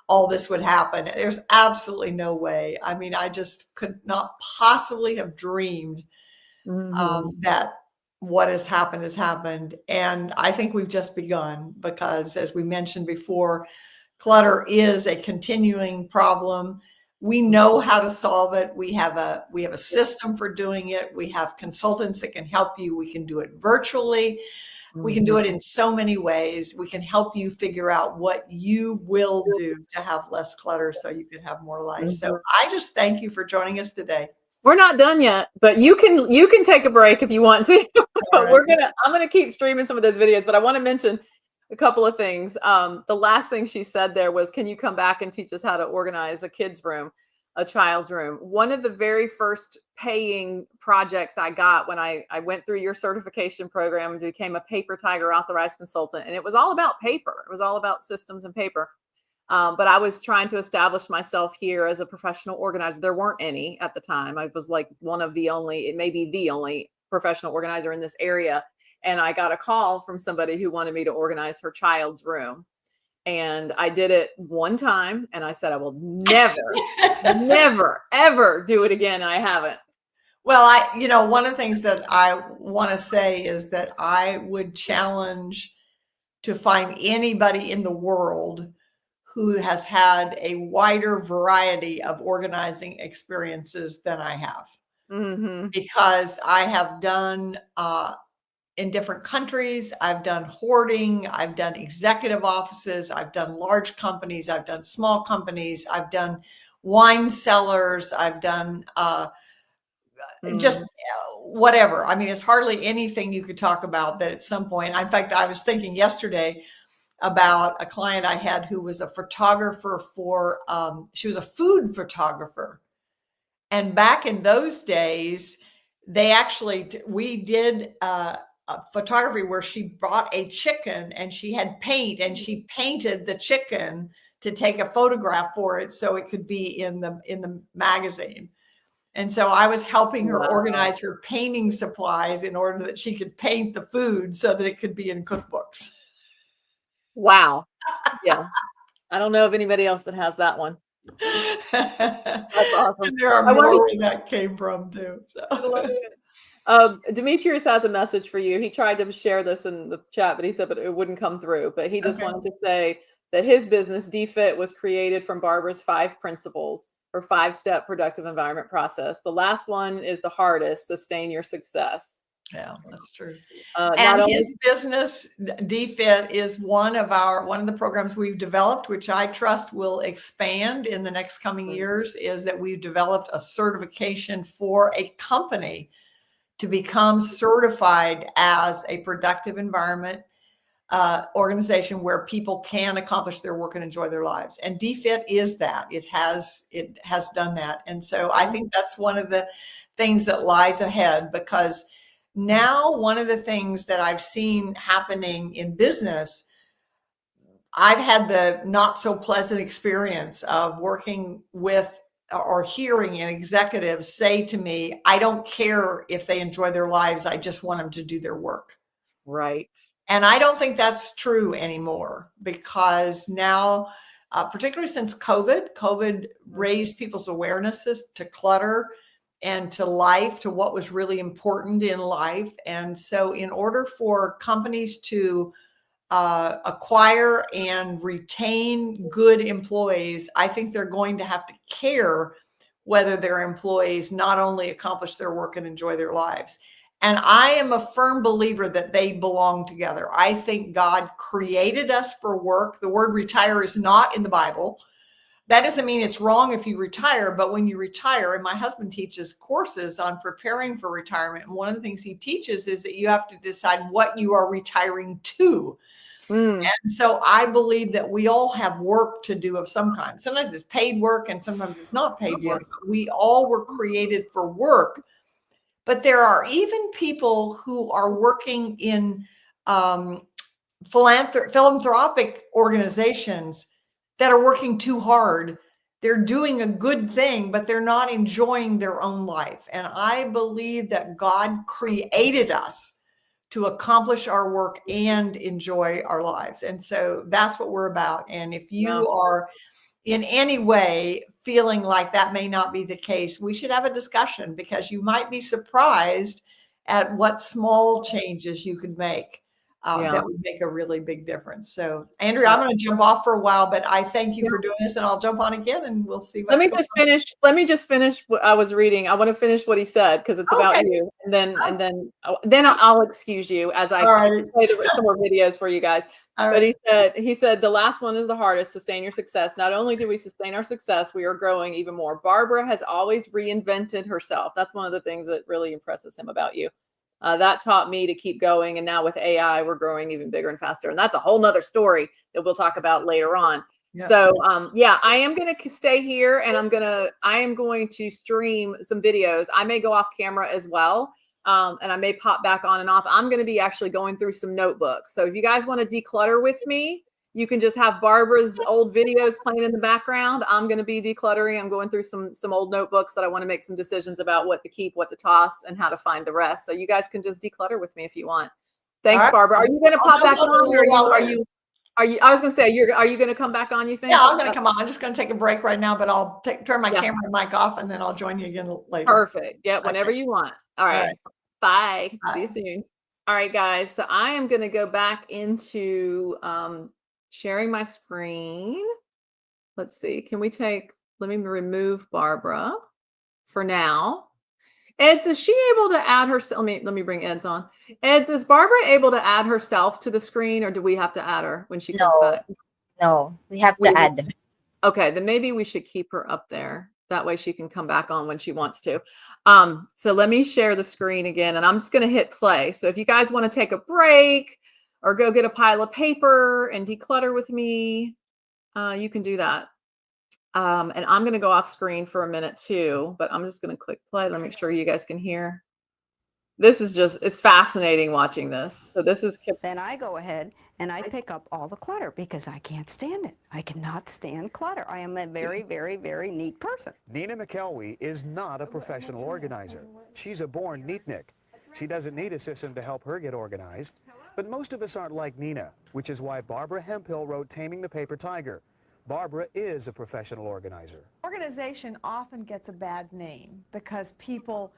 all this would happen? There's absolutely no way. I mean, I just could not possibly have dreamed that what has happened. And I think we've just begun, because as we mentioned before, clutter is a continuing problem. We know how to solve it. We have a system for doing it. We have consultants that can help you. We can do it virtually. We can do it in so many ways. We can help you figure out what you will do to have less clutter so you can have more life. So I just thank you for joining us today. We're not done yet, but you can take a break if you want to. But I'm gonna keep streaming some of those videos. But I want to mention a couple of things. The last thing she said there was, can you come back and teach us how to organize a kid's room, a child's room? One of the very first paying projects I got when I went through your certification program and became a Paper Tiger authorized consultant, and it was all about paper. It was all about systems and paper. But I was trying to establish myself here as a professional organizer. There weren't any at the time. I was like one of the only, it may be the only professional organizer in this area. And I got a call from somebody who wanted me to organize her child's room. And I did it one time, and I said, I will never, never, ever do it again. And I haven't. Well, you know, one of the things that I want to say is that I would challenge to find anybody in the world who has had a wider variety of organizing experiences than I have. Because I have done in different countries, I've done hoarding, I've done executive offices, I've done large companies, I've done small companies, I've done wine cellars, I've done just whatever. I mean, it's hardly anything you could talk about that at some point. In fact, I was thinking yesterday about a client I had who was a photographer for, she was a food photographer. And back in those days, we did a photography where she brought a chicken and she had paint and she painted the chicken to take a photograph for it so it could be in the magazine. And so I was helping her organize her painting supplies in order that she could paint the food so that it could be in cookbooks. Wow. Yeah. I don't know of anybody else that has that one. That's awesome. And there are more where that came from too. So. Demetrius has a message for you. He tried to share this in the chat, but he said it wouldn't come through. But he just wanted to say that his business, DFIT, was created from Barbara's 5 principles. or 5-step productive environment process. The last one is the hardest, sustain your success. Yeah, that's true. Not And only his business, DFIT, is one of the programs we've developed, which I trust will expand in the next coming years, is that we've developed a certification for a company to become certified as a productive environment organization where people can accomplish their work and enjoy their lives. And DFIT is that. It has done that. And so I think that's one of the things that lies ahead, because now one of the things that I've seen happening in business, I've had the not so pleasant experience of working with or hearing an executive say to me, I don't care if they enjoy their lives, I just want them to do their work. right. And I don't think that's true anymore, because now, particularly since COVID raised people's awarenesses to clutter and to life, to what was really important in life. And so in order for companies to acquire and retain good employees, I think they're going to have to care whether their employees not only accomplish their work and enjoy their lives. And I am a firm believer that they belong together. I think God created us for work. The word retire is not in the Bible. That doesn't mean it's wrong if you retire, but when you retire, and my husband teaches courses on preparing for retirement, and one of the things he teaches is that you have to decide what you are retiring to. And so I believe that we all have work to do of some kind. Sometimes it's paid work and sometimes it's not paid work. We all were created for work. But there are even people who are working in philanthropic organizations that are working too hard. They're doing a good thing, but they're not enjoying their own life. And I believe that God created us to accomplish our work and enjoy our lives. And so that's what we're about. And if you are in any way feeling like that may not be the case, we should have a discussion, because you might be surprised at what small changes you could make that would make a really big difference. So, Andrea, I'm going to jump off for a while, but I thank you for doing this, and I'll jump on again and we'll see what's going on. Let me just finish what I was reading. I want to finish what he said, because it's about you, and then I'll excuse you as I play some more videos for you guys. But he said the last one is the hardest, sustain your success. Not only do we sustain our success, we are growing even more. Barbara has always reinvented herself. That's one of the things that really impresses him about you. That taught me to keep going. And now with AI, we're growing even bigger and faster. And that's a whole nother story that we'll talk about later on. Yep. So I am going to stay here, and I am going to stream some videos. I may go off camera as well. And I may pop back on and off. I'm going to be actually going through some notebooks. So if you guys want to declutter with me, you can just have Barbara's old videos playing in the background. I'm going to be decluttering. I'm going through some old notebooks that I want to make some decisions about what to keep, what to toss, and how to find the rest. So you guys can just declutter with me if you want. Thanks, Barbara. Are you going to pop back on? Or are you? I was going to say, are you going to come back on, you think? Yeah, I'm going to come on. I'm just going to take a break right now, but I'll turn my camera and mic off, and then I'll join you again later. Perfect. Yeah, whenever you want. All right. Bye. See you soon. All right, guys. So I am going to go back into sharing my screen. Let's see. Let me remove Barbara for now. Eds, is she able to add herself? Let me bring Eds on. Eds, is Barbara able to add herself to the screen, or do we have to add her when she comes back? No, we have to add them. Okay, then maybe we should keep her up there. That way she can come back on when she wants to. So let me share the screen again, and I'm just going to hit play. So if you guys want to take a break or go get a pile of paper and declutter with me, you can do that. And I'm going to go off screen for a minute too, but I'm just going to click play. Let me make sure you guys can hear. This is it's fascinating watching this. So this is. Then I go ahead and I pick up all the clutter because I can't stand it. I cannot stand clutter. I am a very, very, very neat person. Nina McElwee is not a professional organizer. She's a born neatnik. She doesn't need a system to help her get organized. But most of us aren't like Nina, which is why Barbara Hemphill wrote Taming the Paper Tiger. Barbara is a professional organizer. Organization often gets a bad name because people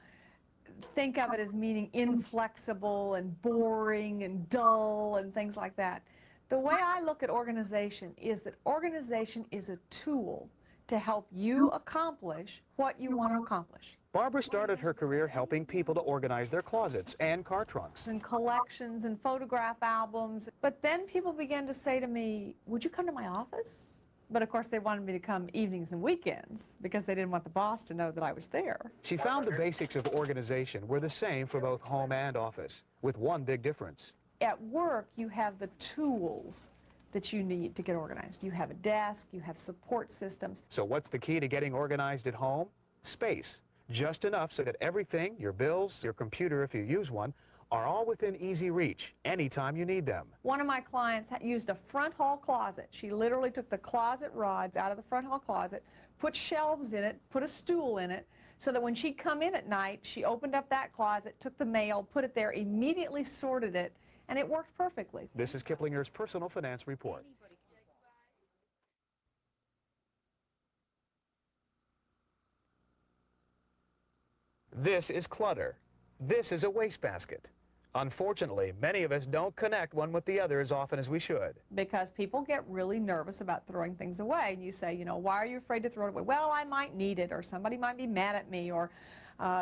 think of it as meaning inflexible and boring and dull and things like that. The way I look at organization is that organization is a tool to help you accomplish what you want to accomplish. Barbara started her career helping people to organize their closets and car trunks. And collections and photograph albums. But then people began to say to me, would you come to my office? But of course they wanted me to come evenings and weekends because they didn't want the boss to know that I was there. She found the basics of organization were the same for both home and office, with one big difference. At work, you have the tools that you need to get organized. You have a desk, you have support systems. So what's the key to getting organized at home? Space. Just enough so that everything, your bills, your computer if you use one, are all within easy reach anytime you need them. One of my clients used a front hall closet. She literally took the closet rods out of the front hall closet, put shelves in it, put a stool in it, so that when she'd come in at night, she opened up that closet, took the mail, put it there, immediately sorted it, and it worked perfectly. This is Kiplinger's Personal Finance Report. This is clutter. This is a wastebasket. Unfortunately, many of us don't connect one with the other as often as we should. Because people get really nervous about throwing things away. And you say, you know, why are you afraid to throw it away? Well, I might need it, or somebody might be mad at me, or,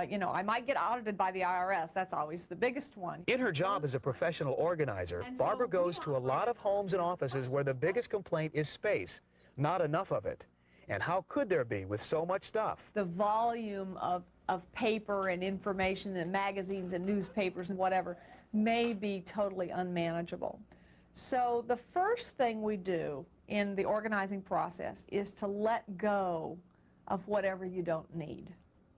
you know, I might get audited by the IRS. That's always the biggest one. In her job as a professional organizer, Barbara goes to a lot of homes and offices where the biggest complaint is space, not enough of it. And how could there be with so much stuff? The volume of paper and information and magazines and newspapers and whatever may be totally unmanageable. So the first thing we do in the organizing process is to let go of whatever you don't need.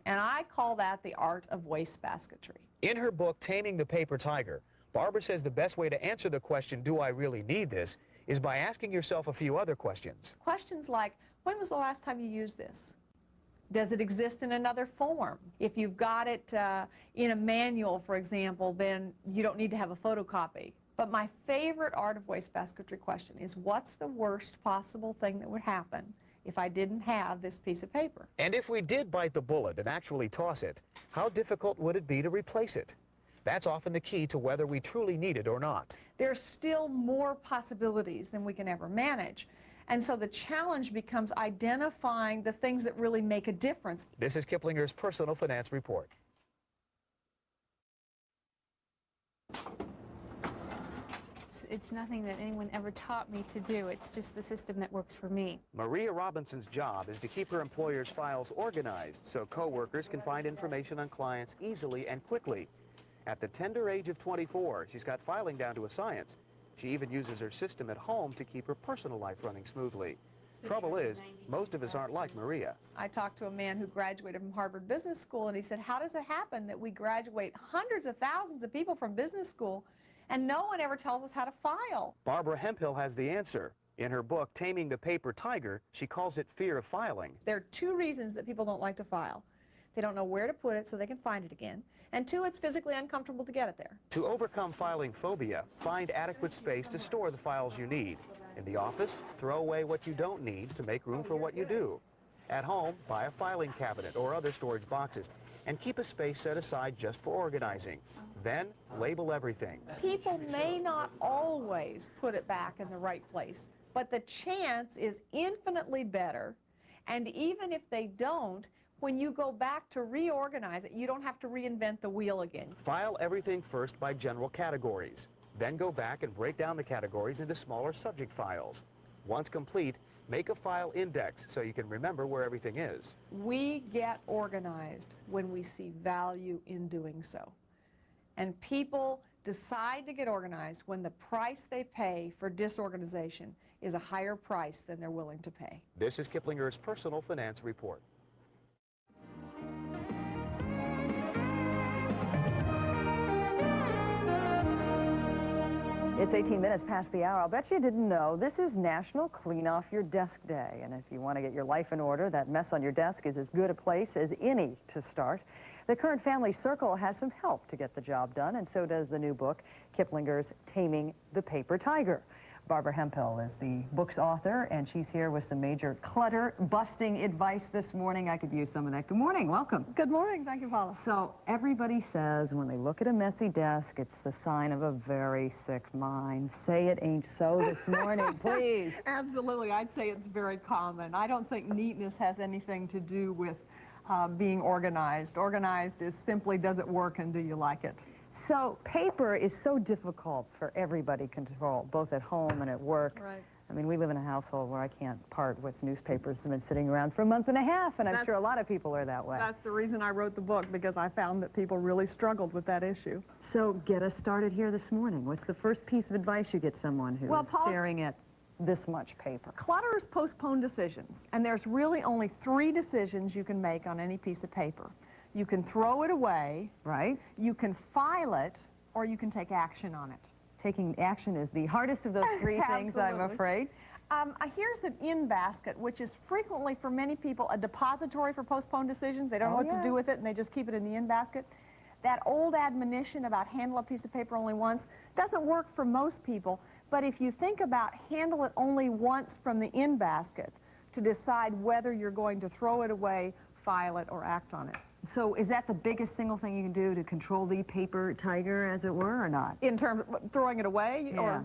And I call that the art of wastebasketry. In her book, Taming the Paper Tiger, Barbara says the best way to answer the question, do I really need this, is by asking yourself a few other questions. Questions like, when was the last time you used this? Does it exist in another form? If you've got it in a manual, for example, then you don't need to have a photocopy. But my favorite art of wastebasketry question is, what's the worst possible thing that would happen if I didn't have this piece of paper? And if we did bite the bullet and actually toss it, how difficult would it be to replace it? That's often the key to whether we truly need it or not. There's still more possibilities than we can ever manage. And so the challenge becomes identifying the things that really make a difference. This is Kiplinger's Personal Finance Report. It's nothing that anyone ever taught me to do. It's just the system that works for me. Maria Robinson's job is to keep her employer's files organized so co-workers can find information on clients easily and quickly. At the tender age of 24, she's got filing down to a science. She even uses her system at home to keep her personal life running smoothly. Trouble is, most of us aren't like Maria. I talked to a man who graduated from Harvard Business School, and he said, how does it happen that we graduate hundreds of thousands of people from business school and no one ever tells us how to file? Barbara Hemphill has the answer. In her book, Taming the Paper Tiger, she calls it fear of filing. There are two reasons that people don't like to file. They don't know where to put it so they can find it again. And two, it's physically uncomfortable to get it there. To overcome filing phobia, find adequate space to store the files you need. In the office, throw away what you don't need to make room for what you do. At home, buy a filing cabinet or other storage boxes and keep a space set aside just for organizing. Then, label everything. People may not always put it back in the right place, but the chance is infinitely better. And even if they don't, when you go back to reorganize it, you don't have to reinvent the wheel again. File everything first by general categories. Then go back and break down the categories into smaller subject files. Once complete, make a file index so you can remember where everything is. We get organized when we see value in doing so. And people decide to get organized when the price they pay for disorganization is a higher price than they're willing to pay. This is Kiplinger's Personal Finance Report. It's 18 minutes past the hour. I'll bet you didn't know this is National Clean Off Your Desk Day. And if you want to get your life in order, that mess on your desk is as good a place as any to start. The Current Family Circle has some help to get the job done, and so does the new book, Kiplinger's Taming the Paper Tiger. Barbara Hemphill is the book's author, and she's here with some major clutter-busting advice this morning. I could use some of that. Good morning. Welcome. Good morning. Thank you, Paula. So everybody says when they look at a messy desk, it's the sign of a very sick mind. Say it ain't so this morning, please. Absolutely. I'd say it's very common. I don't think neatness has anything to do with being organized. Organized is simply, does it work and do you like it? So paper is so difficult for everybody to control, both at home and at work. Right. I mean, we live in a household where I can't part with newspapers that have been sitting around for a month and a half, and I'm sure a lot of people are that way. That's the reason I wrote the book, because I found that people really struggled with that issue. So get us started here this morning. What's the first piece of advice you get someone who is staring at this much paper? Clutter is postponed decisions, and there's really only 3 decisions you can make on any piece of paper. You can throw it away, Right? you can file it, or you can take action on it. Taking action is the hardest of those 3 things, I'm afraid. Here's an in basket, which is frequently for many people a depository for postponed decisions. They don't know what to do with it, and they just keep it in the in basket. That old admonition about handle a piece of paper only once doesn't work for most people, but if you think about handle it only once from the in basket to decide whether you're going to throw it away, file it, or act on it. So is that the biggest single thing you can do to control the paper tiger, as it were, or not? In terms of throwing it away? Yeah.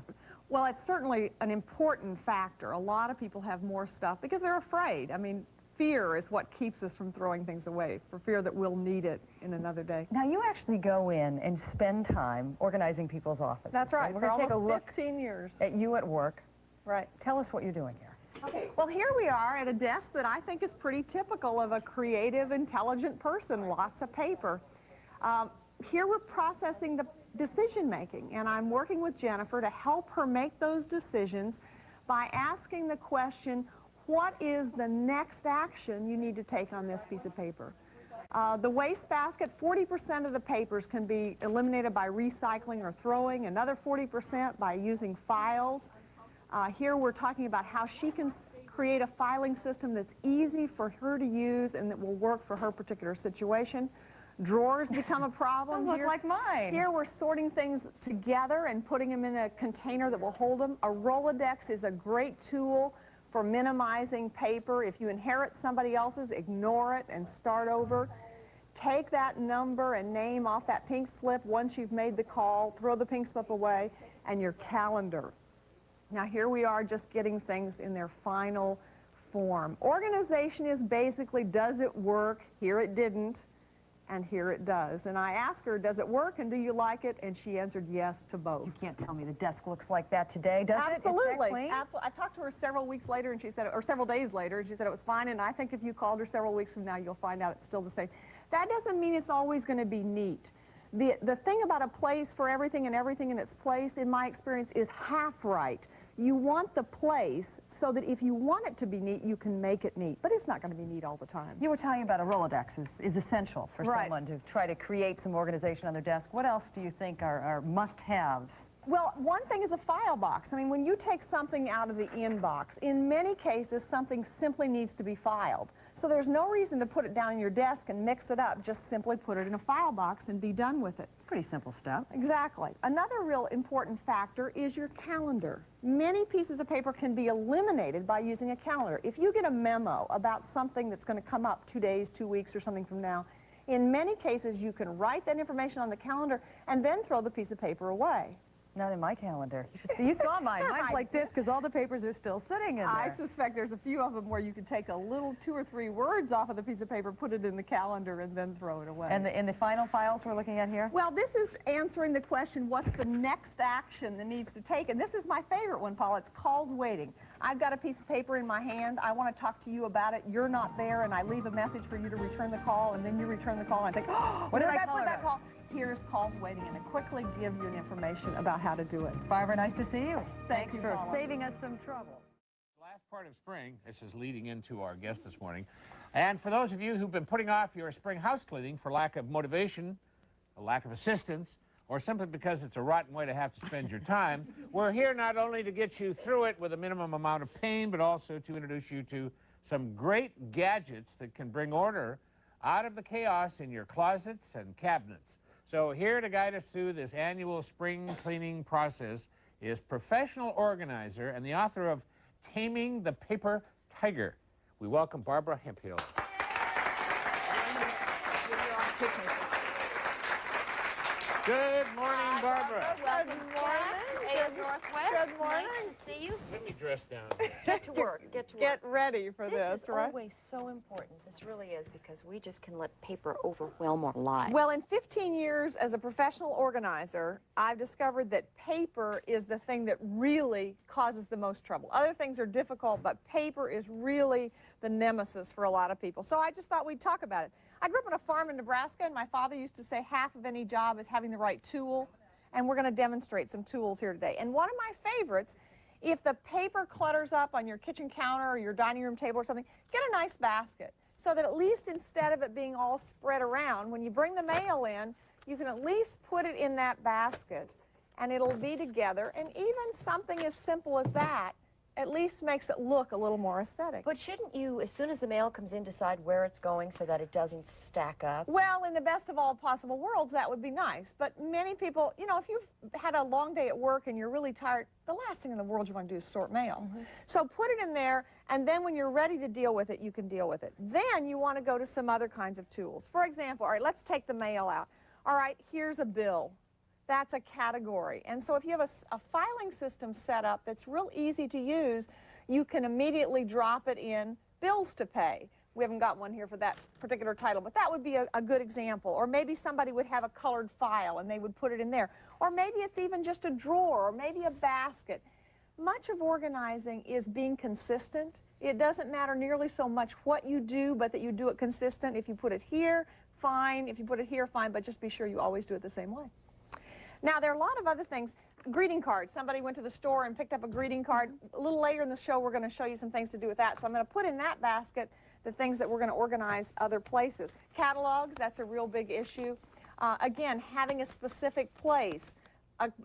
Well, it's certainly an important factor. A lot of people have more stuff because they're afraid. I mean, fear is what keeps us from throwing things away, for fear that we'll need it in another day. Now, you actually go in and spend time organizing people's offices. That's right. So we're For going to take a almost look 15 years. at you at work. Right. Tell us what you're doing here. Okay, well, here we are at a desk that I think is pretty typical of a creative, intelligent person, lots of paper. Here we're processing the decision making, and I'm working with Jennifer to help her make those decisions by asking the question, what is the next action you need to take on this piece of paper? The waste basket, 40% of the papers can be eliminated by recycling or throwing, another 40% by using files. Here we're talking about how she can create a filing system that's easy for her to use and that will work for her particular situation. Drawers become a problem. Those look like mine. Here we're sorting things together and putting them in a container that will hold them. A Rolodex is a great tool for minimizing paper. If you inherit somebody else's, ignore it and start over. Take that number and name off that pink slip once you've made the call, throw the pink slip away, and your calendar. Now here we are just getting things in their final form. Organization is basically, does it work? Here it didn't, and here it does. And I asked her, does it work and do you like it? And she answered yes to both. You can't tell me the desk looks like that today, does it? Absolutely. It's that clean? Absolutely. I talked to her several weeks later, and she said, or several days later, and she said it was fine. And I think if you called her several weeks from now, you'll find out it's still the same. That doesn't mean it's always going to be neat. The thing about a place for everything and everything in its place, in my experience, is half right. You want the place so that if you want it to be neat, you can make it neat. But it's not going to be neat all the time. You were talking about a Rolodex is essential for Right. someone to try to create some organization on their desk. What else do you think are must-haves? Well, one thing is a file box. I mean, when you take something out of the inbox, in many cases, something simply needs to be filed. So there's no reason to put it down on your desk and mix it up. Just simply put it in a file box and be done with it. Pretty simple stuff. Exactly. Another real important factor is your calendar. Many pieces of paper can be eliminated by using a calendar. If you get a memo about something that's going to come up 2 days, 2 weeks, or something from now, in many cases, you can write that information on the calendar and then throw the piece of paper away. Not in my calendar. You saw mine. Mine's like this because all the papers are still sitting in there. I suspect there's a few of them where you can take a little 2 or 3 words off of the piece of paper, put it in the calendar, and then throw it away. And in the final files we're looking at here? Well, this is answering the question, what's the next action that needs to take? And this is my favorite one, Paul. It's calls waiting. I've got a piece of paper in my hand. I want to talk to you about it. You're not there, and I leave a message for you to return the call, and then you return the call, and I think, oh, What did I put call that her? call? Here's calls waiting, and I quickly give you information about how to do it. Barbara, nice to see you. Thank Thanks you, for Paula. saving us some trouble. Last part of spring, this is leading into our guest this morning. And for those of you who've been putting off your spring house cleaning for lack of motivation, a lack of assistance, or simply because it's a rotten way to have to spend your time, we're here not only to get you through it with a minimum amount of pain, but also to introduce you to some great gadgets that can bring order out of the chaos in your closets and cabinets. So here to guide us through this annual spring cleaning process is professional organizer and the author of Taming the Paper Tiger. We welcome Barbara Hemphill. Good morning, Barbara. Welcome back to AM Northwest. Good morning. Nice to see you. Let me dress down. Get to work. Get to work. Get ready for This this, is right? always so important. This really is, because we just can let paper overwhelm our lives. Well, in 15 years as a professional organizer, I've discovered that paper is the thing that really causes the most trouble. Other things are difficult, but paper is really the nemesis for a lot of people. So I just thought we'd talk about it. I grew up on a farm in Nebraska, and my father used to say half of any job is having the right tool, and we're going to demonstrate some tools here today. And one of my favorites, if the paper clutters up on your kitchen counter or your dining room table or something, get a nice basket, so that at least instead of it being all spread around, when you bring the mail in, you can at least put it in that basket, and it'll be together. And even something as simple as that at least makes it look a little more aesthetic. But shouldn't you, as soon as the mail comes in, decide where it's going so that it doesn't stack up? Well, in the best of all possible worlds, that would be nice. But many people, you know, if you've had a long day at work and you're really tired, the last thing in the world you want to do is sort mail. So put it in there, and then when you're ready to deal with it, you can deal with it. Then you want to go to some other kinds of tools. For example, all right, let's take the mail out. All right, here's a bill. That's a category. And so if you have a filing system set up that's real easy to use, you can immediately drop it in bills to pay. We haven't got one here for that particular title, but that would be a good example. Or maybe somebody would have a colored file and they would put it in there. Or maybe it's even just a drawer, or maybe a basket. Much of organizing is being consistent. It doesn't matter nearly so much what you do, but that you do it consistent. If you put it here, fine. If you put it here, fine, but just be sure you always do it the same way. Now, there are a lot of other things. Greeting cards. Somebody went to the store and picked up a greeting card. A little later in the show, we're going to show you some things to do with that. So I'm going to put in that basket the things that we're going to organize other places. Catalogs, that's a real big issue. Again, having a specific place,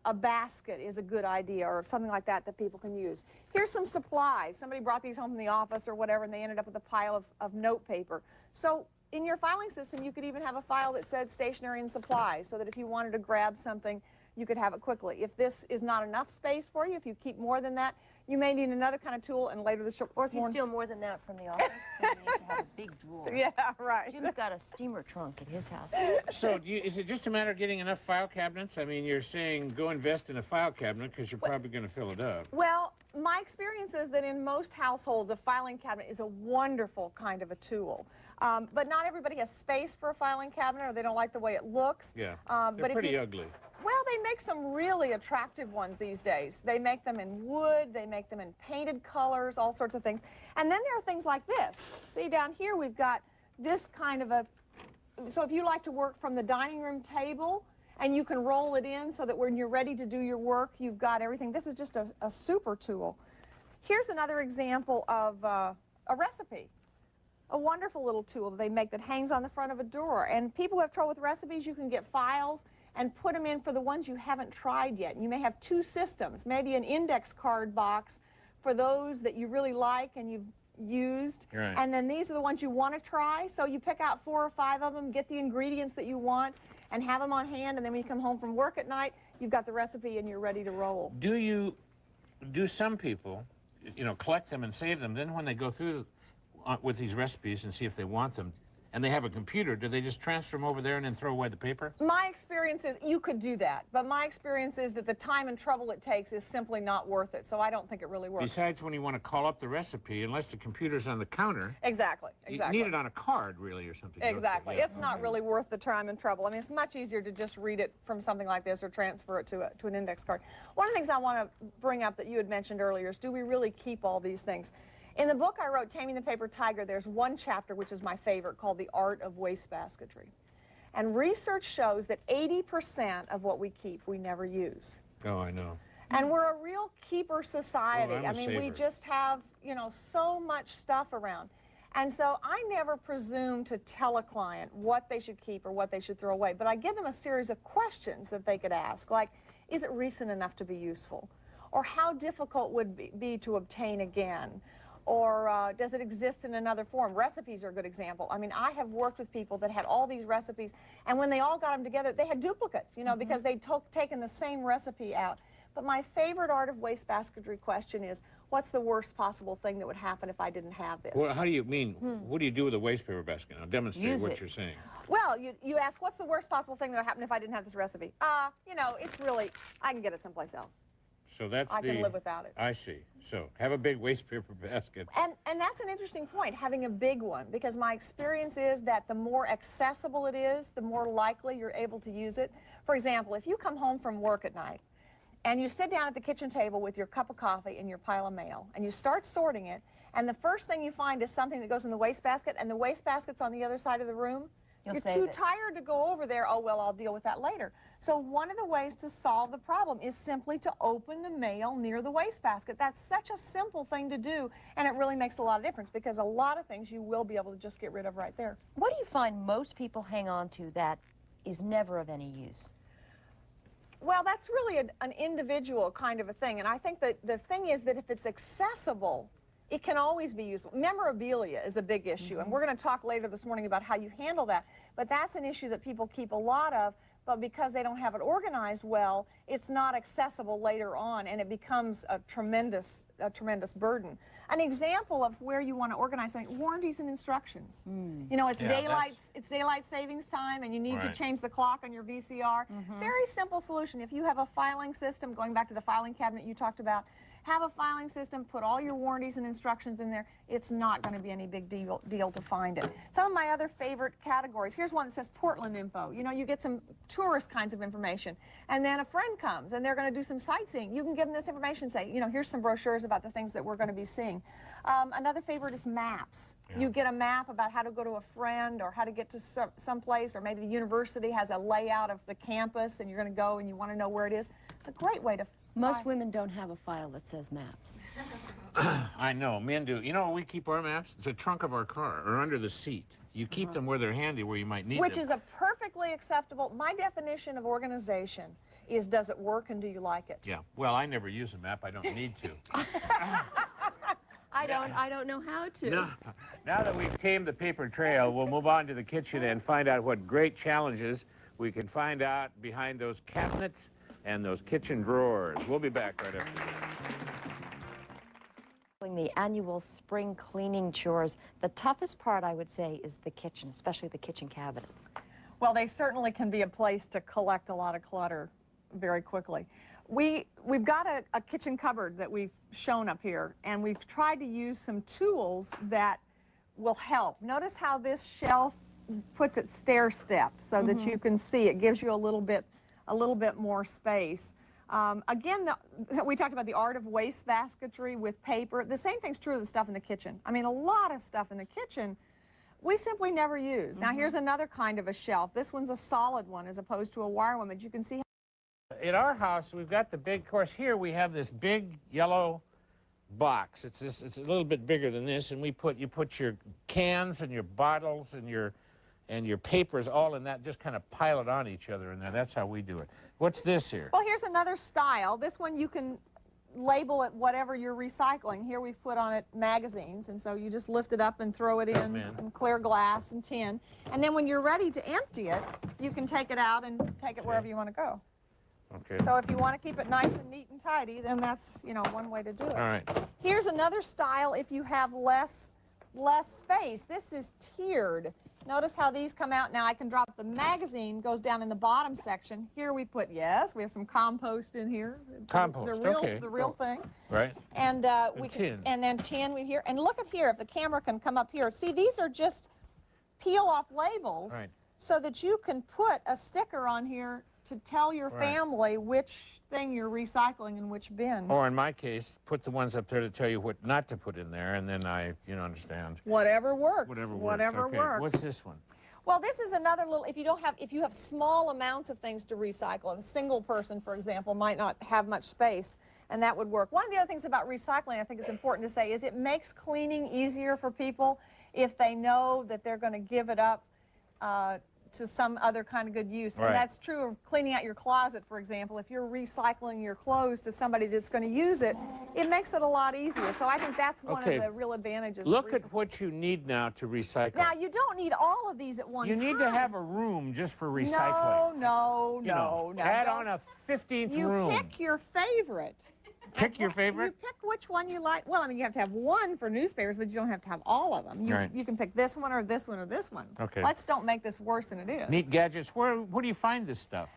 a basket is a good idea, or something like that that people can use. Here's some supplies. Somebody brought these home from the office or whatever, and they ended up with a pile of note paper. So in your filing system, you could even have a file that said stationery and supplies, so that if you wanted to grab something, you could have it quickly. If this is not enough space for you, if you keep more than that, you may need another kind of tool, and later this Or if you steal more than that from the office, then you need to have a big drawer. Yeah, right. Jim's got a steamer trunk at his house. So is it just a matter of getting enough file cabinets? I mean, you're saying go invest in a file cabinet because you're probably going to fill it up. Well, my experience is that in most households, a filing cabinet is a wonderful kind of a tool. But not everybody has space for a filing cabinet, or they don't like the way it looks. Yeah, but they're pretty ugly. Well, they make some really attractive ones these days. They make them in wood, they make them in painted colors, all sorts of things. And then there are things like this. See, down here we've got this kind of a, so if you like to work from the dining room table, and you can roll it in so that when you're ready to do your work, you've got everything. This is just a super tool. Here's another example of a recipe. A wonderful little tool that they make that hangs on the front of a drawer. And people who have trouble with recipes, you can get files and put them in for the ones you haven't tried yet. You may have two systems, maybe an index card box for those that you really like and you've used. Right. And then these are the ones you want to try. So you pick out 4 or 5 of them, get the ingredients that you want, and have them on hand. And then when you come home from work at night, you've got the recipe and you're ready to roll. Do some people, you know, collect them and save them? Then when they go through with these recipes and see if they want them, and they have a computer, do they just transfer them over there and then throw away the paper? My experience is you could do that, but my experience is that the time and trouble it takes is simply not worth it, so I don't think it really works. Besides, when you want to call up the recipe, unless the computer's on the counter, Exactly. you need it on a card, really, or something. Exactly. Yeah. It's not really worth the time and trouble. I mean, it's much easier to just read it from something like this or transfer it to an index card. One of the things I want to bring up that you had mentioned earlier is, do we really keep all these things? In the book I wrote, Taming the Paper Tiger, there's one chapter which is my favorite called The Art of Wastebasketry. And research shows that 80% of what we keep we never use. Oh, I know. And we're a real keeper society. Well, I'm a I mean, we saver. just have, you know, so much stuff around. And so I never presume to tell a client what they should keep or what they should throw away, but I give them a series of questions that they could ask, like, is it recent enough to be useful? Or how difficult would it be to obtain again? Or does it exist in another form? Recipes are a good example. I mean, I have worked with people that had all these recipes, and when they all got them together, they had duplicates, you know, because they'd taken the same recipe out. But my favorite art of wastebasketry question is, what's the worst possible thing that would happen if I didn't have this? Well, how do you mean? What do you do with a waste paper basket? Now, demonstrate Use what it. you're saying. Well, you ask, what's the worst possible thing that would happen if I didn't have this recipe? You know, it's really, I can get it someplace else. So that's I can live without it. I see. So have a big waste paper basket. And that's an interesting point, having a big one, because my experience is that the more accessible it is, the more likely you're able to use it. For example, if you come home from work at night and you sit down at the kitchen table with your cup of coffee and your pile of mail and you start sorting it, and the first thing you find is something that goes in the wastebasket, and the wastebasket's on the other side of the room, you're too tired to go over there. Oh, well, I'll deal with that later. So one of the ways to solve the problem is simply to open the mail near the wastebasket. That's such a simple thing to do, and it really makes a lot of difference, because a lot of things you will be able to just get rid of right there. What do you find most people hang on to that is never of any use? Well, that's really an individual kind of a thing, and I think that the thing is that if it's accessible, it can always be useful. Memorabilia is a big issue, and we're going to talk later this morning about how you handle that, but that's an issue that people keep a lot of, but because they don't have it organized well, it's not accessible later on, and it becomes a tremendous burden. An example of where you want to organize something: warranties and instructions. You know, it's daylight savings time, and you need to change the clock on your VCR. Very simple solution. If you have a filing system, going back to the filing cabinet you talked about, have a filing system, put all your warranties and instructions in there. It's not going to be any big deal to find it. Some of my other favorite categories, here's one that says Portland info. You know, you get some tourist kinds of information, and then a friend comes and they're going to do some sightseeing. You can give them this information, say, you know, here's some brochures about the things that we're going to be seeing. Another favorite is maps. You get a map about how to go to a friend or how to get to some place, or maybe the university has a layout of the campus and you're going to go and you want to know where it is. It's a great way to Most women don't have a file that says maps. I know, men do. You know where we keep our maps? It's the trunk of our car or under the seat. You keep them where they're handy, where you might need them. Which is a perfectly acceptable, my definition of organization is, does it work and do you like it? Yeah, well, I never use a map. I don't need to. I don't know how to. No. Now that we've tamed the paper trail, we'll move on to the kitchen and find out what great challenges we can find out behind those cabinets and those kitchen drawers. We'll be back right after this. The annual spring cleaning chores, the toughest part, I would say, is the kitchen, especially the kitchen cabinets. Well, they certainly can be a place to collect a lot of clutter very quickly. We've got a kitchen cupboard that we've shown up here, and we've tried to use some tools that will help. Notice how this shelf puts it stair steps so that you can see. It gives you a little bit more space. Again, we talked about the art of wastebasketry with paper. The same thing's true of the stuff in the kitchen. I mean, a lot of stuff in the kitchen we simply never use. Now, here's another kind of a shelf. This one's a solid one as opposed to a wire one, but you can see. In our house, we've got the big, of course, here we have this big yellow box. It's a little bit bigger than this, and you put your cans and your bottles and your papers all in that, just kind of pile it on each other in there. That's how we do it. What's this here? Well, here's another style. This one you can label it whatever you're recycling. Here we've put on it magazines, and so you just lift it up and throw it in clear glass and tin. And then when you're ready to empty it, you can take it out and take it wherever you want to go. Okay. So if you want to keep it nice and neat and tidy, then that's, you know, one way to do it. All right. Here's another style if you have less space. This is tiered. Notice how these come out. Now I can drop the magazine, goes down in the bottom section. Here we put, yes, we have some compost in here. Compost, the real thing. Right. And tin. And then tin we here. And look at here, if the camera can come up here. See, these are just peel off labels so that you can put a sticker on here to tell your family which thing you're recycling in which bin. Or in my case, put the ones up there to tell you what not to put in there, and then I, understand. Whatever works. Whatever works. What's this one? Well, this is another little, if you have small amounts of things to recycle, a single person, for example, might not have much space, and that would work. One of the other things about recycling I think is important to say is it makes cleaning easier for people if they know that they're going to give it up to some other kind of good use. Right. And that's true of cleaning out your closet, for example. If you're recycling your clothes to somebody that's going to use it, it makes it a lot easier. So I think that's one of the real advantages. Look at what you need now to recycle. Now, you don't need all of these at one time. You need to have a room just for recycling. No. Add on a 15th room. You pick your favorite. Pick your favorite? You pick which one you like. Well, I mean, you have to have one for newspapers, but you don't have to have all of them. You can pick this one or this one or this one. Okay. Let's don't make this worse than it is. Neat gadgets. Where do you find this stuff?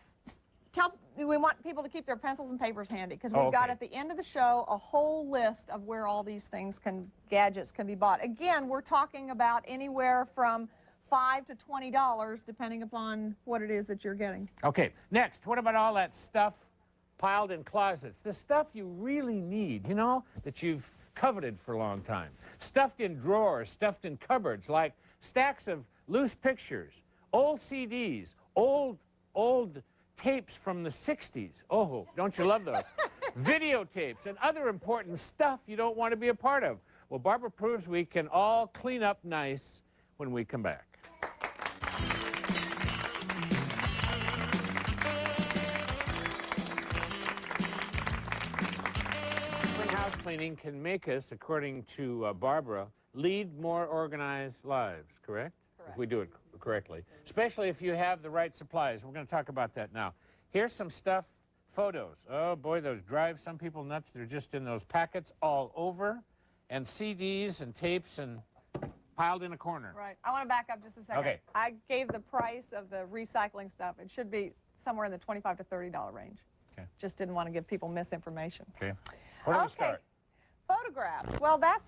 We want people to keep their pencils and papers handy because we've got at the end of the show a whole list of where all these things gadgets can be bought. Again, we're talking about anywhere from $5 to $20 depending upon what it is that you're getting. Okay, next, what about all that stuff piled in closets? The stuff you really need, you know, that you've coveted for a long time. Stuffed in drawers, stuffed in cupboards, like stacks of loose pictures, old CDs, old tapes from the 60s. Oh, don't you love those? Videotapes and other important stuff you don't want to be a part of. Well, Barbara proves we can all clean up nice when we come back. House cleaning can make us, according to Barbara, lead more organized lives, correct? If we do it correctly, especially if you have the right supplies. We're going to talk about that now. Here's some stuff, photos. Oh boy, those drive some people nuts. They're just in those packets all over, and CDs and tapes and piled in a corner. Right. I want to back up just a second. Okay. I gave the price of the recycling stuff. It should be somewhere in the $25 to $30 range. Okay. Just didn't want to give people misinformation. Okay. Where do we start? Photographs. Well, that's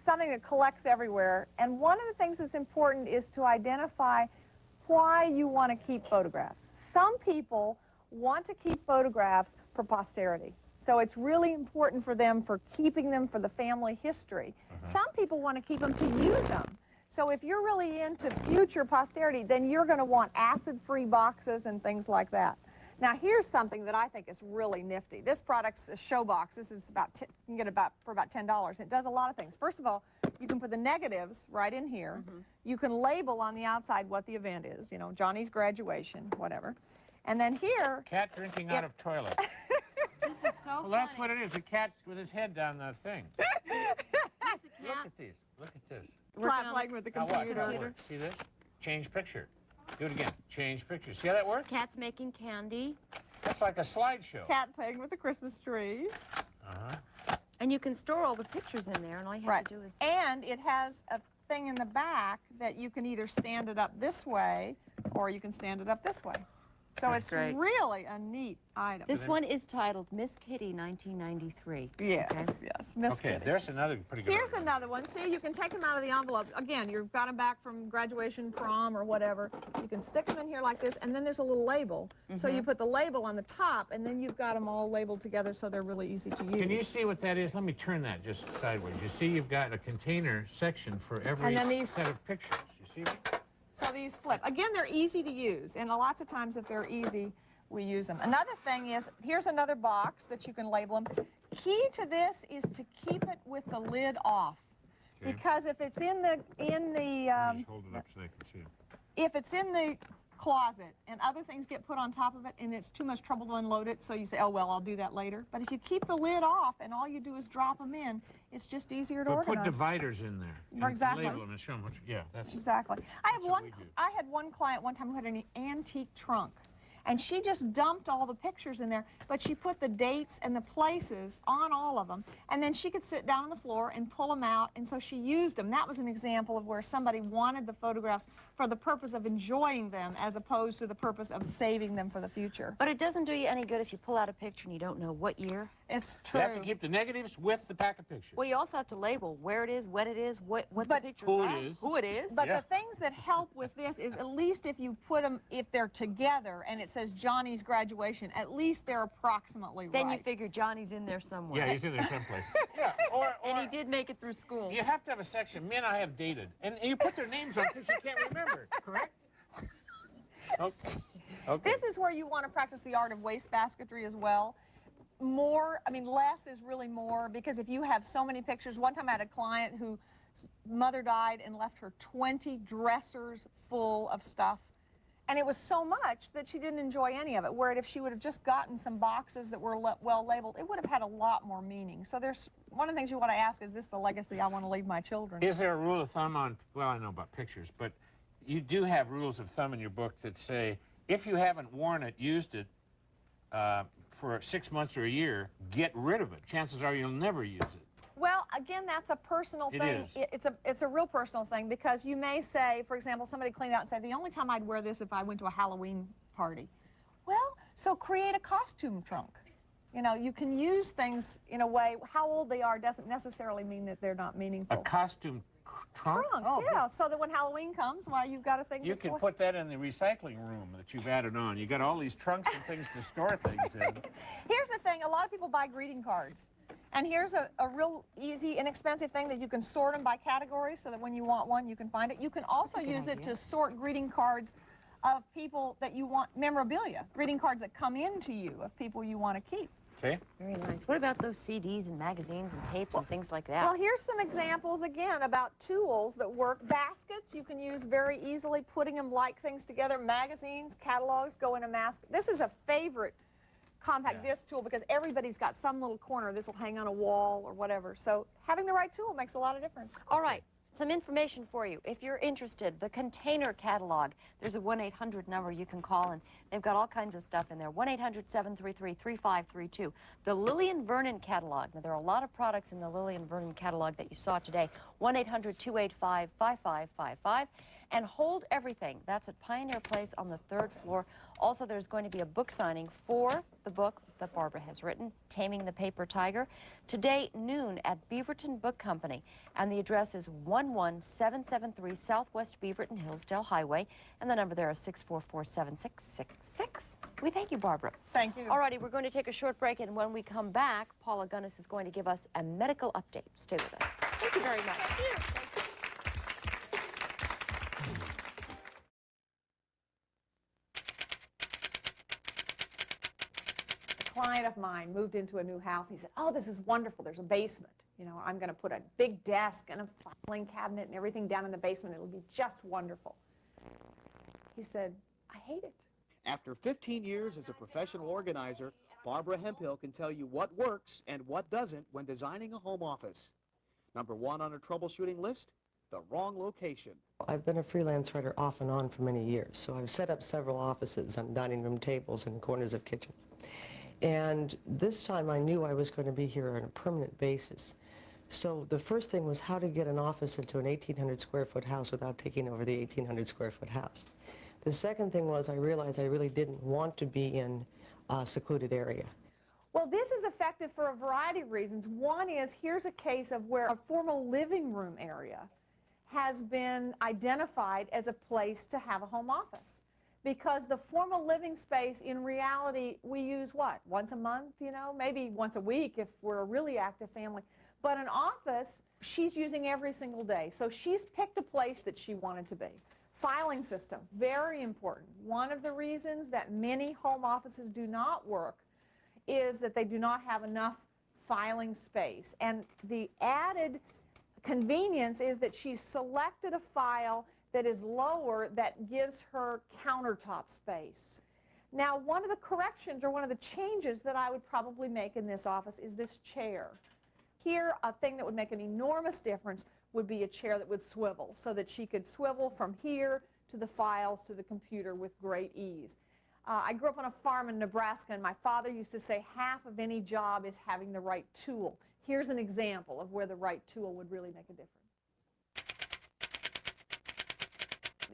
something that collects everywhere. And one of the things that's important is to identify why you want to keep photographs. Some people want to keep photographs for posterity. So it's really important for them for keeping them for the family history. Some people want to keep them to use them. So if you're really into future posterity, then you're going to want acid-free boxes and things like that. Now here's something that I think is really nifty. This product's a show box. This is you can get for about $10. It does a lot of things. First of all, you can put the negatives right in here. You can label on the outside what the event is. You know, Johnny's graduation, whatever. And then here, cat drinking out of toilet. This is so Well, that's what it is. A cat with his head down that thing. Look at these. Look at this. playing with the Now watch, computer. now watch. See this? Change picture. Do it again. Change picture. See how that works? Cat's making candy. That's like a slideshow. Cat playing with the Christmas tree. And you can store all the pictures in there, and all you have to do is... And it has a thing in the back that you can either stand it up this way or you can stand it up this way. So That's it's great. really a neat item. This one is titled Miss Kitty 1993. Yes, Okay. yes, Miss Okay, Kitty. there's another pretty good Here's one. another one. See, you can take them out of the envelope. Again, you've got them back from graduation, prom, or whatever. You can stick them in here like this, and then there's a little label. So you put the label on the top, and then you've got them all labeled together so they're really easy to use. Can you see what that is? Let me turn that just sideways. You see you've got a container section for every And then these- set of pictures. You see that? So these flip. Again, they're easy to use, and lots of times if they're easy, we use them. Another thing is, here's another box that you can label them. Key to this is to keep it with the lid off. Okay. Because if it's in the Just hold it up so they can see it. if it's in the closet and other things get put on top of it and it's too much trouble to unload it, so you say, oh, well, I'll do that later. But if you keep the lid off and all you do is drop them in, it's just easier to But organize. put dividers in there. and Exactly. Label them and show them what yeah, that's Exactly. That's what we do. I had one client one time who had an antique trunk. And she just dumped all the pictures in there, but she put the dates and the places on all of them. And then she could sit down on the floor and pull them out, and so she used them. That was an example of where somebody wanted the photographs for the purpose of enjoying them as opposed to the purpose of saving them for the future. But it doesn't do you any good if you pull out a picture and you don't know what year. It's You true. have to keep the negatives with the pack of pictures. Well, you also have to label where it is, when it is, what the But- picture's Who it at, is. who it is. But Yeah. the things that help with this is at least if you put them, if they're together and it says Johnny's graduation, at least they're approximately Then right. you figure Johnny's in there somewhere. Yeah, he's in there someplace. Yeah, or And he did make it through school. you have to have a section, men I have dated. And you put their names on because you can't remember, correct? Okay. Okay. This is where you want to practice the art of wastebasketry as well. Less is really more, because if you have so many pictures, one time I had a client whose mother died and left her 20 dressers full of stuff. And it was so much that she didn't enjoy any of it, where if she would have just gotten some boxes that were well labeled, it would have had a lot more meaning. So there's one of the things you want to ask, is this the legacy I want to leave my children? Is there a rule of thumb on, well, I know about pictures, but you do have rules of thumb in your book that say if you haven't worn it, used it for 6 months or a year, get rid of it. Chances are you'll never use it. Well, again, that's a personal thing. It's a real personal thing, because you may say, for example, somebody cleaned out and said, the only time I'd wear this if I went to a Halloween party. Well, so create a costume trunk. You know, you can use things in a way. How old they are doesn't necessarily mean that they're not meaningful. A costume trunk? Oh, yeah, so that when Halloween comes, well, you've got a thing You to can put that in the recycling room that you've added on. You got all these trunks and things to store things in. Here's the thing, a lot of people buy greeting cards. And here's a real easy, inexpensive thing that you can sort them by category so that when you want one, you can find it. You can also use it to sort greeting cards of people that you want, memorabilia, greeting cards that come into you of people you want to keep. Okay. Very nice. What about those CDs and magazines and tapes and things like that? Well, here's some examples, again, about tools that work. Baskets you can use very easily, putting them like things together. Magazines, catalogs go in a mask. This is a favorite compact disc tool because everybody's got some little corner. This will hang on a wall or whatever. So having the right tool makes a lot of difference. All right. Some information for you. If you're interested, the container catalog, there's a 1-800 number you can call, and they've got all kinds of stuff in there. 1-800-733-3532. The Lillian Vernon catalog. Now, there are a lot of products in the Lillian Vernon catalog that you saw today. 1-800-285-5555. And Hold Everything. That's at Pioneer Place on the 3rd floor. Also, there's going to be a book signing for the book that Barbara has written, Taming the Paper Tiger, today noon at Beaverton Book Company. And the address is 11773 Southwest Beaverton Hillsdale Highway. And the number there is 644-7666. We thank you, Barbara. Thank you. All righty, we're going to take a short break, and when we come back, Paula Gunnis is going to give us a medical update. Stay with us. Thank you very much. Thank you. Client of mine moved into a new house. He said, oh, this is wonderful. There's a basement. You know, I'm going to put a big desk and a filing cabinet and everything down in the basement. It'll be just wonderful. He said, I hate it. After 15 years as a professional organizer, Barbara Hemphill can tell you what works and what doesn't when designing a home office. Number 1 on her troubleshooting list, the wrong location. I've been a freelance writer off and on for many years, so I've set up several offices on dining room tables and corners of kitchens. And this time I knew I was going to be here on a permanent basis. So the first thing was how to get an office into an 1,800 square foot house without taking over the 1,800 square foot house. The second thing was I realized I really didn't want to be in a secluded area. Well, this is effective for a variety of reasons. One is, here's a case of where a formal living room area has been identified as a place to have a home office. Because the formal living space, in reality, we use what? Once a month, you know? Maybe once a week if we're a really active family. But an office, she's using every single day. So she's picked a place that she wanted to be. Filing system, very important. One of the reasons that many home offices do not work is that they do not have enough filing space. And the added convenience is that she's selected a file that is lower that gives her countertop space. Now, one of the corrections or one of the changes that I would probably make in this office is this chair. Here, a thing that would make an enormous difference would be a chair that would swivel, so that she could swivel from here to the files to the computer with great ease. I grew up on a farm in Nebraska, and my father used to say half of any job is having the right tool. Here's an example of where the right tool would really make a difference.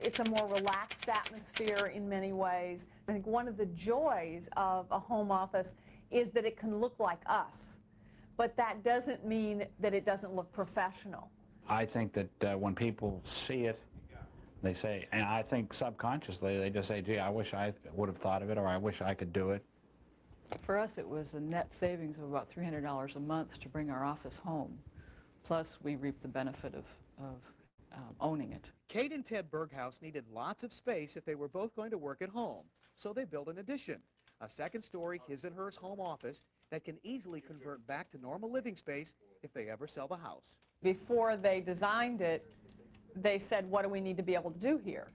It's a more relaxed atmosphere in many ways. I think one of the joys of a home office is that it can look like us, but that doesn't mean that it doesn't look professional. I think that when people see it, they say, and I think subconsciously they just say, gee, I wish I would have thought of it, or I wish I could do it. For us, it was a net savings of about $300 a month to bring our office home. Plus, we reap the benefit of owning it. Kate and Ted Berghaus needed lots of space if they were both going to work at home, so they built an addition, a second-story his and hers home office that can easily convert back to normal living space if they ever sell the house. Before they designed it, they said, what do we need to be able to do here?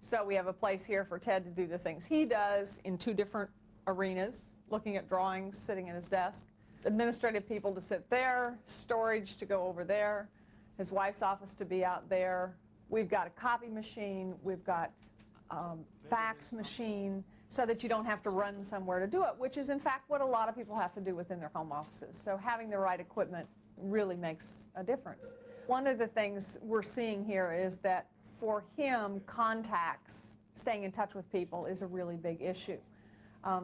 So we have a place here for Ted to do the things he does in 2 different arenas, looking at drawings, sitting at his desk. Administrative people to sit there, storage to go over there, his wife's office to be out there. We've got a copy machine, we've got fax machine, so that you don't have to run somewhere to do it, which is in fact what a lot of people have to do within their home offices. So having the right equipment really makes a difference. One of the things we're seeing here is that for him, contacts, staying in touch with people is a really big issue.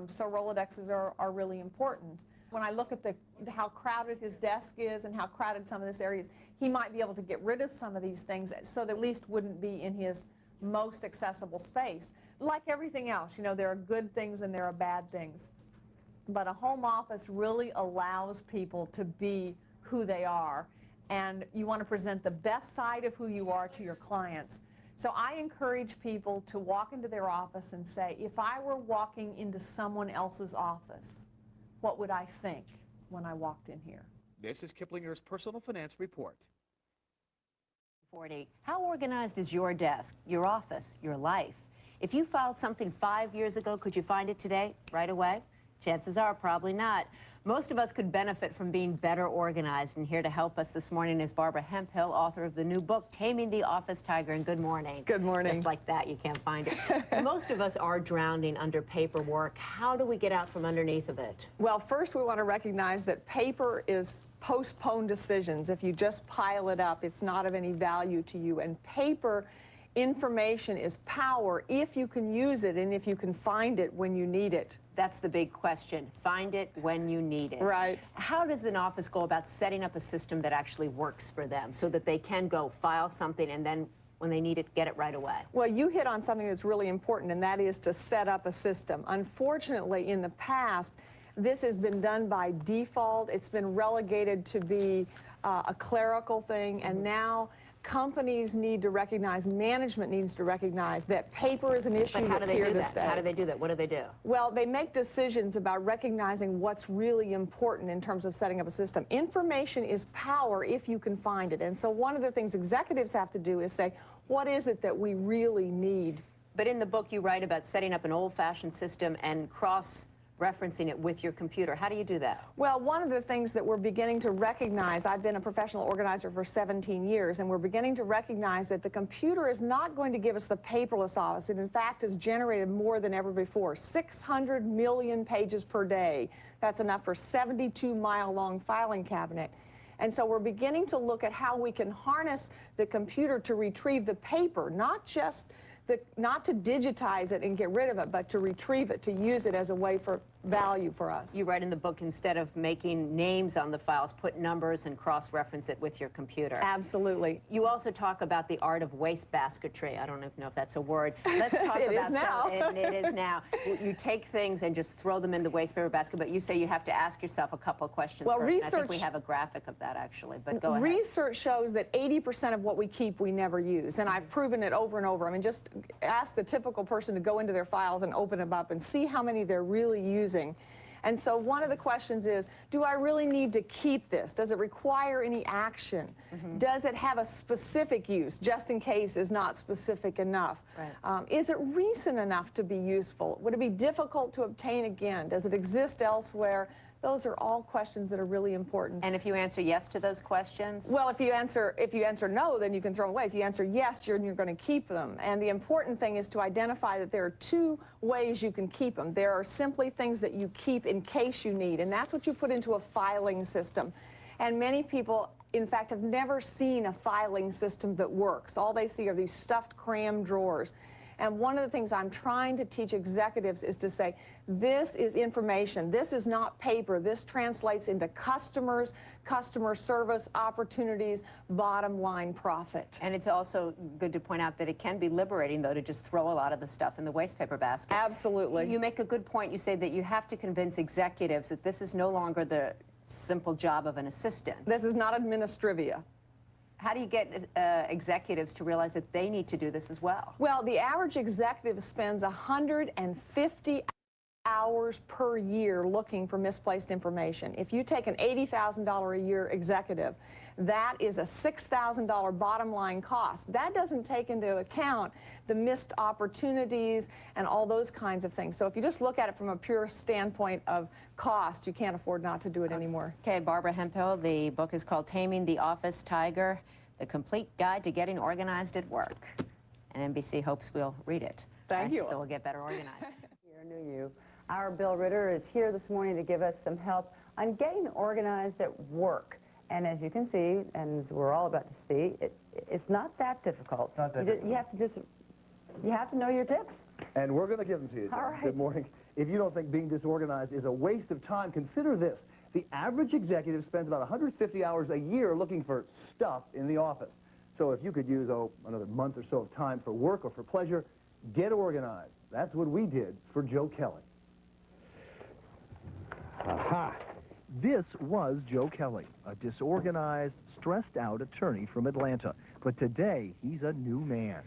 So Rolodexes are really important. When I look at how crowded his desk is and how crowded some of this area is, he might be able to get rid of some of these things so that at least wouldn't be in his most accessible space. Like everything else, you know, there are good things and there are bad things. But a home office really allows people to be who they are, and you want to present the best side of who you are to your clients. So I encourage people to walk into their office and say, if I were walking into someone else's office, what would I think when I walked in here? This is Kiplinger's Personal Finance Report. 40. How organized is your desk, your office, your life? If you filed something 5 years ago, could you find it today, right away? Chances are probably not. Most of us could benefit from being better organized, and here to help us this morning is Barbara Hemphill, author of the new book, Taming the Office Tiger, and good morning. Good morning. Just like that, you can't find it. Most of us are drowning under paperwork. How do we get out from underneath of it? Well, first we want to recognize that paper is postponed decisions. If you just pile it up, it's not of any value to you. And paper information is power if you can use it and if you can find it when you need it. That's the big question. Find it when you need it. Right. How does an office go about setting up a system that actually works for them so that they can go file something and then when they need it, get it right away? Well, you hit on something that's really important, and that is to set up a system. Unfortunately, in the past, this has been done by default. It's been relegated to be a clerical thing, and now companies need to recognize, management needs to recognize that paper is an issue that's here to stay. How do they do that? What do they do? Well, they make decisions about recognizing what's really important in terms of setting up a system. Information is power if you can find it. And so one of the things executives have to do is say, what is it that we really need? But in the book, you write about setting up an old-fashioned system and cross-referencing it with your computer. How do you do that? Well, one of the things that we're beginning to recognize, I've been a professional organizer for 17 years, and we're beginning to recognize that the computer is not going to give us the paperless office. It, in fact, has generated more than ever before, 600 million pages per day. That's enough for a 72-mile-long filing cabinet. And so we're beginning to look at how we can harness the computer to retrieve the paper, not to digitize it and get rid of it, but to retrieve it, to use it as a way for value for us. You write in the book, instead of making names on the files, put numbers and cross-reference it with your computer. Absolutely. You also talk about the art of wastebasketry. I don't know if that's a word. Let's talk It about is now. It is now. You take things and just throw them in the waste paper basket, but you say you have to ask yourself a couple of questions well, first. I think we have a graphic of that, actually, but go ahead. Research shows that 80% of what we keep we never use, and I've proven it over and over. I mean, just ask the typical person to go into their files and open them up and see how many they're really using. And so one of the questions is, do I really need to keep this? Does it require any action? Does it have a specific use, just in case is not specific enough? Right. Is it recent enough to be useful? Would it be difficult to obtain again? Does it exist elsewhere? Those are all questions that are really important. And if you answer yes to those questions? Well, if you answer no, then you can throw them away. If you answer yes, you're going to keep them. And the important thing is to identify that there are 2 ways you can keep them. There are simply things that you keep in case you need, and that's what you put into a filing system. And many people, in fact, have never seen a filing system that works. All they see are these stuffed, crammed drawers. And one of the things I'm trying to teach executives is to say, this is information. This is not paper. This translates into customers, customer service opportunities, bottom line profit. And it's also good to point out that it can be liberating, though, to just throw a lot of the stuff in the waste paper basket. Absolutely. You make a good point. You say that you have to convince executives that this is no longer the simple job of an assistant. This is not administrivia. How do you get executives to realize that they need to do this as well? Well, the average executive spends 150 hours per year looking for misplaced information. If you take an $80,000 a year executive, that is a $6,000 bottom line cost. That doesn't take into account the missed opportunities and all those kinds of things. So if you just look at it from a pure standpoint of cost, you can't afford not to do it anymore. Okay, Barbara Hemphill, the book is called Taming the Office Tiger, The Complete Guide to Getting Organized at Work. And NBC hopes we'll read it. Thank you. So we'll get better organized. Here knew you. Our Bill Ritter is here this morning to give us some help on getting organized at work. And as you can see, and we're all about to see, it's not that difficult. Not that difficult. You have to know your tips. And we're going to give them to you. All right. Good morning. If you don't think being disorganized is a waste of time, consider this. The average executive spends about 150 hours a year looking for stuff in the office. So if you could use, another month or so of time for work or for pleasure, get organized. That's what we did for Joe Kelly. Aha! This was Joe Kelly, a disorganized, stressed-out attorney from Atlanta. But today, he's a new man.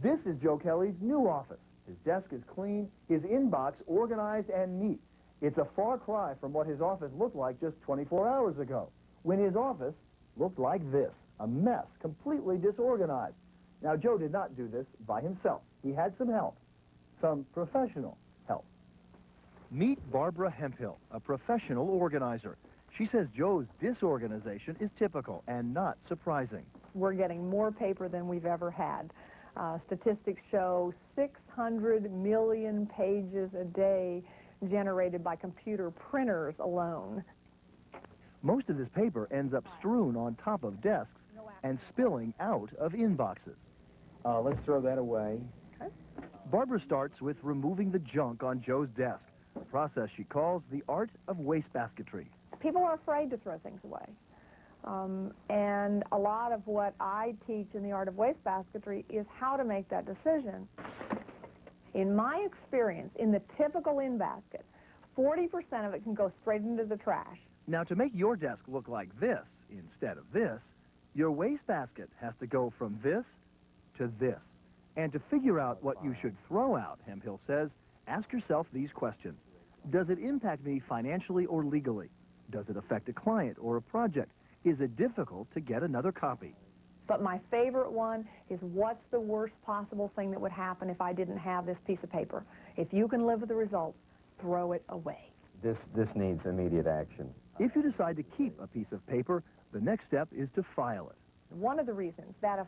This is Joe Kelly's new office. His desk is clean, his inbox organized and neat. It's a far cry from what his office looked like just 24 hours ago, when his office looked like this, a mess, completely disorganized. Now, Joe did not do this by himself. He had some help, some professional help. Meet Barbara Hemphill, a professional organizer. She says Joe's disorganization is typical and not surprising. We're getting more paper than we've ever had. Statistics show 600 million pages a day generated by computer printers alone. Most of this paper ends up strewn on top of desks and spilling out of inboxes. Let's throw that away. Okay. Barbara starts with removing the junk on Joe's desk, a process she calls the art of wastebasketry. People are afraid to throw things away. And a lot of what I teach in the art of wastebasketry is how to make that decision. In my experience, in the typical in basket, 40% of it can go straight into the trash. Now, to make your desk look like this instead of this, your wastebasket has to go from this to this. And to figure out what you should throw out, Hemphill says, ask yourself these questions. Does it impact me financially or legally? Does it affect a client or a project? Is it difficult to get another copy? But my favorite one is, what's the worst possible thing that would happen if I didn't have this piece of paper? If you can live with the results, throw it away. This needs immediate action. If you decide to keep a piece of paper, the next step is to file it. One of the reasons that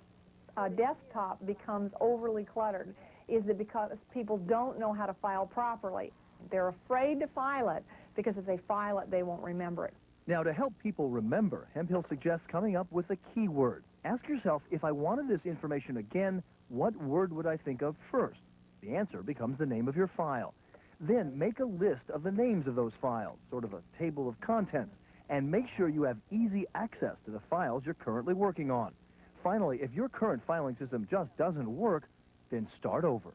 a desktop becomes overly cluttered is that because people don't know how to file properly. They're afraid to file it because if they file it, they won't remember it. Now, to help people remember, Hemphill suggests coming up with a keyword. Ask yourself, if I wanted this information again, what word would I think of first? The answer becomes the name of your file. Then make a list of the names of those files, sort of a table of contents, and make sure you have easy access to the files you're currently working on. Finally, if your current filing system just doesn't work, then start over.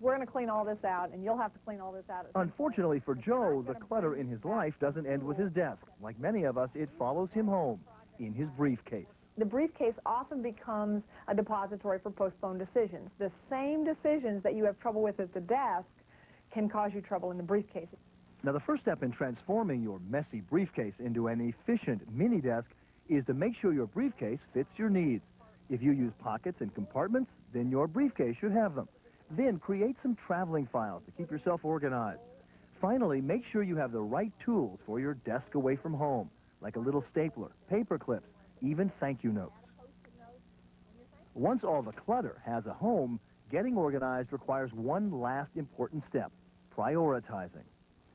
We're going to clean all this out, and you'll have to clean all this out. Unfortunately for Joe, the clutter in his life doesn't end with his desk. Like many of us, it follows him home in his briefcase. The briefcase often becomes a depository for postponed decisions. The same decisions that you have trouble with at the desk can cause you trouble in the briefcase. Now, the first step in transforming your messy briefcase into an efficient mini desk is to make sure your briefcase fits your needs. If you use pockets and compartments, then your briefcase should have them. Then create some traveling files to keep yourself organized. Finally, make sure you have the right tools for your desk away from home, like a little stapler, paper clips, even thank you notes. Once all the clutter has a home, getting organized requires one last important step, prioritizing.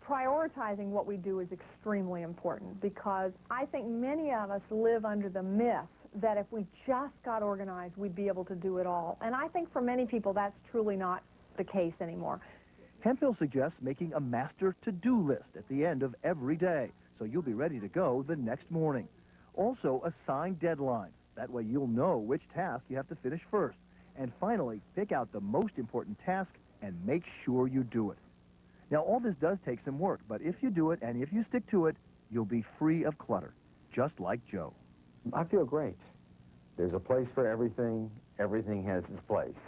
Prioritizing what we do is extremely important because I think many of us live under the myth that if we just got organized, we'd be able to do it all. And I think for many people, that's truly not the case anymore. Hemphill suggests making a master to-do list at the end of every day, so you'll be ready to go the next morning. Also, assign deadlines. That way you'll know which task you have to finish first. And finally, pick out the most important task and make sure you do it. Now, all this does take some work, but if you do it and if you stick to it, you'll be free of clutter, just like Joe. I feel great. There's a place for everything. Everything has its place.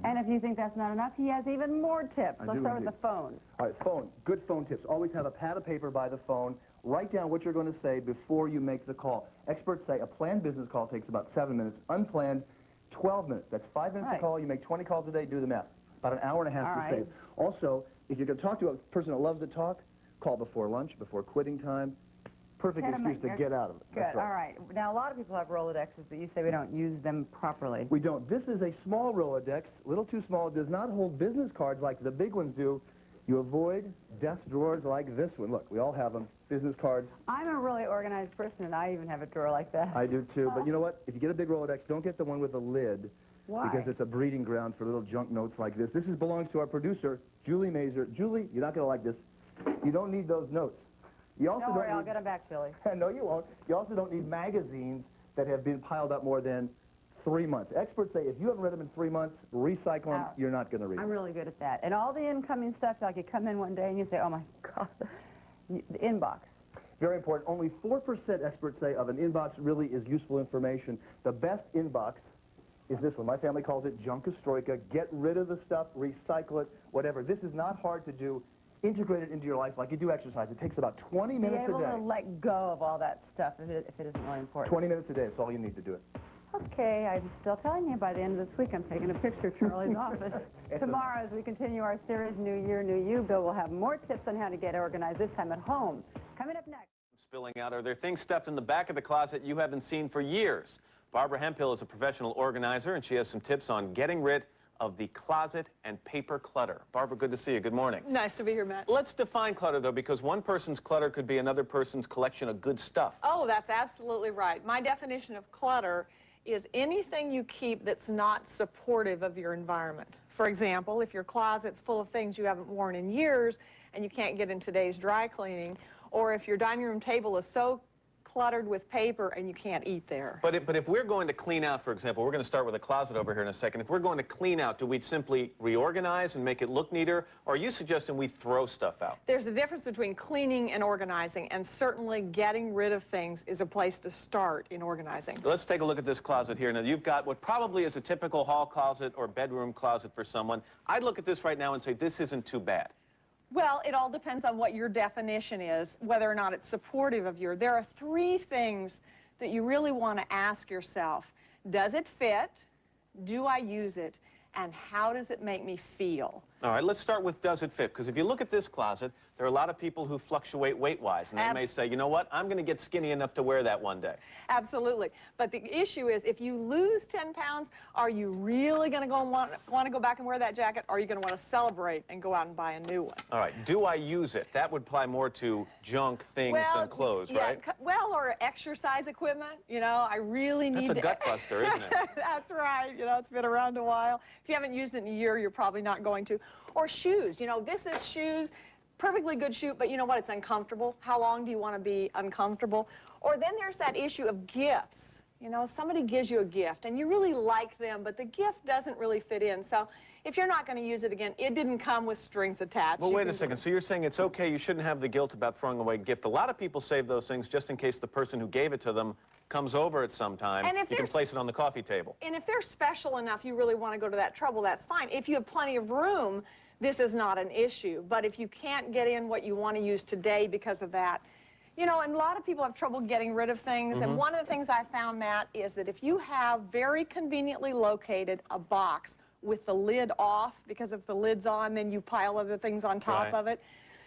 And if you think that's not enough, he has even more tips. Let's start with the phone. All right, phone. Good phone tips. Always have a pad of paper by the phone. Write down what you're going to say before you make the call. Experts say a planned business call takes about 7 minutes. Unplanned, 12 minutes. That's 5 minutes a call. You make 20 calls a day. Do the math. About an hour and a half to save. Also, if you're going to talk to a person that loves to talk, call before lunch, before quitting time. Perfect excuse to get out of it. Good. All right. Now, a lot of people have Rolodexes, but you say we don't use them properly. We don't. This is a small Rolodex, a little too small. It does not hold business cards like the big ones do. You avoid desk drawers like this one. Look, we all have them. Business cards. I'm a really organized person, and I even have a drawer like that. I do too. But you know what? If you get a big Rolodex, don't get the one with the lid. Why? Because it's a breeding ground for little junk notes like this. This belongs to our producer, Julie Mazer. Julie, you're not going to like this. You don't need those notes. You also don't worry, need... I'll get them back, Julie. No, you won't. You also don't need magazines that have been piled up more than 3 months. Experts say if you haven't read them in 3 months, recycle them, you're not going to read them. I'm really good at that. And all the incoming stuff, like you come in one day and you say, oh my God, the inbox. Very important. Only 4% experts say of an inbox really is useful information. The best inbox is this one. My family calls it Junkostroika. Get rid of the stuff, recycle it, whatever. This is not hard to do. Integrate it into your life like you do exercise. It takes about 20 minutes a day. Be able to let go of all that stuff if it isn't really important. 20 minutes a day. That's all you need to do it. Okay, I'm still telling you, by the end of this week, I'm taking a picture of Charlie's office. Tomorrow, as we continue our series, New Year, New You, Bill will have more tips on how to get organized, this time at home. Coming up next. Spilling out. Are there things stuffed in the back of the closet you haven't seen for years? Barbara Hemphill is a professional organizer, and she has some tips on getting rid of the closet and paper clutter. Barbara, good to see you. Good morning. Nice to be here, Matt. Let's define clutter, though, because one person's clutter could be another person's collection of good stuff. Oh, that's absolutely right. My definition of clutter is anything you keep that's not supportive of your environment. For example, if your closet's full of things you haven't worn in years and you can't get in today's dry cleaning, or if your dining room table is so cluttered with paper and you can't eat there. But if we're going to clean out, for example, we're going to start with a closet over here in a second. If we're going to clean out, do we simply reorganize and make it look neater, or are you suggesting we throw stuff out? There's a difference between cleaning and organizing, and certainly getting rid of things is a place to start in organizing. Let's take a look at this closet here. Now, you've got what probably is a typical hall closet or bedroom closet for someone. I'd look at this right now and say, this isn't too bad. Well, it all depends on what your definition is, whether or not it's supportive of your. There are 3 things that you really want to ask yourself. Does it fit? Do I use it? And how does it make me feel? All right, let's start with does it fit? Because if you look at this closet, there are a lot of people who fluctuate weight-wise, and they may say, you know what, I'm going to get skinny enough to wear that one day. Absolutely. But the issue is, if you lose 10 pounds, are you really going to go and want to go back and wear that jacket, or are you going to want to celebrate and go out and buy a new one? All right, do I use it? That would apply more to junk things than clothes, right? Well, or exercise equipment. You know, I really need That's a gut buster, isn't it? That's right. You know, it's been around a while. If you haven't used it in a year, you're probably not going to. Or shoes. You know, this is shoes. Perfectly good shoe, but you know what? It's uncomfortable. How long do you want to be uncomfortable? Or then there's that issue of gifts. You know, somebody gives you a gift, and you really like them, but the gift doesn't really fit in. So if you're not going to use it again, it didn't come with strings attached. Well, wait a second. So you're saying it's okay, you shouldn't have the guilt about throwing away a gift. A lot of people save those things just in case the person who gave it to them comes over at some time. And if you can place it on the coffee table. And if they're special enough, you really want to go to that trouble, that's fine. If you have plenty of room, this is not an issue. But if you can't get in what you want to use today because of that, you know, and a lot of people have trouble getting rid of things. And one of the things I found, Matt, is that if you have very conveniently located a box with the lid off, because if the lid's on, then you pile other things on top of it.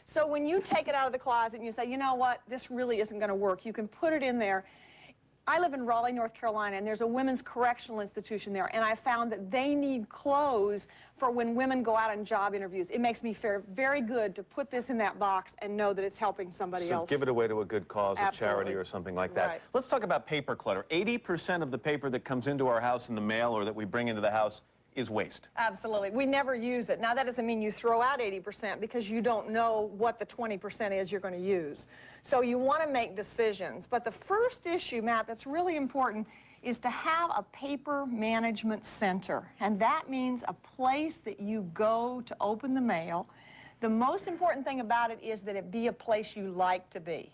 So when you take it out of the closet and you say, you know what, this really isn't going to work, you can put it in there. I live in Raleigh, North Carolina, and there's a women's correctional institution there, and I found that they need clothes for when women go out on job interviews. It makes me feel very good to put this in that box and know that it's helping somebody else. So give it away to a good cause, a charity or something like that. Right. Let's talk about paper clutter. 80% of the paper that comes into our house in the mail or that we bring into the house is waste. Absolutely. We never use it. Now, that doesn't mean you throw out 80% because you don't know what the 20% is you're going to use. So you want to make decisions. But the first issue, Matt, that's really important is to have a paper management center. And that means a place that you go to open the mail. The most important thing about it is that it be a place you like to be.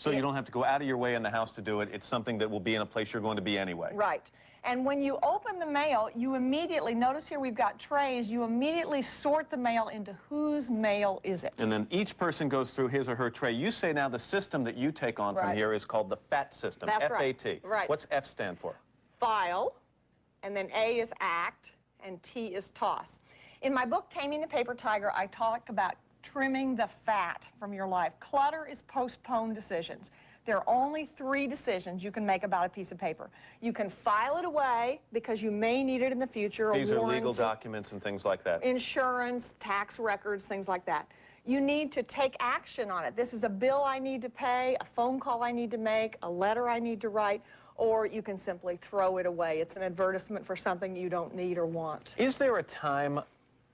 So you don't have to go out of your way in the house to do it. It's something that will be in a place you're going to be anyway. Right. And when you open the mail, you immediately, notice here we've got trays, you immediately sort the mail into whose mail is it. And then each person goes through his or her tray. You say now the system that you take on from here is called the FAT system. That's right. F-A-T. Right. What's F stand for? File, and then A is act, and T is toss. In my book, Taming the Paper Tiger, I talk about trimming the fat from your life. Clutter is postponed decisions. There are only 3 decisions you can make about a piece of paper. You can file it away because you may need it in the future. These are legal documents and things like that. Insurance, tax records, things like that. You need to take action on it. This is a bill I need to pay, a phone call I need to make, a letter I need to write, or you can simply throw it away. It's an advertisement for something you don't need or want. Is there a time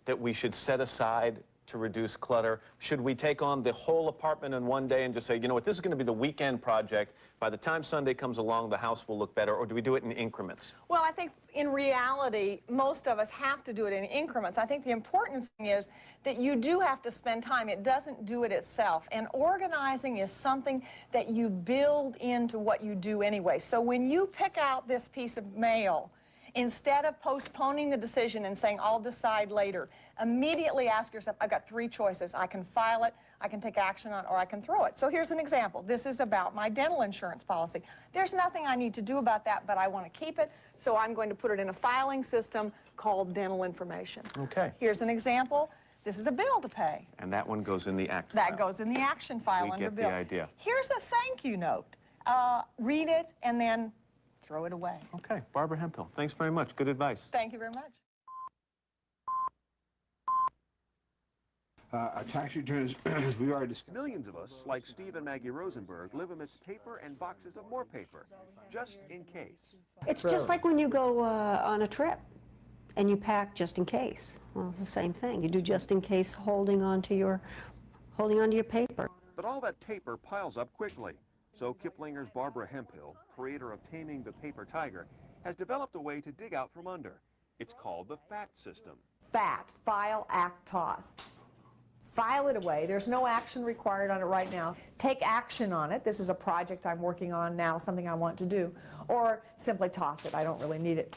that we should set aside to reduce clutter? Should we take on the whole apartment in one day and just say, you know what, this is going to be the weekend project. By the time Sunday comes along, the house will look better, or do we do it in increments? Well, I think in reality, most of us have to do it in increments. I think the important thing is that you do have to spend time. It doesn't do it itself. And organizing is something that you build into what you do anyway. So when you pick out this piece of mail, instead of postponing the decision and saying, I'll decide later, immediately ask yourself, I've got 3 choices. I can file it, I can take action on it, or I can throw it. So here's an example. This is about my dental insurance policy. There's nothing I need to do about that, but I want to keep it, so I'm going to put it in a filing system called dental information. Okay. Here's an example. This is a bill to pay. And that one goes in the act That file. goes in the action file We under get bill. the idea. Here's a thank you note. Read it and then throw it away. Okay, Barbara Hemphill, thanks very much. Good advice. Thank you very much. Tax returns, we already discussed. Millions of us, like Steve and Maggie Rosenberg, live amidst paper and boxes of more paper, just in case. It's just like when you go on a trip and you pack just in case. Well, it's the same thing. You do just in case holding on to your paper. But all that paper piles up quickly. So Kiplinger's Barbara Hemphill, creator of Taming the Paper Tiger, has developed a way to dig out from under. It's called the FAT system. FAT, file, act, toss. File it away. There's no action required on it right now. Take action on it. This is a project I'm working on now, something I want to do. Or simply toss it. I don't really need it.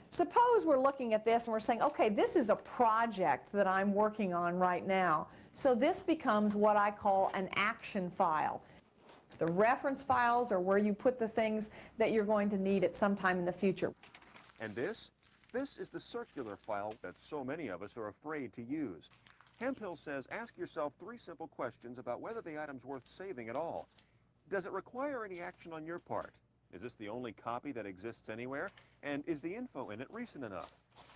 Suppose we're looking at this and we're saying, okay, this is a project that I'm working on right now. So this becomes what I call an action file. The reference files are where you put the things that you're going to need at some time in the future. And this? This is the circular file that so many of us are afraid to use. Hemphill says ask yourself 3 simple questions about whether the item's worth saving at all. Does it require any action on your part? Is this the only copy that exists anywhere? And is the info in it recent enough?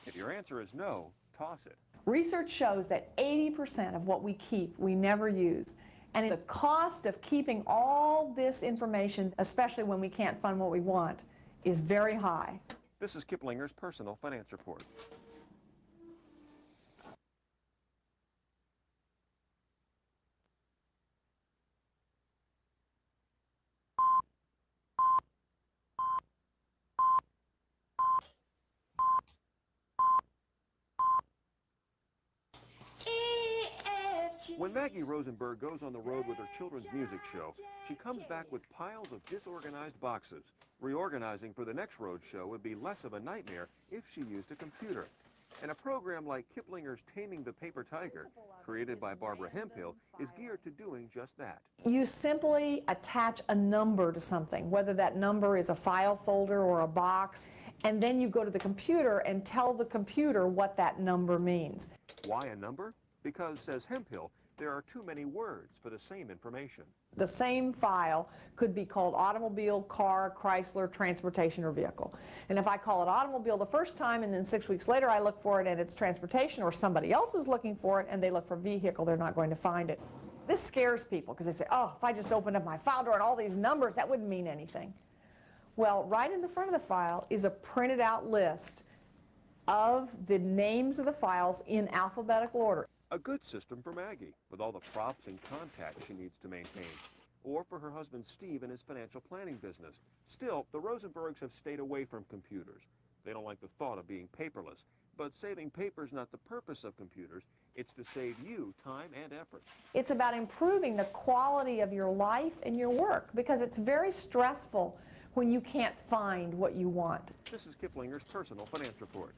If your answer is no, toss it. Research shows that 80% of what we keep, we never use. And the cost of keeping all this information, especially when we can't fund what we want, is very high. This is Kiplinger's Personal Finance Report. When Maggie Rosenberg goes on the road with her children's music show, she comes back with piles of disorganized boxes. Reorganizing for the next road show would be less of a nightmare if she used a computer. And a program like Kiplinger's Taming the Paper Tiger, created by Barbara Hemphill, is geared to doing just that. You simply attach a number to something, whether that number is a file folder or a box, and then you go to the computer and tell the computer what that number means. Why a number? Because, says Hemphill, there are too many words for the same information. The same file could be called automobile, car, Chrysler, transportation, or vehicle. And if I call it automobile the first time and then 6 weeks later I look for it and it's transportation, or somebody else is looking for it and they look for vehicle, they're not going to find it. This scares people because they say, oh, if I just opened up my file drawer and all these numbers, that wouldn't mean anything. Well, right in the front of the file is a printed out list of the names of the files in alphabetical order. A good system for Maggie, with all the props and contacts she needs to maintain. Or for her husband Steve and his financial planning business. Still, the Rosenbergs have stayed away from computers. They don't like the thought of being paperless. But saving paper is not the purpose of computers. It's to save you time and effort. It's about improving the quality of your life and your work, because it's very stressful when you can't find what you want. This is Kiplinger's personal finance report.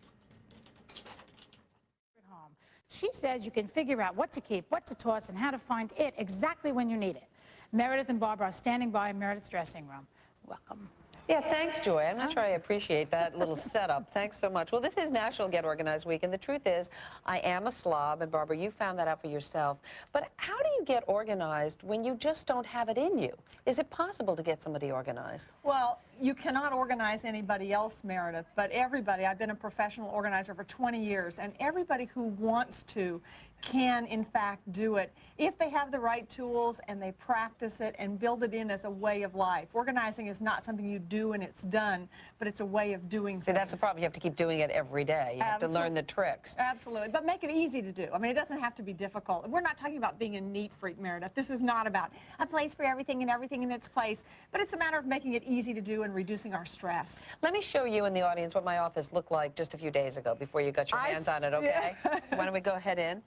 She says you can figure out what to keep, what to toss, and how to find it exactly when you need it. Meredith and Barbara are standing by in Meredith's dressing room. Welcome. Yeah, thanks, Joy. I'm not sure I appreciate that little setup. Thanks so much. Well, this is National Get Organized Week, and the truth is, I am a slob, and Barbara, you found that out for yourself. But how do you get organized when you just don't have it in you? Is it possible to get somebody organized? Well, you cannot organize anybody else, Meredith, but everybody. I've been a professional organizer for 20 years, and everybody who wants to can, in fact, do it if they have the right tools and they practice it and build it in as a way of life. Organizing is not something you do and it's done, but it's a way of doing things. See, that's the problem. You have to keep doing it every day. You have to learn the tricks. Absolutely, but make it easy to do. I mean, it doesn't have to be difficult. We're not talking about being a neat freak, Meredith. This is not about a place for everything and everything in its place, but it's a matter of making it easy to do and reducing our stress. Let me show you in the audience what my office looked like just a few days ago before you got your hands on it, okay? So why don't we go ahead in?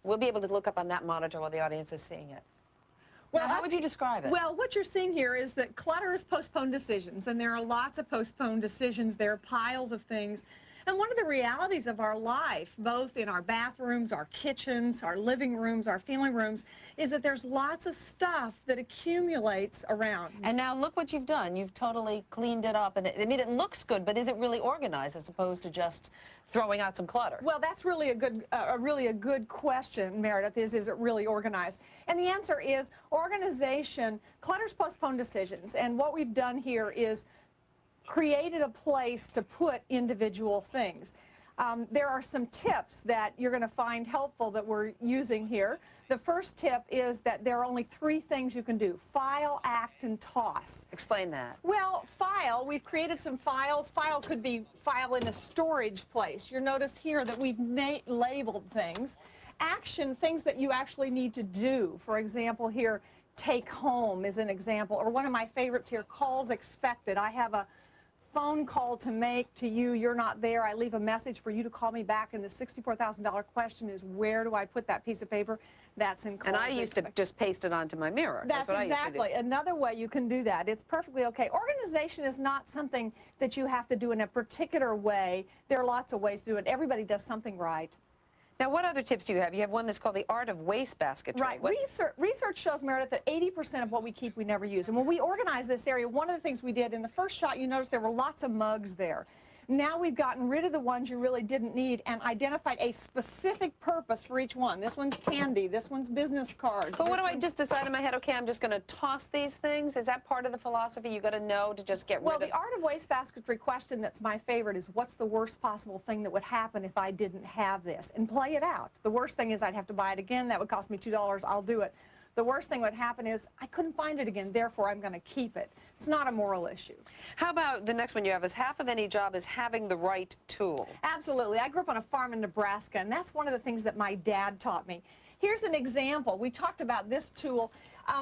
We'll be able to look up on that monitor while the audience is seeing it. Well, how would you describe it? Well, what you're seeing here is that clutter is postponed decisions, and there are lots of postponed decisions. There are piles of things. And one of the realities of our life, both in our bathrooms, our kitchens, our living rooms, our family rooms, is that there's lots of stuff that accumulates around. And now look what you've done. You've totally cleaned it up. And I mean, it looks good, but is it really organized as opposed to just throwing out some clutter? Well, that's really a good question, Meredith, is it really organized? And the answer is organization. Clutter's postponed decisions. And what we've done here is created a place to put individual things. There are some tips that you're going to find helpful that we're using here. The first tip is that there are only 3 things you can do: file, act, and toss. Explain that. Well, file, we've created some files. File could be file in a storage place. You'll notice here that we've labeled things. Action, things that you actually need to do. For example, here, take home is an example. Or one of my favorites here, calls expected. I have a phone call to make to you, you're not there, I leave a message for you to call me back, and the $64,000 question is, where do I put that piece of paper? That's in calls. And I used to just paste it onto my mirror. That's what exactly. I used to do. Another way you can do that. It's perfectly okay. Organization is not something that you have to do in a particular way. There are lots of ways to do it. Everybody does something right. Now, what other tips do you have? You have one that's called the art of wastebasketry. Right. Research shows, Meredith, that 80% of what we keep we never use. And when we organized this area, one of the things we did in the first shot, you noticed there were lots of mugs there. Now we've gotten rid of the ones you really didn't need and identified a specific purpose for each one. This one's candy. This one's business cards. But what do I just decide in my head? Okay, I'm just going to toss these things. Is that part of the philosophy? You got to know to just get rid of. Well, the art of wastebasketry question that's my favorite is, what's the worst possible thing that would happen if I didn't have this? And play it out. The worst thing is I'd have to buy it again. That would cost me $2. I'll do it. The worst thing would happen is I couldn't find it again, therefore I'm going to keep it. It's not a moral issue. How about the next one you have is half of any job is having the right tool? Absolutely. I grew up on a farm in Nebraska, and that's one of the things that my dad taught me. Here's an example. We talked about this tool.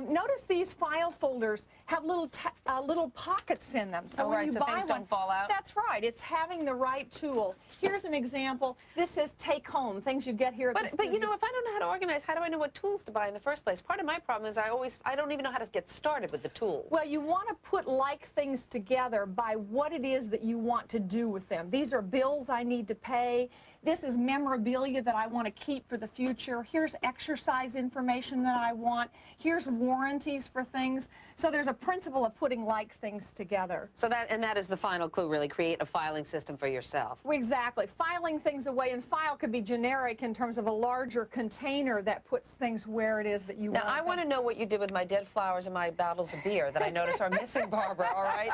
Notice these file folders have little pockets in them. So when you buy things one, don't fall out? That's right. It's having the right tool. Here's an example. This says take home, things you get here at the studio. But you know, if I don't know how to organize, how do I know what tools to buy in the first place? Part of my problem is I don't even know how to get started with the tools. Well, you want to put like things together by what it is that you want to do with them. These are bills I need to pay. This is memorabilia that I want to keep for the future. Here's exercise information that I want. Here's warranties for things. So there's a principle of putting like things together. So that is the final clue, really. Create a filing system for yourself. Exactly. Filing things away, and file could be generic in terms of a larger container that puts things where it is that you want. Now, I want to know what you did with my dead flowers and my bottles of beer that I notice are missing, Barbara, all right?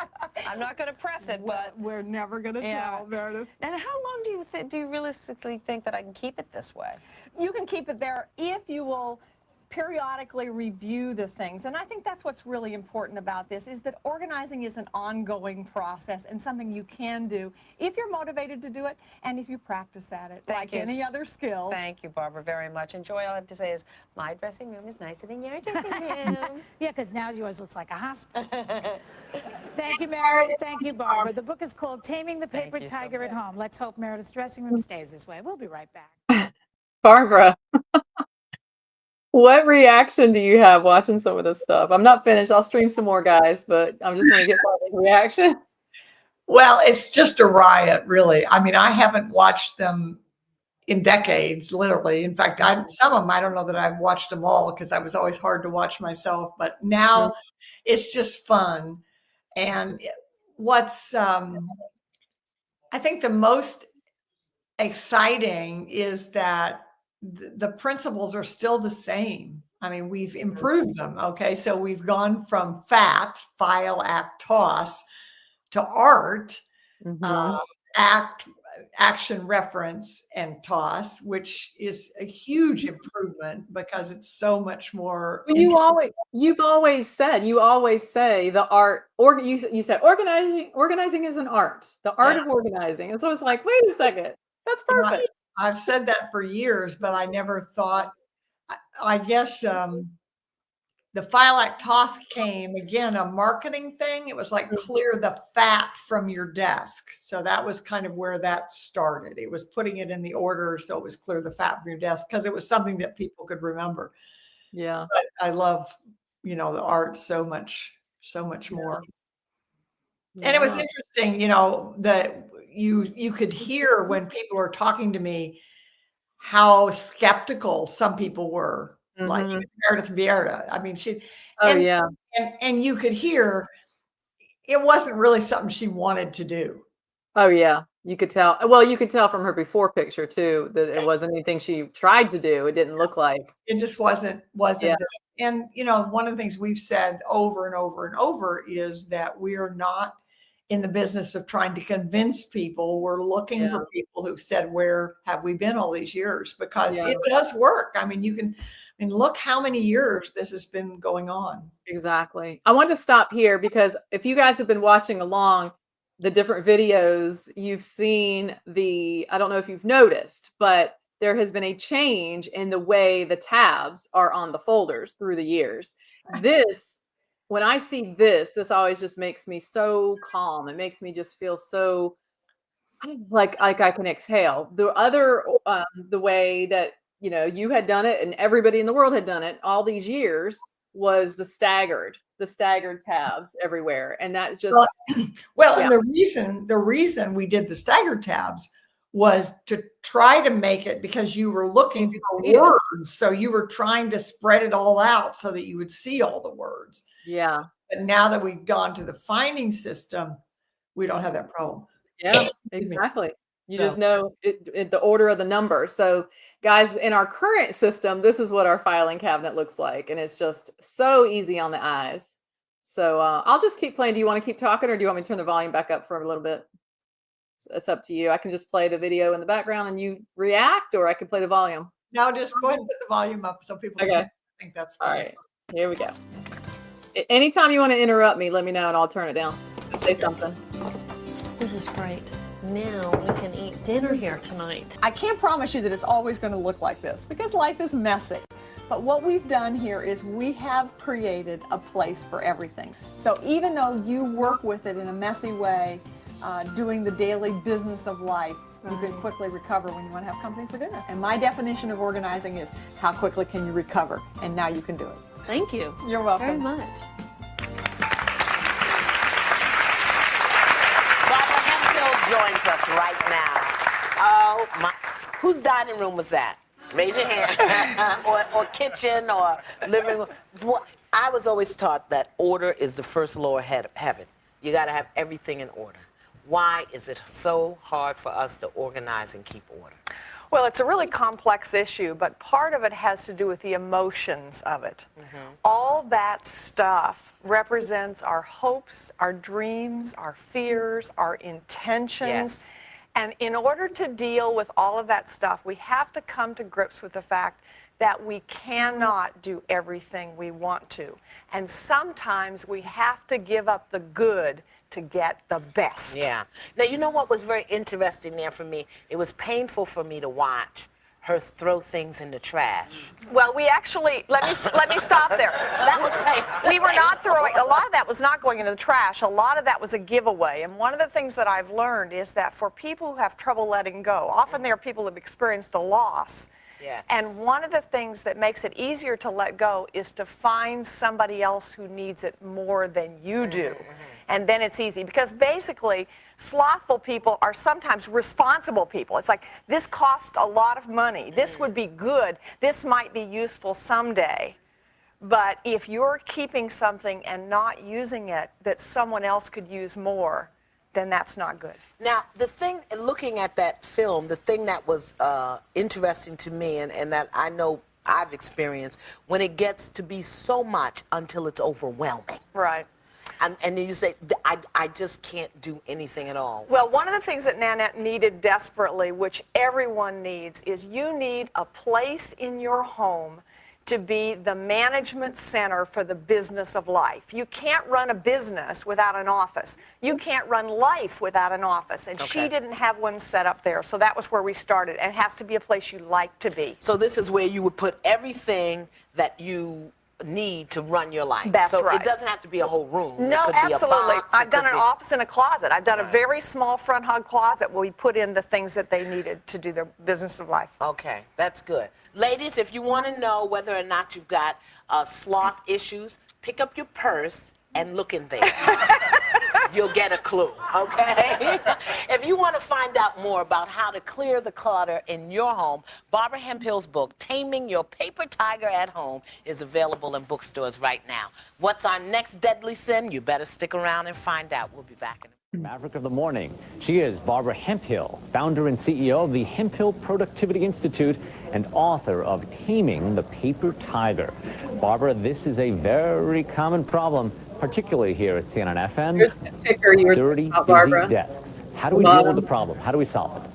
I'm not going to press it, but... We're never going to tell, Meredith. And how long do you realistically think that I can keep it this way? You can keep it there if you will periodically review the things. And I think that's what's really important about this, is that organizing is an ongoing process and something you can do if you're motivated to do it and if you practice at it, like any other skill. Thank you, Barbara, very much. And Joy, all I have to say is my dressing room is nicer than your dressing room. Yeah, because now yours looks like a hospital. Thank you, Meredith. Thank you, Barbara. The book is called Taming the Paper Tiger at Home. Let's hope Meredith's dressing room stays this way. We'll be right back. Barbara, what reaction do you have watching some of this stuff? I'm not finished. I'll stream some more, guys, but I'm just going to get Barbara's reaction. Well, it's just a riot, really. I mean, I haven't watched them in decades, literally. In fact, some of them, I don't know that I've watched them all because I was always hard to watch myself. But now it's just fun. And what's, I think the most exciting is that the principles are still the same. I mean, we've improved them. Okay. So we've gone from FAT, file, act, toss, to art, action, reference, and toss, which is a huge improvement because it's so much more. Well, you've always say the art, or you said organizing is an art, the art of organizing. And so it's like, wait a second, that's perfect. I've said that for years, but I never thought, I guess, the file act toss came, again, a marketing thing. It was like clear the fat from your desk. So that was kind of where that started. It was putting it in the order so it was clear the fat from your desk because it was something that people could remember. Yeah. But I love, the art so much more. And it was interesting, that you could hear when people were talking to me how skeptical some people were. Like Meredith Vieira. I mean, and you could hear it wasn't really something she wanted to do. Oh yeah, you could tell. Well, you could tell from her before picture too that it wasn't anything she tried to do. It didn't look like. It just wasn't. And one of the things we've said over and over and over is that we are not in the business of trying to convince people. We're looking for people who've said, where have we been all these years? Because it does work. I mean, look how many years this has been going on. Exactly. I want to stop here because if you guys have been watching along the different videos, you've seen I don't know if you've noticed, but there has been a change in the way the tabs are on the folders through the years. When I see this always just makes me so calm. It makes me just feel so like I can exhale. The other, the way that, you had done it and everybody in the world had done it all these years was the staggered tabs everywhere. And that's just, and the reason we did the staggered tabs was to try to make it because you were looking for words. So you were trying to spread it all out so that you would see all the words. Yeah. But now that we've gone to the finding system, we don't have that problem. Yeah, exactly. You just know the order of the numbers. So guys, in our current system, this is what our filing cabinet looks like. And it's just so easy on the eyes. So I'll just keep playing. Do you want to keep talking or do you want me to turn the volume back up for a little bit? It's up to you. I can just play the video in the background and you react, or I can play the volume. No, just go ahead and put the volume up so people can think that's fine. All right, here we go. Anytime you want to interrupt me, let me know and I'll turn it down. Say something. This is great. Now we can eat dinner here tonight. I can't promise you that it's always going to look like this because life is messy. But what we've done here is we have created a place for everything. So even though you work with it in a messy way, doing the daily business of life, you can quickly recover when you want to have company for dinner. And my definition of organizing is how quickly can you recover? And now you can do it. Thank you. You're welcome. Very much. Barbara Hemphill joins us right now. Oh my, whose dining room was that? Raise your hand. or kitchen or living room. Well, I was always taught that order is the first law of heaven. You got to have everything in order. Why is it so hard for us to organize and keep order? Well, it's a really complex issue, but part of it has to do with the emotions of it. All that stuff represents our hopes, our dreams, our fears, our intentions. Yes. And in order to deal with all of that stuff, we have to come to grips with the fact that we cannot do everything we want to. And sometimes we have to give up the good to get the best. Yeah. Now, you know what was very interesting there for me? It was painful for me to watch her throw things in the trash. Well, we actually, let me stop there. That was We were not throwing, a lot of that was not going into the trash. A lot of that was a giveaway. And one of the things that I've learned is that for people who have trouble letting go, often there are people who have experienced a loss. Yes. And one of the things that makes it easier to let go is to find somebody else who needs it more than you do. And then it's easy. Because basically, slothful people are sometimes responsible people. It's like, this cost a lot of money. This would be good. This might be useful someday. But if you're keeping something and not using it that someone else could use more, then that's not good. Now, the thing, looking at that film, the thing that was interesting to me and that I know I've experienced, when it gets to be so much until it's overwhelming. Right. And then you say, I just can't do anything at all. Well, one of the things that Nanette needed desperately, which everyone needs, is you need a place in your home to be the management center for the business of life. You can't run a business without an office. You can't run life without an office. And she didn't have one set up there. So that was where we started. And it has to be a place you like to be. So this is where you would put everything that you need to run your life. That's so right. It doesn't have to be a whole room. No, it could absolutely. Be a box. I've done an office and a closet. I've done a very small front hug closet where we put in the things that they needed to do their business of life. Okay, that's good. Ladies, if you want to know whether or not you've got sloth issues, pick up your purse and look in there. You'll get a clue, okay? If you want to find out more about how to clear the clutter in your home, Barbara Hemphill's book, Taming Your Paper Tiger at Home, is available in bookstores right now. What's our next deadly sin? You better stick around and find out. We'll be back in a Maverick of the Morning. She is Barbara Hemphill, founder and CEO of the Hemphill Productivity Institute and author of Taming the Paper Tiger. Barbara, this is a very common problem, particularly here at CNN-FM. Here's the ticker you were talking about, Barbara. Desks. How do we deal with the problem? How do we solve it?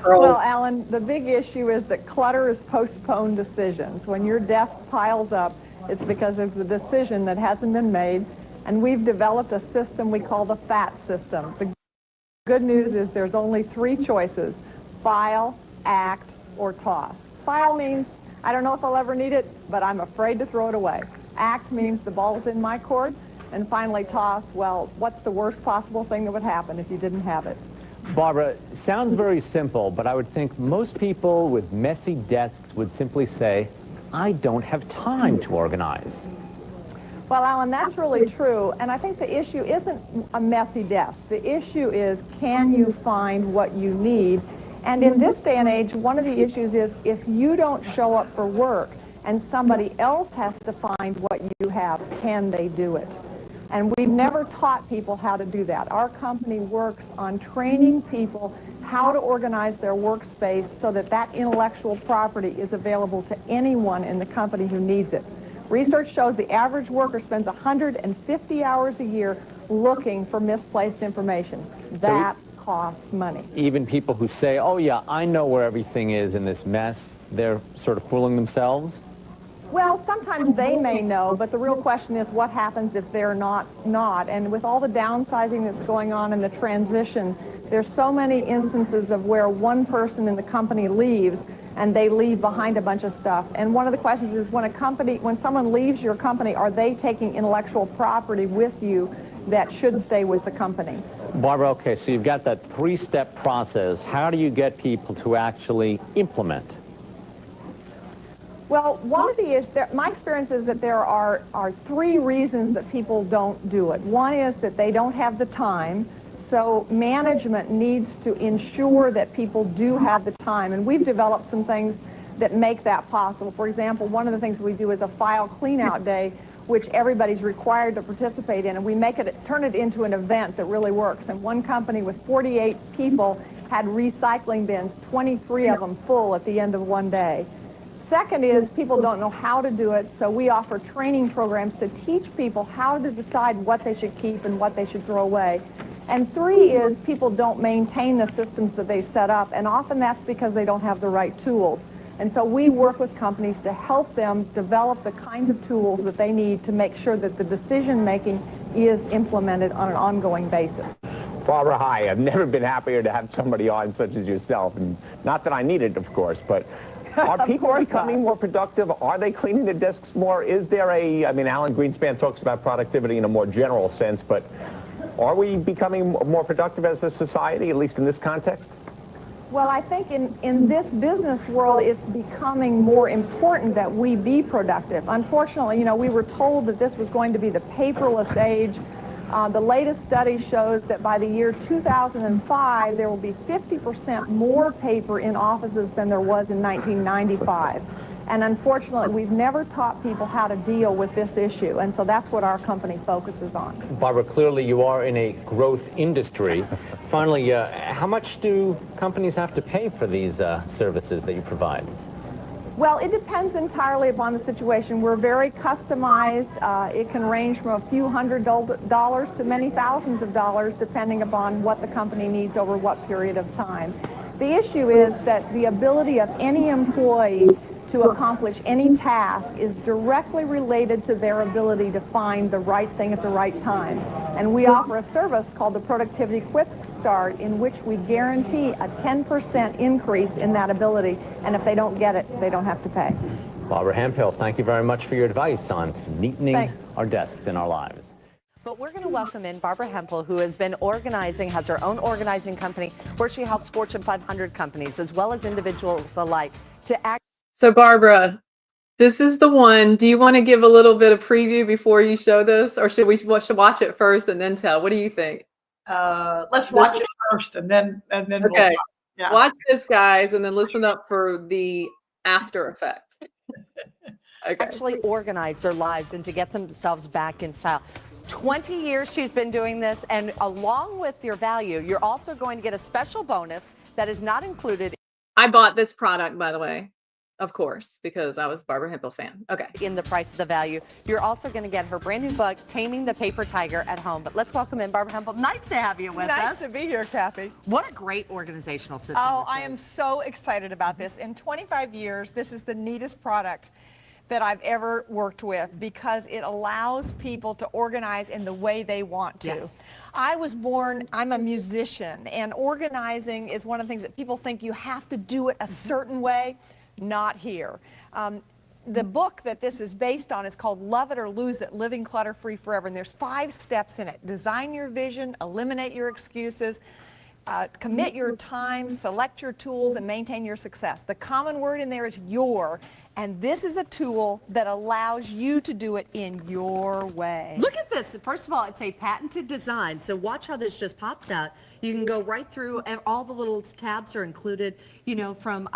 Well, Alan, the big issue is that clutter is postponed decisions. When your desk piles up, it's because of the decision that hasn't been made. And we've developed a system we call the FAT system. The good news is there's only 3 choices: file, act, or toss. File means, I don't know if I'll ever need it, but I'm afraid to throw it away. Act means the ball's in my court. And finally, toss, well, what's the worst possible thing that would happen if you didn't have it? Barbara, sounds very simple, but I would think most people with messy desks would simply say, I don't have time to organize. Well, Alan, that's really true, and I think the issue isn't a messy desk. The issue is, can you find what you need? And in this day and age, one of the issues is if you don't show up for work and somebody else has to find what you have, can they do it? And we've never taught people how to do that. Our company works on training people how to organize their workspace so that that intellectual property is available to anyone in the company who needs it. Research shows the average worker spends 150 hours a year looking for misplaced information. That costs money. Even people who say, oh yeah, I know where everything is in this mess, they're sort of fooling themselves? Well, sometimes they may know, but the real question is what happens if they're not. And with all the downsizing that's going on in the transition, there's so many instances of where one person in the company leaves and they leave behind a bunch of stuff. And one of the questions is when someone leaves your company, are they taking intellectual property with you that should stay with the company? Barbara, okay, so you've got that 3-step process. How do you get people to actually implement? Well, one of the issues, my experience is that there are 3 reasons that people don't do it. One is that they don't have the time. So management needs to ensure that people do have the time. And we've developed some things that make that possible. For example, one of the things we do is a file clean-out day, which everybody's required to participate in. And we turn it into an event that really works. And one company with 48 people had recycling bins, 23 of them full at the end of one day. Second is people don't know how to do it, so we offer training programs to teach people how to decide what they should keep and what they should throw away. And 3 is people don't maintain the systems that they set up, and often that's because they don't have the right tools. And so we work with companies to help them develop the kinds of tools that they need to make sure that the decision-making is implemented on an ongoing basis. Barbara, hi. I've never been happier to have somebody on such as yourself. And not that I need it, of course, but are people becoming more productive? Are they cleaning their desks more? Is there I mean, Alan Greenspan talks about productivity in a more general sense, but are we becoming more productive as a society, at least in this context? Well, I think in this business world, it's becoming more important that we be productive. Unfortunately, you know, we were told that this was going to be the paperless age. The latest study shows that by the year 2005, there will be 50% more paper in offices than there was in 1995. And unfortunately, we've never taught people how to deal with this issue, and so that's what our company focuses on. Barbara, clearly you are in a growth industry. Finally, how much do companies have to pay for these services that you provide? Well, it depends entirely upon the situation. We're very customized. It can range from a few $100s to many thousands of dollars, depending upon what the company needs over what period of time. The issue is that the ability of any employee to accomplish any task is directly related to their ability to find the right thing at the right time. And we offer a service called the Productivity Quick Start, in which we guarantee a 10% increase in that ability, and if they don't get it, they don't have to pay. Barbara Hemphill, thank you very much for your advice on neatening our desks in our lives. But we're going to welcome in Barbara Hemphill, who has been organizing, has her own organizing company where she helps Fortune 500 companies as well as individuals alike to act. So Barbara, this is the one. Do you want to give a little bit of preview before you show this, or should we watch it first and then tell? What do you think? Let's watch it first and then Okay. we'll yeah. Watch this, guys, and then listen up for the after effect. Okay. Actually organize their lives and to get themselves back in style. 20 years she's been doing this, and along with your value, you're also going to get a special bonus that is not included. I bought this product, by the way, of course, because I was a Barbara Hemphill fan. Okay. In the price of the value. You're also going to get her brand new book, Taming the Paper Tiger, at home. But let's welcome in Barbara Hemphill. Nice to have you with us. Nice to be here, Kathy. What a great organizational system. Oh, I am so excited about this. In 25 years, this is the neatest product that I've ever worked with, because it allows people to organize in the way they want to. Yes. I was born, I'm a musician, and organizing is one of the things that people think you have to do it a certain way. Not here. The book that this is based on is called Love It or Lose It, Living Clutter-Free Forever, and there's 5 steps in it. Design your vision, eliminate your excuses, commit your time, select your tools, and maintain your success. The common word in there is your, and this is a tool that allows you to do it in your way. Look at this. First of all, it's a patented design, so watch how this just pops out. You can go right through, and all the little tabs are included, you know, from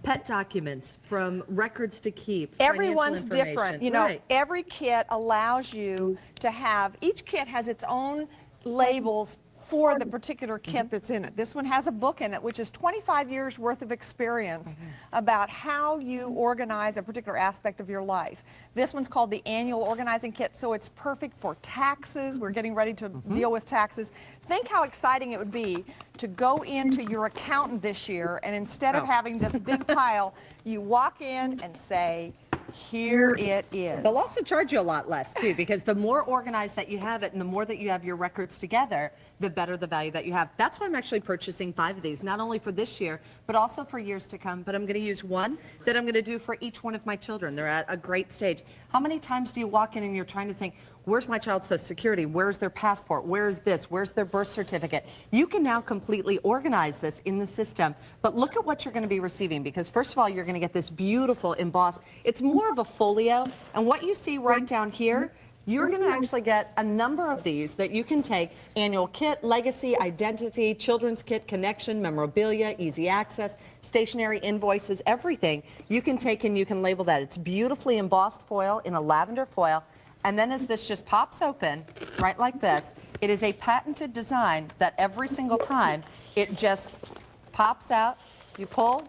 pet documents, from records to keep. Everyone's different. You know, right. Every kit allows you to have, each kit has its own labels for the particular kit that's in it. This one has a book in it, which is 25 years worth of experience about how you organize a particular aspect of your life. This one's called the Annual Organizing Kit, so it's perfect for taxes. We're getting ready to deal with taxes. Think how exciting it would be to go into your accountant this year, and instead of having this big pile, you walk in and say, here it is. They'll also charge you a lot less too, because the more organized that you have it and the more that you have your records together, the better the value that you have. That's why I'm actually purchasing 5 of these, not only for this year, but also for years to come. But I'm going to use one that I'm going to do for each one of my children. They're at a great stage. How many times do you walk in and you're trying to think, where's my child's Social Security? Where's their passport? Where's this? Where's their birth certificate? You can now completely organize this in the system. But look at what you're going to be receiving, because first of all, you're going to get this beautiful embossed. It's more of a folio. And what you see right down here, you're going to actually get a number of these that you can take: annual kit, legacy, identity, children's kit, connection, memorabilia, easy access, stationery, invoices, everything. You can take and you can label that. It's beautifully embossed foil in a lavender foil. And then as this just pops open, right like this, it is a patented design that every single time it just pops out, you pull,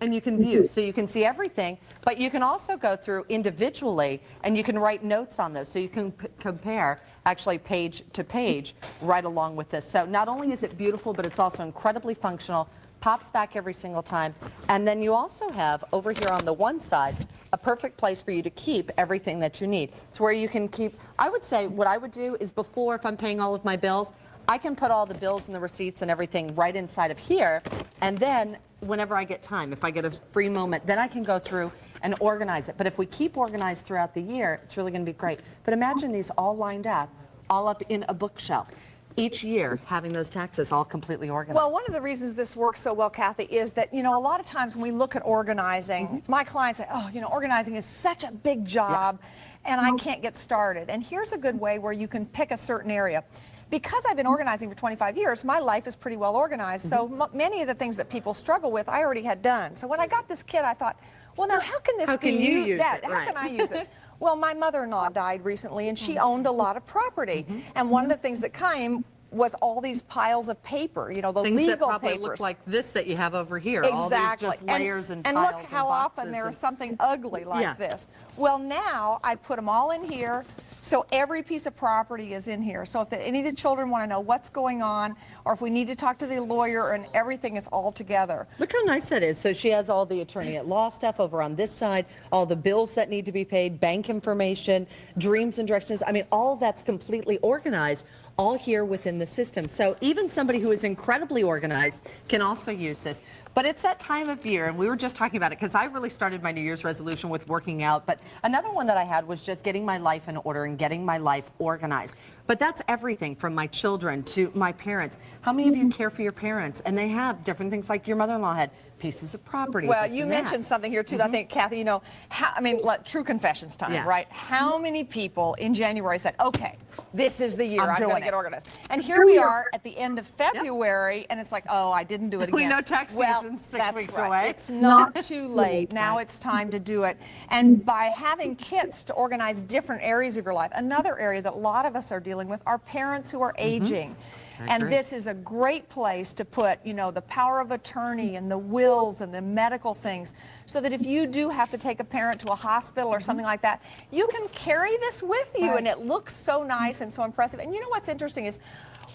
and you can view. So you can see everything, but you can also go through individually and you can write notes on those. So you can compare actually page to page right along with this. So not only is it beautiful, but it's also incredibly functional, pops back every single time. And then you also have over here on the one side a perfect place for you to keep everything that you need. It's where you can keep, I would say what I would do is before, if I'm paying all of my bills, I can put all the bills and the receipts and everything right inside of here, and then whenever I get time, if I get a free moment, then I can go through and organize it. But if we keep organized throughout the year, it's really going to be great. But imagine these all lined up, all up in a bookshelf. Each year, having those taxes all completely organized. Well, one of the reasons this works so well, Kathy, is that, you know, a lot of times when we look at organizing, my clients say, oh, you know, organizing is such a big job, and I can't get started. And here's a good way where you can pick a certain area. Because I've been organizing for 25 years, my life is pretty well organized. So many of the things that people struggle with, I already had done. So when I got this kit, I thought, well, now how can this How be can you used? use it? How Right. can I use it? Well, my mother-in-law died recently, and she owned a lot of property. And one of the things that came was all these piles of paper, you know, the Things that legal probably papers. look like this that you have over here. Exactly. All these just layers and and piles look how often there's something ugly like this. Well, now I put them all in here, so every piece of property is in here. So if any of the children want to know what's going on, or if we need to talk to the lawyer, and everything is all together. Look how nice that is. So she has all the attorney at law stuff over on this side, all the bills that need to be paid, bank information, dreams and directions. I mean, all of that's completely organized, all here within the system. So even somebody who is incredibly organized can also use this. But it's that time of year, and we were just talking about it because I really started my New Year's resolution with working out. But another one that I had was just getting my life in order and getting my life organized. But that's everything from my children to my parents. How many of you care for your parents? And they have different things like your mother-in-law had pieces of property. Well, this you and that. mentioned something here too. I think, Kathy, you know, I mean, true confessions time, Yeah. right? How many people in January said, okay, this is the year I'm going doing to get it. organized? And here we are at the end of February, and it's like, oh, I didn't do it again. We know tax well, season's 6 that's weeks right. away. It's not too late. Now it's time to do it. And by having kits to organize different areas of your life, another area that a lot of us are dealing with are parents who are aging. I And agree. this is a great place to put, you know, the power of attorney and the wills and the medical things, so that if you do have to take a parent to a hospital or something like that, you can carry this with you, and it looks so nice and so impressive. And you know what's interesting is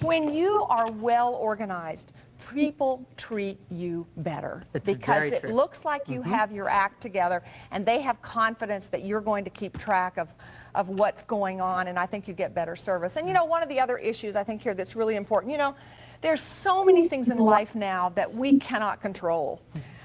when you are well organized, people treat you better because very it true. looks like you have your act together, and they have confidence that you're going to keep track of what's going on, and I think you get better service. And you know, one of the other issues I think here that's really important, you know, there's so many things in life now that we cannot control.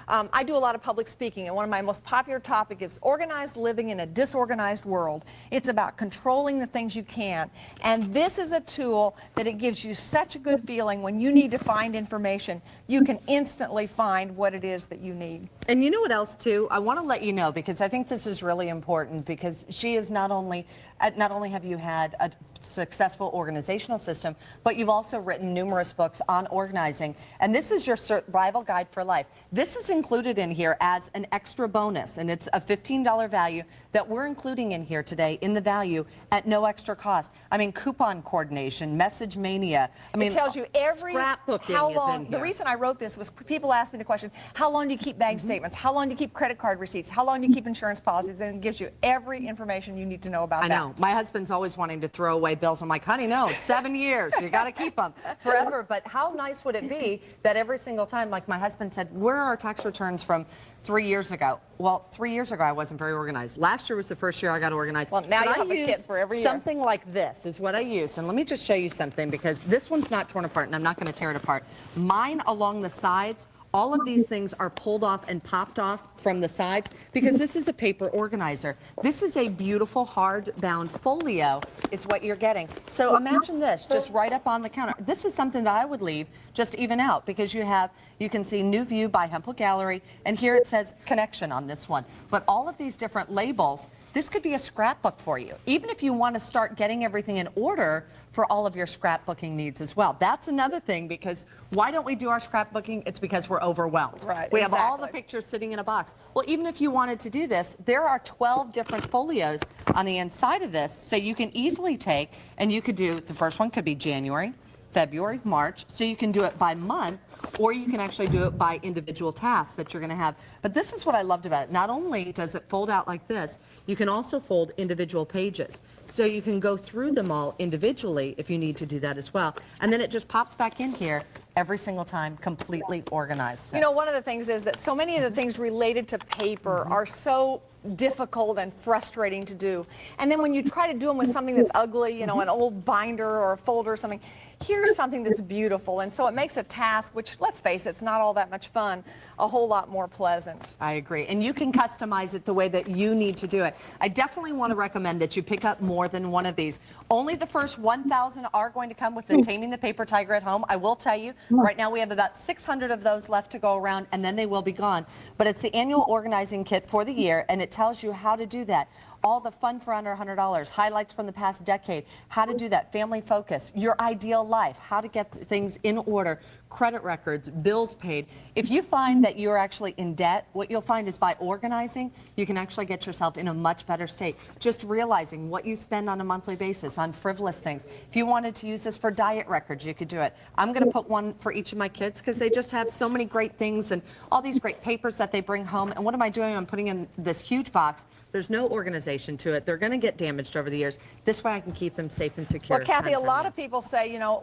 I do a lot of public speaking, and one of my most popular topics is organized living in a disorganized world. It's about controlling the things you can, and this is a tool that it gives you such a good feeling when you need to find information. You can instantly find what it is that you need. And you know what else too? I want to let you know, because I think this is really important, because she is not only have you had a successful organizational system, but you've also written numerous books on organizing. And this is your survival guide for life. This is included in here as an extra bonus, and it's a $15 value that we're including in here today in the value at no extra cost. I mean, coupon coordination, message mania. I mean, it tells you every scrapbooking how is long. in The here. reason I wrote this was people asked me the question, how long do you keep bank statements? How long do you keep credit card receipts? How long do you keep insurance policies? And it gives you every information you need to know about I that. know. My husband's always wanting to throw away bills. I'm like, honey, no, it's 7 years. You got to keep them forever. But how nice would it be that every single time, like my husband said, where are our tax returns from 3 years ago? Well, 3 years ago, I wasn't very organized. Last year was the first year I got organized. Well, now But you have a used kit for every year. Something like this is what I used. And let me just show you something, because this one's not torn apart, and I'm not going to tear it apart. Mine along the sides, all of these things are pulled off and popped off from the sides, because this is a paper organizer. This is a beautiful hardbound folio is what you're getting. So imagine this, just right up on the counter. This is something that I would leave just even out, because you can see New View by Hemphill Gallery, and here it says connection on this one. But all of these different labels, this could be a scrapbook for you, even if you want to start getting everything in order for all of your scrapbooking needs as well. That's another thing, because why don't we do our scrapbooking? It's because we're overwhelmed. Right, We have all the exactly. pictures sitting in a box. Well, even if you wanted to do this, there are 12 different folios on the inside of this, so you can easily take, and you could do, the first one could be January, February, March, so you can do it by month, or you can actually do it by individual tasks that you're going to have. But this is what I loved about it. Not only does it fold out like this, you can also fold individual pages. So you can go through them all individually if you need to do that as well. And then it just pops back in here every single time, completely organized. So. You know, one of the things is that so many of the things related to paper are so difficult and frustrating to do. And then when you try to do them with something that's ugly, you know, an old binder or a folder or something, here's something that's beautiful. And so it makes a task, which, let's face it, it's not all that much fun, a whole lot more pleasant. I agree. And you can customize it the way that you need to do it. I definitely want to recommend that you pick up more than one of these. Only the first 1,000 are going to come with the Taming the Paper Tiger at home. I will tell you, right now we have about 600 of those left to go around, and then they will be gone. But it's the annual organizing kit for the year, and it tells you how to do that. All the fun for under $100, highlights from the past decade, how to do that, family focus, your ideal life, how to get things in order, credit records, bills paid. If you find that you're actually in debt, what you'll find is by organizing, you can actually get yourself in a much better state. Just realizing what you spend on a monthly basis on frivolous things. If you wanted to use this for diet records, you could do it. I'm going to put one for each of my kids because they just have so many great things and all these great papers that they bring home. And what am I doing? I'm putting in this huge box. There's no organization to it. They're going to get damaged over the years. This way I can keep them safe and secure. Well, Kathy, a lot of people say, you know,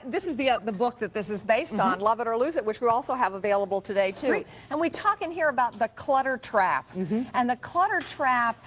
this is the book that this is based on, Love It or Lose It, which we also have available today, too. Right. And we talk in here about the clutter trap. And the clutter trap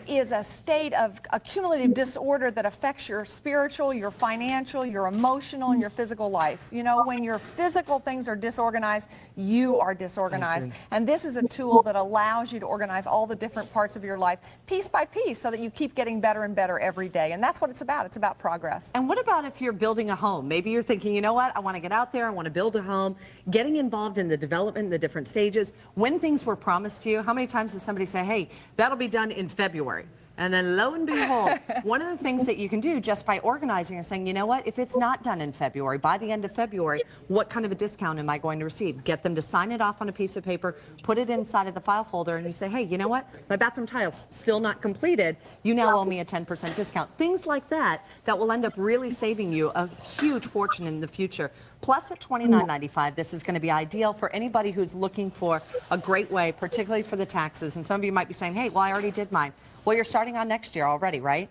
is a state of accumulative disorder that affects your spiritual, your financial, your emotional, and your physical life. You know, when your physical things are disorganized, you are disorganized. And this is a tool that allows you to organize all the different parts of your life piece by piece so that you keep getting better and better every day. And that's what it's about. It's about progress. And what about if you're building a home? Maybe you're thinking, you know what, I want to get out there, I want to build a home. Getting involved in the development, the different stages. When things were promised to you, how many times does somebody say, hey, that'll be done in February? And then lo and behold, one of the things that you can do just by organizing and saying, you know what, if it's not done in February, by the end of February, what kind of a discount am I going to receive? Get them to sign it off on a piece of paper, put it inside of the file folder, and you say, hey, you know what, my bathroom tile's still not completed. You now owe me a 10% discount. Things like that that will end up really saving you a huge fortune in the future. Plus at $29.95, this is going to be ideal for anybody who's looking for a great way, particularly for the taxes. And some of you might be saying, hey, well, I already did mine. Well, you're starting on next year already, right?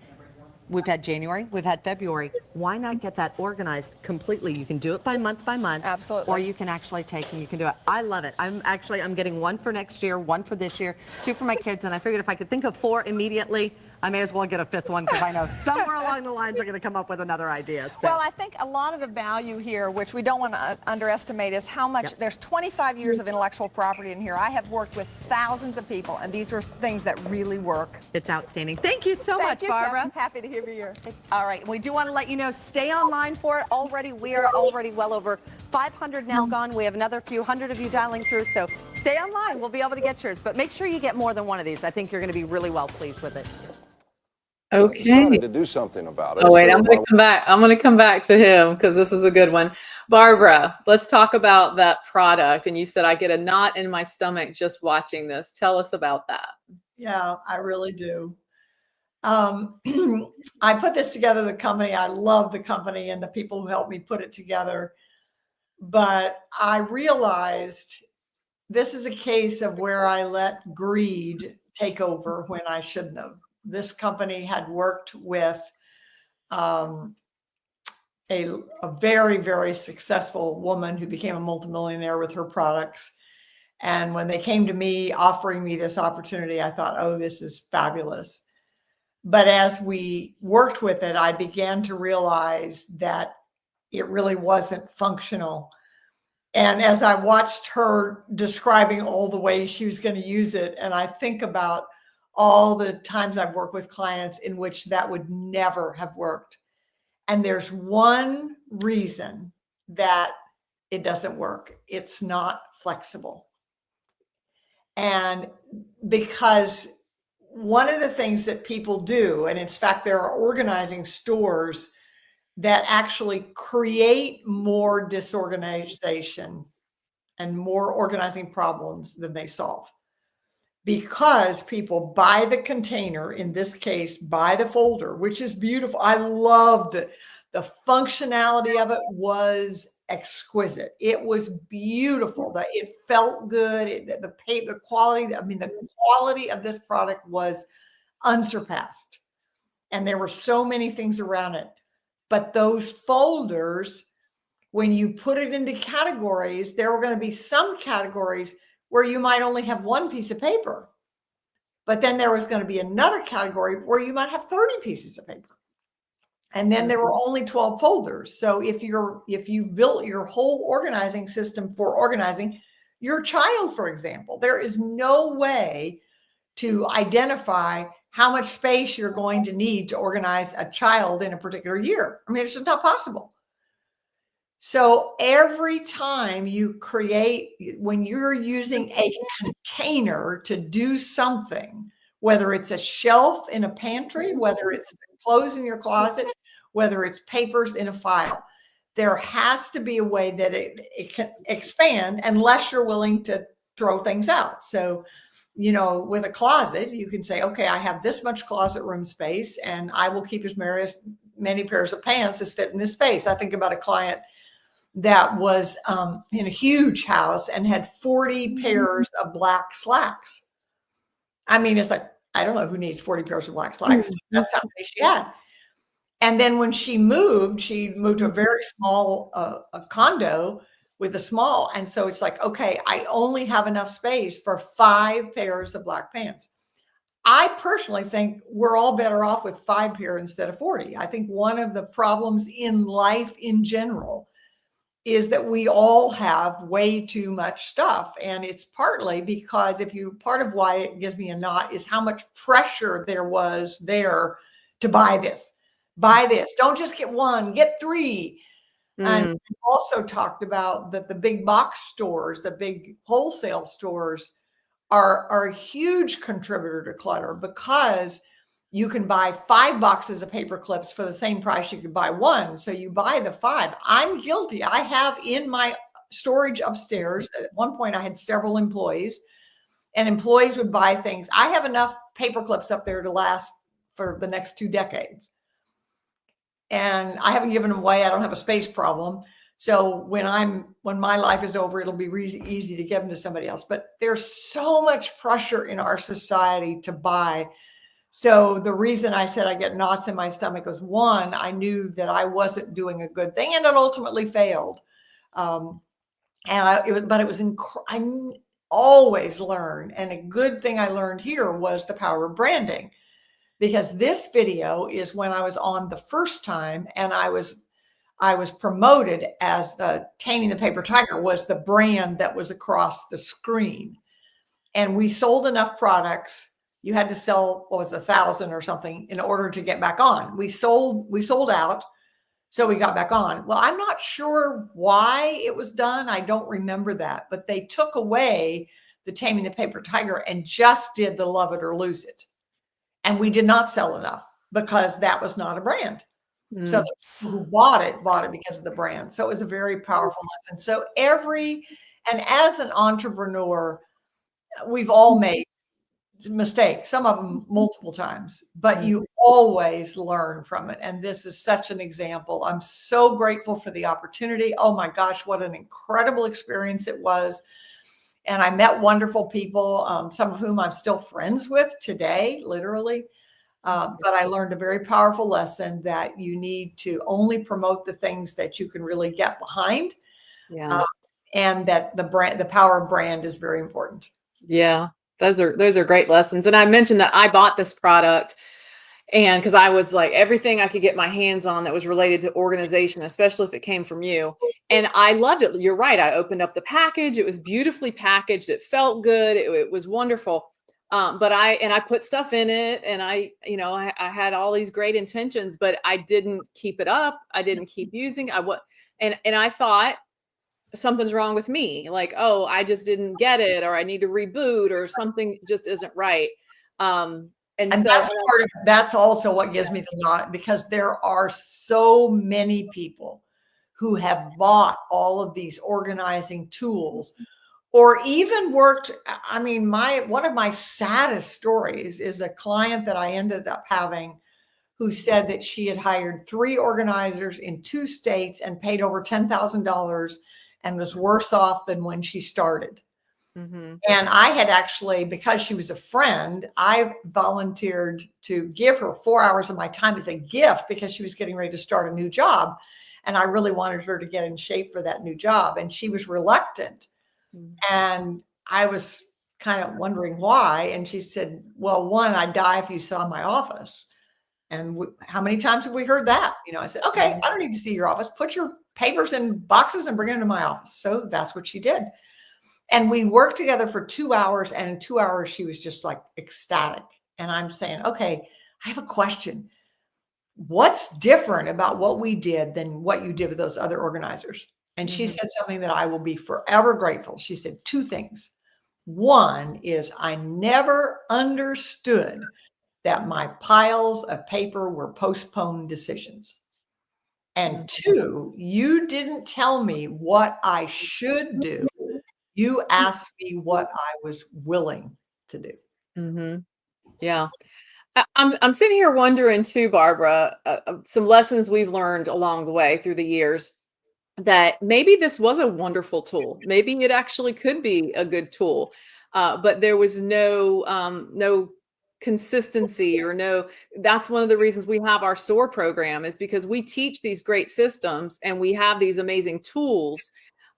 We've had January, we've had February. Why not get that organized completely? You can do it by month, Absolutely. or you can actually take and you can do it. I love it. I'm getting one for next year, one for this year, two for my kids, and I figured if I could think of 4 immediately, I may as well get a 5th one because I know somewhere along the lines I'm going to come up with another idea. So. Well, I think a lot of the value here, which we don't want to underestimate, is how much, there's 25 years of intellectual property in here. I have worked with thousands of people, and these are things that really work. It's outstanding. Thank you so much, Barbara. I'm happy to hear you here. All right, we do want to let you know, stay online for it. We are already well over 500 now gone. We have another few hundred of you dialing through, so stay online. We'll be able to get yours, but make sure you get more than one of these. I think you're going to be really well pleased with it. Okay. Decided to do something about it. Oh wait, So I'm going to come back. I'm going to come back to him because this is a good one. Barbara, let's talk about that product. And you said I get a knot in my stomach just watching this. Tell us about that. Yeah, I really do. I put this together, the company. I love the company and the people who helped me put it together. But I realized this is a case of where I let greed take over when I shouldn't have. This company had worked with a very, very successful woman who became a multimillionaire with her products. And when they came to me offering me this opportunity, I thought, oh, this is fabulous. But as we worked with it, I began to realize that it really wasn't functional. And as I watched her describing all the ways she was going to use it, and I think about all the times I've worked with clients in which that would never have worked. And there's one reason that it doesn't work. It's not flexible. And because one of the things that people do, and in fact, there are organizing stores that actually create more disorganization and more organizing problems than they solve. Because people buy the container, in this case, buy the folder, which is beautiful. I loved it. The functionality of it was exquisite. It was beautiful. It felt good. The quality, I mean, the quality of this product was unsurpassed. And there were so many things around it. But those folders, when you put it into categories, there were going to be some categories where you might only have one piece of paper. But then there was going to be another category where you might have 30 pieces of paper. And then there were only 12 folders. So if you've built your whole organizing system for organizing your child, for example, there is no way to identify how much space you're going to need to organize a child in a particular year. I mean, it's just not possible. So every time you create, when you're using a container to do something, whether it's a shelf in a pantry, whether it's clothes in your closet, whether it's papers in a file, there has to be a way that it can expand unless you're willing to throw things out. So, you know, with a closet, you can say, okay, I have this much closet room space and I will keep as many pairs of pants as fit in this space. I think about a client that was in a huge house and had 40 pairs of black slacks. I mean, it's like, I don't know who needs 40 pairs of black slacks. That's how many she had. And then when she moved to a very small a condo with a small. And so it's like, okay, I only have enough space for 5 pairs of black pants. I personally think we're all better off with 5 pairs instead of 40. I think one of the problems in life in general is that we all have way too much stuff. And it's partly because part of why it gives me a knot is how much pressure there was there to buy this. Don't just get 1, get 3. And we also talked about that the big box stores, the big wholesale stores are a huge contributor to clutter because you can buy 5 boxes of paper clips for the same price you could buy 1. So you buy the 5. I'm guilty. I have in my storage upstairs. At one point I had several employees and employees would buy things. I have enough paper clips up there to last for the next 2 decades. And I haven't given them away. I don't have a space problem. So when my life is over, it'll be really easy to give them to somebody else. But there's so much pressure in our society to buy. So the reason I said I get knots in my stomach was, 1, I knew that I wasn't doing a good thing, and it ultimately failed. But I always learn. And a good thing I learned here was the power of branding, because this video is when I was on the first time, and I was promoted as the Taming the Paper Tiger was the brand that was across the screen. And we sold enough products. You had to sell, 1,000 or something in order to get back on. We sold out. So we got back on. Well, I'm not sure why it was done. I don't remember that, but they took away the Taming the Paper Tiger and just did the Love It or Lose It. And we did not sell enough because that was not a brand. So the people who bought it because of the brand. So it was a very powerful lesson. So and as an entrepreneur, we've all made mistakes, some of them multiple times, but you always learn from it. And this is such an example. I'm so grateful for the opportunity. Oh my gosh, what an incredible experience it was. And I met wonderful people, some of whom I'm still friends with today, literally. But I learned a very powerful lesson that you need to only promote the things that you can really get behind. Yeah. And that the power of brand is very important. Yeah. Those are great lessons. And I mentioned that I bought this product and because I was like everything I could get my hands on that was related to organization, especially if it came from you. And I loved it. You're right. I opened up the package. It was beautifully packaged. It felt good. It was wonderful. But I put stuff in it and I had all these great intentions, but I didn't keep it up. I didn't keep using and I thought something's wrong with me. Like, oh, I just didn't get it, or I need to reboot, or something just isn't right. And so that's also what gives me the knot, because there are so many people who have bought all of these organizing tools or even worked. I mean, one of my saddest stories is a client that I ended up having who said that she had hired 3 organizers in 2 states and paid over $10,000 and was worse off than when she started. Mm-hmm. And I had actually, because she was a friend, I volunteered to give her 4 hours of my time as a gift because she was getting ready to start a new job. And I really wanted her to get in shape for that new job. And she was reluctant. Mm-hmm. And I was kind of wondering why. And she said, well, 1, I'd die if you saw my office. And how many times have we heard that? You know, I said, okay, I don't need to see your office. Put your papers in boxes and bring them to my office. So that's what she did. And we worked together for 2 hours. And in 2 hours, she was just like ecstatic. And I'm saying, okay, I have a question. What's different about what we did than what you did with those other organizers? And she said something that I will be forever grateful. She said 2 things. One is I never understood that my piles of paper were postponed decisions. And 2, you didn't tell me what I should do. You asked me what I was willing to do. Mm-hmm. Yeah. I'm sitting here wondering too, Barbara, some lessons we've learned along the way through the years, that maybe this was a wonderful tool. Maybe it actually could be a good tool, but there was no consistency or no. That's one of the reasons we have our SOAR program, is because we teach these great systems and we have these amazing tools,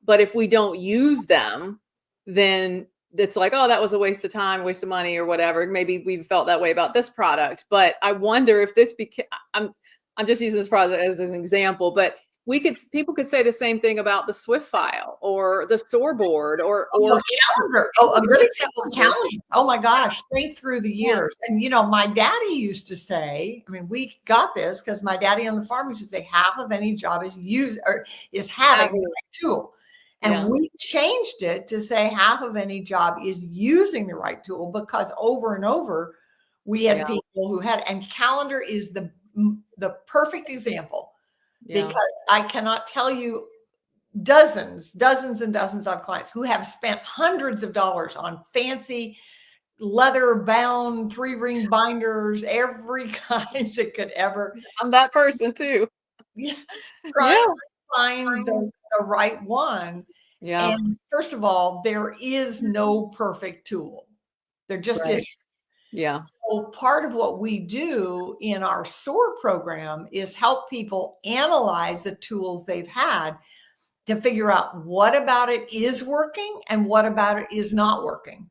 but if we don't use them, then it's like, oh, that was a waste of time, waste of money, or whatever. Maybe we felt that way about this product, but I wonder if this became. I'm just using this product as an example, but people could say the same thing about the Swift file or the SOAR board or calendar. Oh, a good example is calendar. Oh my gosh, think through the years. And you know, my daddy used to say, I mean, we got this because my daddy on the farm used to say half of any job is having the right tool. And we changed it to say half of any job is using the right tool, because over and over we had people who had, and calendar is the perfect example. Because I cannot tell you dozens and dozens of clients who have spent hundreds of dollars on fancy leather bound 3-ring binders, every kind that could ever. I'm that person too. Trying to find the right one. Yeah. And first of all, there is no perfect tool. There just isn't. Yeah. So part of what we do in our SOAR program is help people analyze the tools they've had to figure out what about it is working and what about it is not working.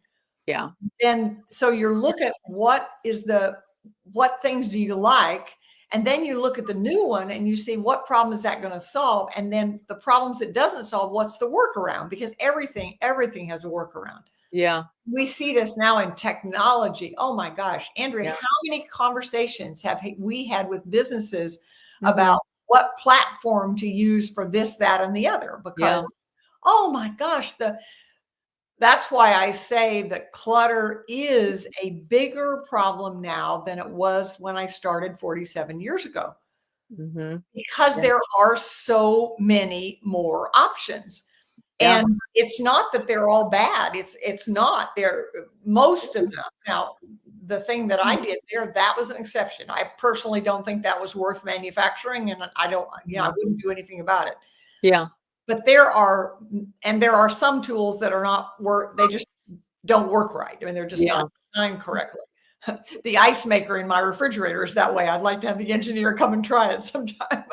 Yeah. And so you're looking at what things do you like? And then you look at the new one and you see what problem is that going to solve? And then the problems it doesn't solve, what's the workaround? Because everything has a workaround. Yeah. We see this now in technology. Oh my gosh, Andrea, how many conversations have we had with businesses about what platform to use for this, that, and the other? Because, oh my gosh, that's why I say that clutter is a bigger problem now than it was when I started 47 years ago. Because there are so many more options. And it's not that they're all bad. It's not. They're most of them. Now, the thing that I did there, that was an exception. I personally don't think that was worth manufacturing, and I wouldn't do anything about it. Yeah. But there are some tools that are not work. They just don't work right. I mean, they're just not designed correctly. The ice maker in my refrigerator is that way. I'd like to have the engineer come and try it sometime.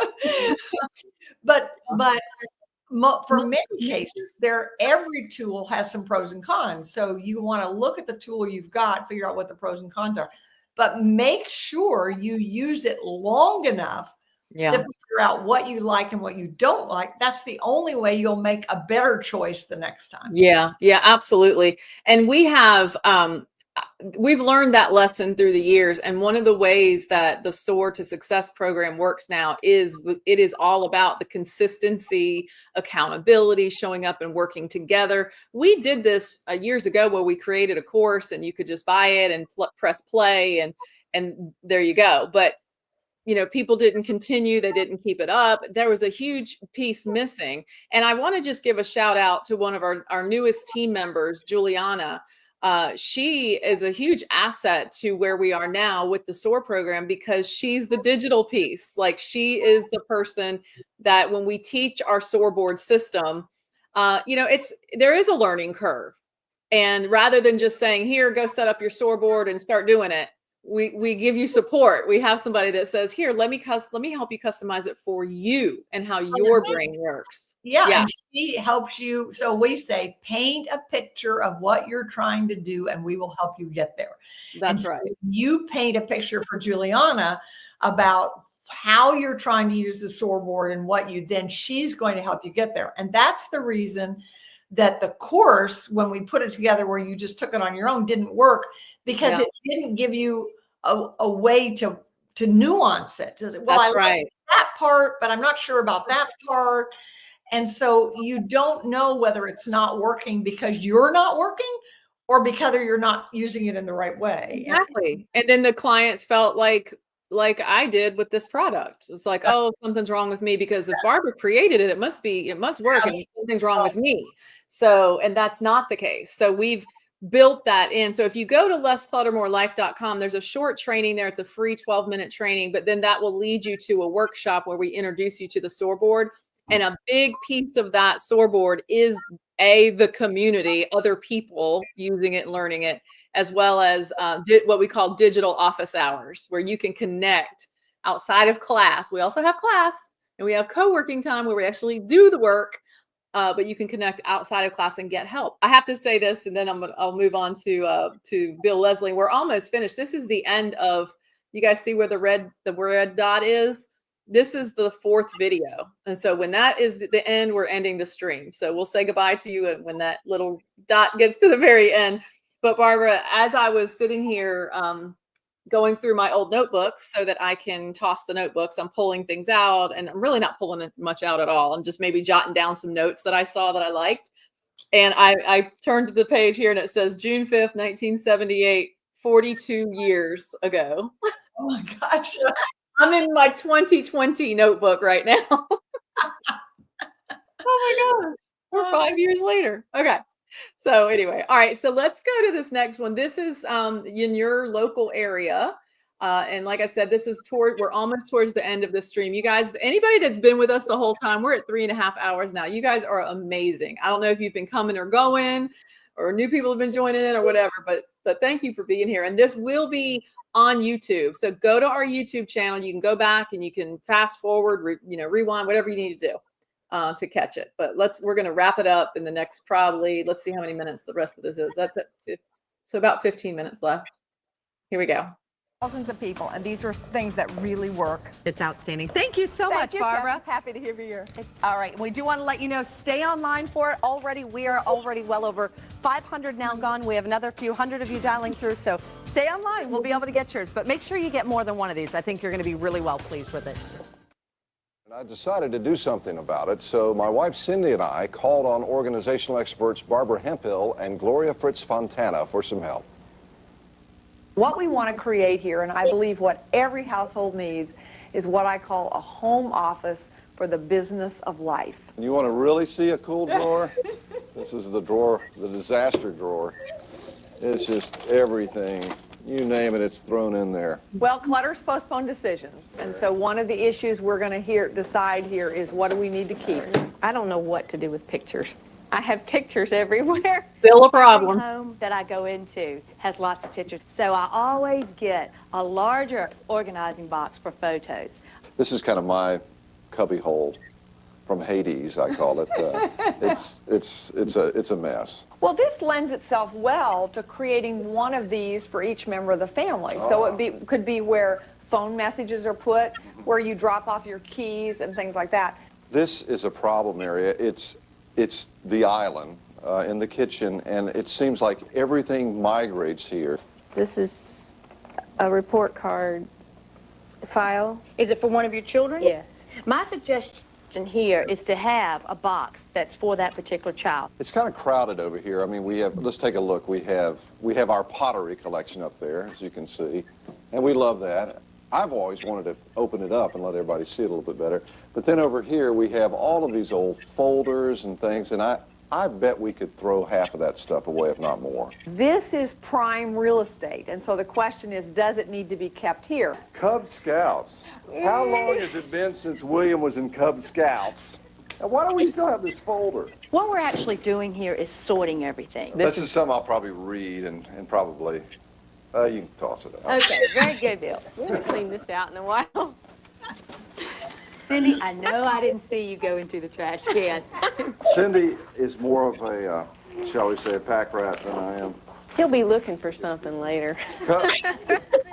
But for many cases, every tool has some pros and cons. So you want to look at the tool you've got, figure out what the pros and cons are, but make sure you use it long enough to figure out what you like and what you don't like. That's the only way you'll make a better choice the next time. Yeah, absolutely. And we've learned that lesson through the years. And one of the ways that the SOAR to Success program works now is it is all about the consistency, accountability, showing up and working together. We did this years ago where we created a course and you could just buy it and press play and there you go. But people didn't continue. They didn't keep it up. There was a huge piece missing. And I want to just give a shout out to one of our newest team members, Juliana. She is a huge asset to where we are now with the SOAR program, because she's the digital piece. Like, she is the person that when we teach our SOAR board system, there is a learning curve. And rather than just saying, here, go set up your SOAR board and start doing it, we give you support. We have somebody that says, here, let me help you customize it for you and how your brain works. And she helps you. So we say, paint a picture of what you're trying to do and we will help you get there. That's right. You paint a picture for Juliana about how you're trying to use the SOAR board and what you, then she's going to help you get there. And that's the reason that the course, when we put it together where you just took it on your own, didn't work, because it didn't give you a way to nuance it. Well, I like that part, but I'm not sure about that part. And so you don't know whether it's not working because you're not working or because you're not using it in the right way. Exactly. And then the clients felt like I did with this product. It's like, oh, something's wrong with me, because if Barbara created it, it must work, and something's wrong with me. So, and that's not the case. So we've built that in. So if you go to lesscluttermorelife.com, there's a short training there. It's a free 12-minute training, but then that will lead you to a workshop where we introduce you to the SOAR board. And a big piece of that SOAR board is the community, other people using it and learning it, as well as what we call digital office hours, where you can connect outside of class. We also have class, and we have co-working time where we actually do the work, but you can connect outside of class and get help. I have to say this, and then I'll move on to Bill Leslie. We're almost finished. This is the end of. You guys see where the red dot is? This is the 4th video. And so when that is the end, we're ending the stream. So we'll say goodbye to you when that little dot gets to the very end. But Barbara, as I was sitting here going through my old notebooks so that I can toss the notebooks, I'm pulling things out, and I'm really not pulling much out at all. I'm just maybe jotting down some notes that I saw that I liked. And I turned to the page here, and it says June 5th, 1978, 42 years ago. Oh my gosh. I'm in my 2020 notebook right now. Oh my gosh. We're 5 years later. Okay. So anyway, all right. So let's go to this next one. This is in your local area. And like I said, we're almost towards the end of the stream. You guys, anybody that's been with us the whole time, we're at 3.5 hours now. You guys are amazing. I don't know if you've been coming or going, or new people have been joining in or whatever, but thank you for being here. And this will be on YouTube. So go to our YouTube channel. You can go back and you can fast forward, rewind, whatever you need to do to catch it. But we're going to wrap it up in the next, let's see how many minutes the rest of this is. That's it. So about 15 minutes left. Here we go. Thousands of people, and these are things that really work. It's outstanding. Thank you so much, Barbara. Happy to be here. All right, we do want to let you know, stay online for it. We are already well over 500 now gone. We have another few hundred of you dialing through, so stay online. We'll be able to get yours, but make sure you get more than one of these. I think you're going to be really well pleased with it. And I decided to do something about it, so my wife Cindy and I called on organizational experts Barbara Hemphill and Gloria Fritz Fontana for some help. What we want to create here, and I believe what every household needs, is what I call a home office for the business of life. You want to really see a cool drawer? This is the drawer, the disaster drawer. It's just everything. You name it, it's thrown in there. Well, clutter's postponed decisions, and so one of the issues we're going to decide here is what do we need to keep. I don't know what to do with pictures. I have pictures everywhere. Still a problem. Every home that I go into has lots of pictures, so I always get a larger organizing box for photos. This is kind of my cubby hole from Hades, I call it. It's a mess. Well, this lends itself well to creating one of these for each member of the family. So it could be where phone messages are put, where you drop off your keys and things like that. This is a problem area. It's the island in the kitchen, and it seems like everything migrates here. This is a report card file. Is it for one of your children? Yes. My suggestion here is to have a box that's for that particular child. It's kind of crowded over here. I mean, let's take a look. We have our pottery collection up there, as you can see, and we love that. I've always wanted to open it up and let everybody see it a little bit better. But then over here, we have all of these old folders and things, and I bet we could throw half of that stuff away, if not more. This is prime real estate, and so the question is, does it need to be kept here? Cub Scouts. How long has it been since William was in Cub Scouts? And why do we still have this folder? What we're actually doing here is sorting everything. This is something I'll probably read and probably, you can toss it out. Okay, very good, Bill. We haven't cleaned this out in a while. Cindy, I know I didn't see you go into the trash can. Cindy is more of a, shall we say, a pack rat than I am. He'll be looking for something later.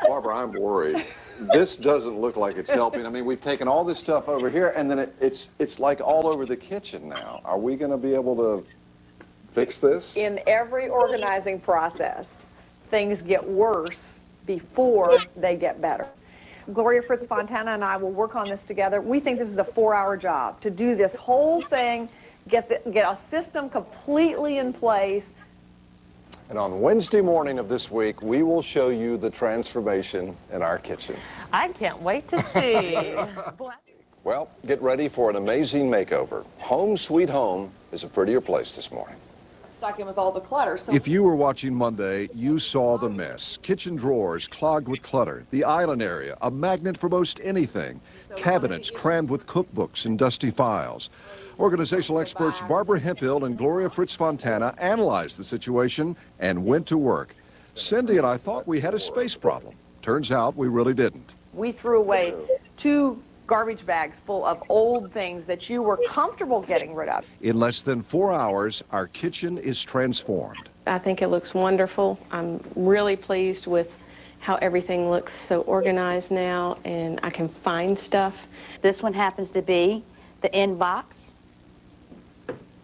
Barbara, I'm worried. this doesn't look like it's helping. I mean, we've taken all this stuff over here, and then it's like all over the kitchen now. Are we going to be able to fix this? In every organizing process, things get worse before they get better. Gloria Fritz Fontana and I will work on this together. We think this is a 4-hour job to do this whole thing, get a system completely in place. And on Wednesday morning of this week, we will show you the transformation in our kitchen. I can't wait to see. Well, get ready for an amazing makeover. Home Sweet Home is a prettier place this morning. Stuck in with all the clutter. So If you were watching Monday, you saw the mess. Kitchen drawers clogged with clutter. The island area, a magnet for most anything. Cabinets crammed with cookbooks and dusty files. Organizational experts Barbara Hemphill and Gloria Fritz Fontana analyzed the situation and went to work. Cindy and I thought we had a space problem. Turns out we really didn't. we threw away 2 garbage bags full of old things that you were comfortable getting rid of. In less than 4 hours, our kitchen is transformed. I think it looks wonderful. I'm really pleased with how everything looks so organized now, and I can find stuff. This one happens to be the inbox.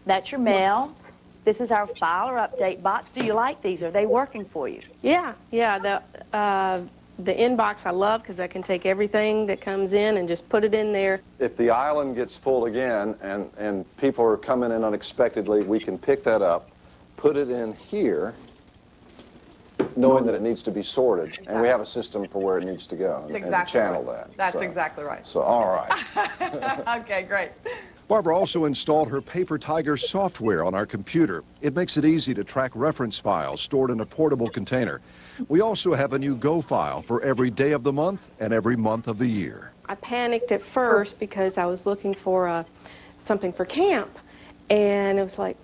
That's your mail. This is our file or update box. Do you like these? Are they working for you? Yeah. The inbox I love because I can take everything that comes in and just put it in there. If the island gets full again and people are coming in unexpectedly, we can pick that up, put it in here, knowing that it needs to be sorted, and we have a system for where it needs to go and channel that. That's exactly right. So, all right. Okay, great. Barbara also installed her Paper Tiger software on our computer. It makes it easy to track reference files stored in a portable container. We also have a new Go file for every day of the month and every month of the year. I panicked at first because I was looking for something for camp, and it was like,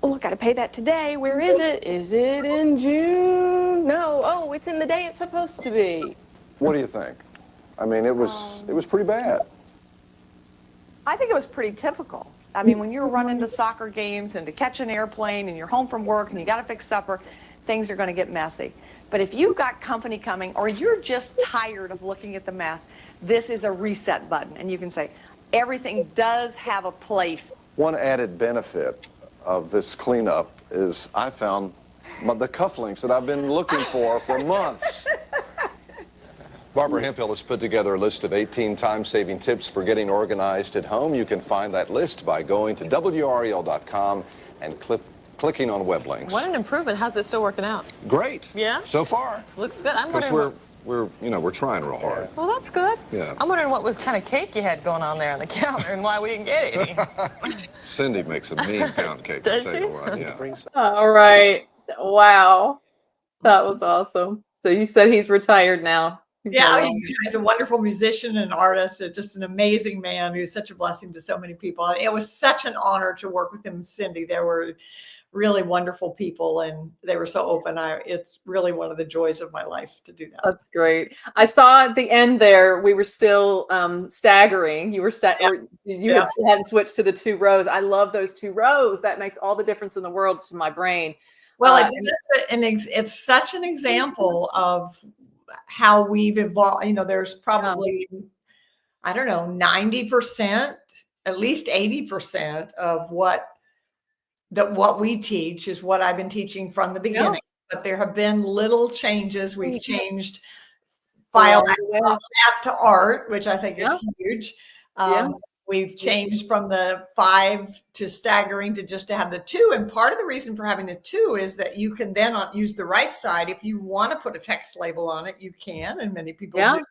oh, I got to pay that today. Where is it? Is it in June? No. Oh, it's in the day it's supposed to be. What do you think? I mean, it was pretty bad. I think it was pretty typical. I mean, when you're running to soccer games and to catch an airplane and you're home from work and you got to fix supper, things are going to get messy. But if you've got company coming or you're just tired of looking at the mess, this is a reset button. And you can say, everything does have a place. One added benefit of this cleanup is I found the cufflinks that I've been looking for months. Barbara Hemphill has put together a list of 18 time-saving tips for getting organized at home. You can find that list by going to WREL.com and clicking on web links. What an improvement. How's it still working out? Great. Yeah? So far. Looks good. I'm Because wondering we're trying real hard. well, that's good. Yeah. I'm wondering what kind of cake you had going on there on the counter and why we didn't get any. Cindy makes a mean pound cake. Does I'll tell she? you what, yeah. All right. Wow. That was awesome. So you said he's retired now. Yeah, he's a wonderful musician and artist, just an amazing man who's such a blessing to so many people. It was such an honor to work with him and Cindy. They were really wonderful people and they were so open. It's really one of the joys of my life to do that. That's great. I saw at the end there, we were still staggering. You were hadn't switched to the 2 rows. I love those 2 rows. That makes all the difference in the world to my brain. Well, it's such an example of how we've evolved. You know, there's probably, I don't know, 90%, at least 80% of what we teach is what I've been teaching from the beginning. Yeah. But there have been little changes. We've changed file app to art, which I think is huge. We've changed from the 5 to staggering to just to have the 2. And part of the reason for having the 2 is that you can then use the right side. If you want to put a text label on it, you can. And many people do.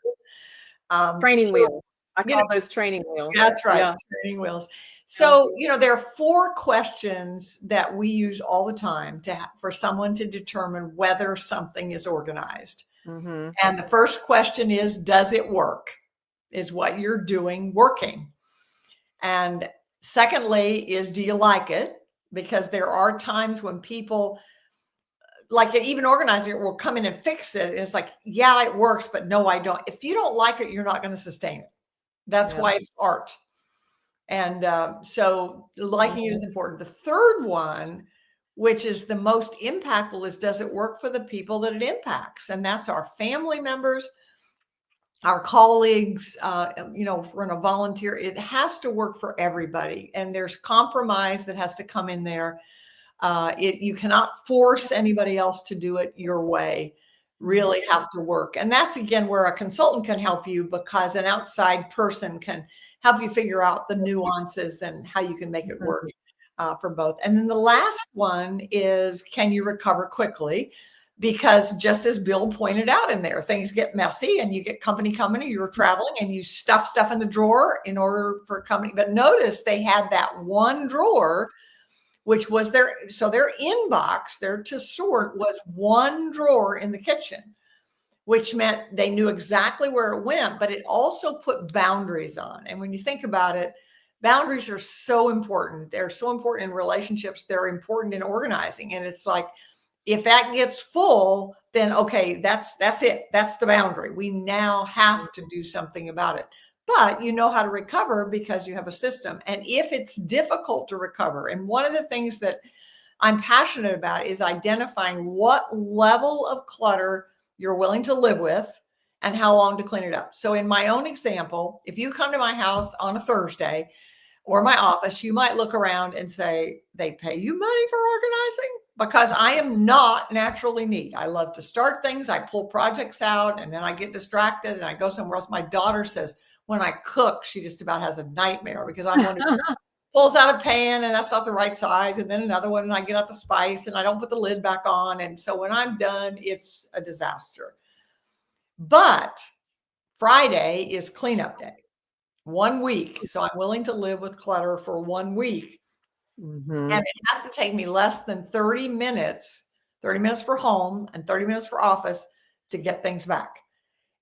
Training wheels. I call those training wheels. That's right. Yeah. Training wheels. So, there are 4 questions that we use all the time for someone to determine whether something is organized. Mm-hmm. And the first question is, does it work? Is what you're doing working? And secondly is, do you like it? Because there are times when people, like even organizing it, will come in and fix it. It's like, yeah, it works, but no, I don't. If you don't like it, you're not going to sustain it. That's why it's art. And so liking it is important. The third one, which is the most impactful, is does it work for the people that it impacts? And that's our family members, our colleagues, you know, if we're in a volunteer, it has to work for everybody. And there's compromise that has to come in there. You cannot force anybody else to do it your way. Really have to work. And that's again where a consultant can help you, because an outside person can help you figure out the nuances and how you can make it work for both. And then the last one is, can you recover quickly? Because just as Bill pointed out in there, things get messy and you get company coming, or you're traveling and you stuff stuff in the drawer in order for company. But notice they had that one drawer, which was their inbox, their to sort was one drawer in the kitchen, which meant they knew exactly where it went, but it also put boundaries on. And when you think about it, boundaries are so important. They're so important in relationships. They're important in organizing. And it's like, if that gets full, then okay, that's it. That's the boundary. We now have to do something about it. But you know how to recover because you have a system. And if it's difficult to recover, and one of the things that I'm passionate about is identifying what level of clutter you're willing to live with and how long to clean it up. So in my own example, if you come to my house on a Thursday or my office, you might look around and say, they pay you money for organizing? Because I am not naturally neat. I love to start things. I pull projects out and then I get distracted and I go somewhere else. My daughter says, when I cook, she just about has a nightmare because I'm one who pulls out a pan and that's not the right size. And then another one and I get out the spice and I don't put the lid back on. And so when I'm done, it's a disaster. But Friday is cleanup day, 1 week. So I'm willing to live with clutter for 1 week. And it has to take me less than 30 minutes for home and 30 minutes for office to get things back.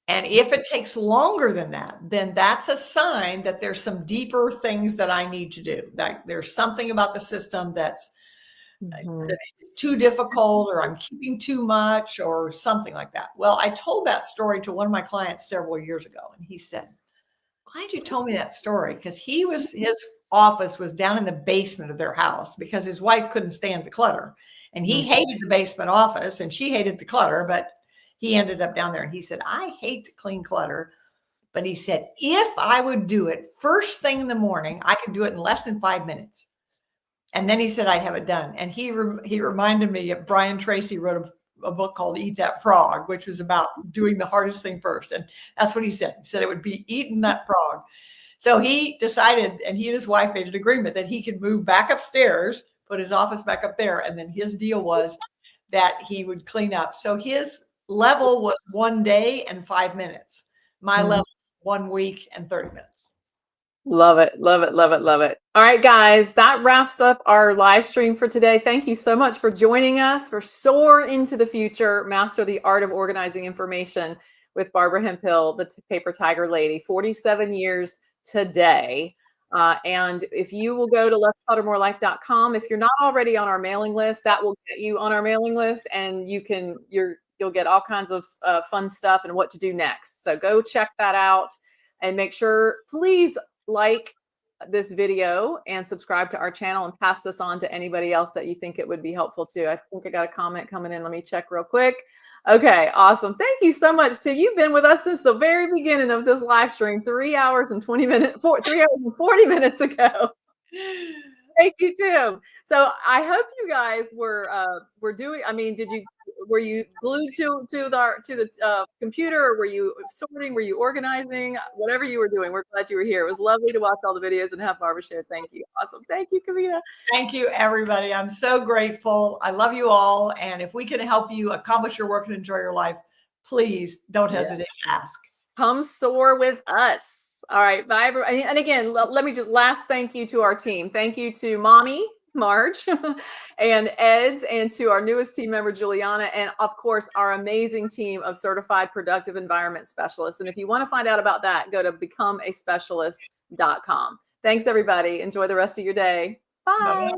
And if it takes longer than that, then that's a sign that there's some deeper things that I need to do. That there's something about the system that's that it's too difficult, or I'm keeping too much, or something like that. Well, I told that story to one of my clients several years ago, and he said, glad you told me that story, because his office was down in the basement of their house because his wife couldn't stand the clutter. And he hated the basement office and she hated the clutter, but he ended up down there. And he said, I hate to clean clutter. But he said, if I would do it first thing in the morning, I could do it in less than 5 minutes. And then he said, I'd have it done. And he reminded me of Brian Tracy wrote a book called Eat That Frog, which was about doing the hardest thing first. And that's what he said. He said it would be eating that frog. So he decided, and he and his wife made an agreement that he could move back upstairs, put his office back up there. And then his deal was that he would clean up. So his level was 1 day and 5 minutes. My level, 1 week and 30 minutes. Love it. Love it. Love it. Love it. All right, guys, that wraps up our live stream for today. Thank you so much for joining us for SOAR into the Future, Master the Art of Organizing Information with Barbara Hemphill, the Paper Tiger Lady, 47 years today. And if you will go to lesscluttermorelife.com, if you're not already on our mailing list, that will get you on our mailing list, and you'll get all kinds of fun stuff and what to do next. So go check that out and make sure, please, like this video and subscribe to our channel and pass this on to anybody else that you think it would be helpful to. I think I got a comment coming in. Let me check real quick. Okay, awesome. Thank you so much, Tim. You've been with us since the very beginning of this live stream, 3 hours and 20 minutes, 3 hours and 40 minutes ago. Thank you, Tim. So I hope you guys were doing, I mean, were you glued to the computer, or were you sorting? Were you organizing? Whatever you were doing, we're glad you were here. It was lovely to watch all the videos and have Barbara share. Thank you. Awesome. Thank you, Kavita. Thank you, everybody. I'm so grateful. I love you all. And if we can help you accomplish your work and enjoy your life, please don't hesitate to ask. Come soar with us. All right. Bye, everybody. And again, let me just last thank you to our team. Thank you to Mommy, Marge, and Eds, and to our newest team member, Juliana, and of course, our amazing team of certified productive environment specialists. And if you want to find out about that, go to becomeaspecialist.com. Thanks, everybody. Enjoy the rest of your day. Bye. Bye.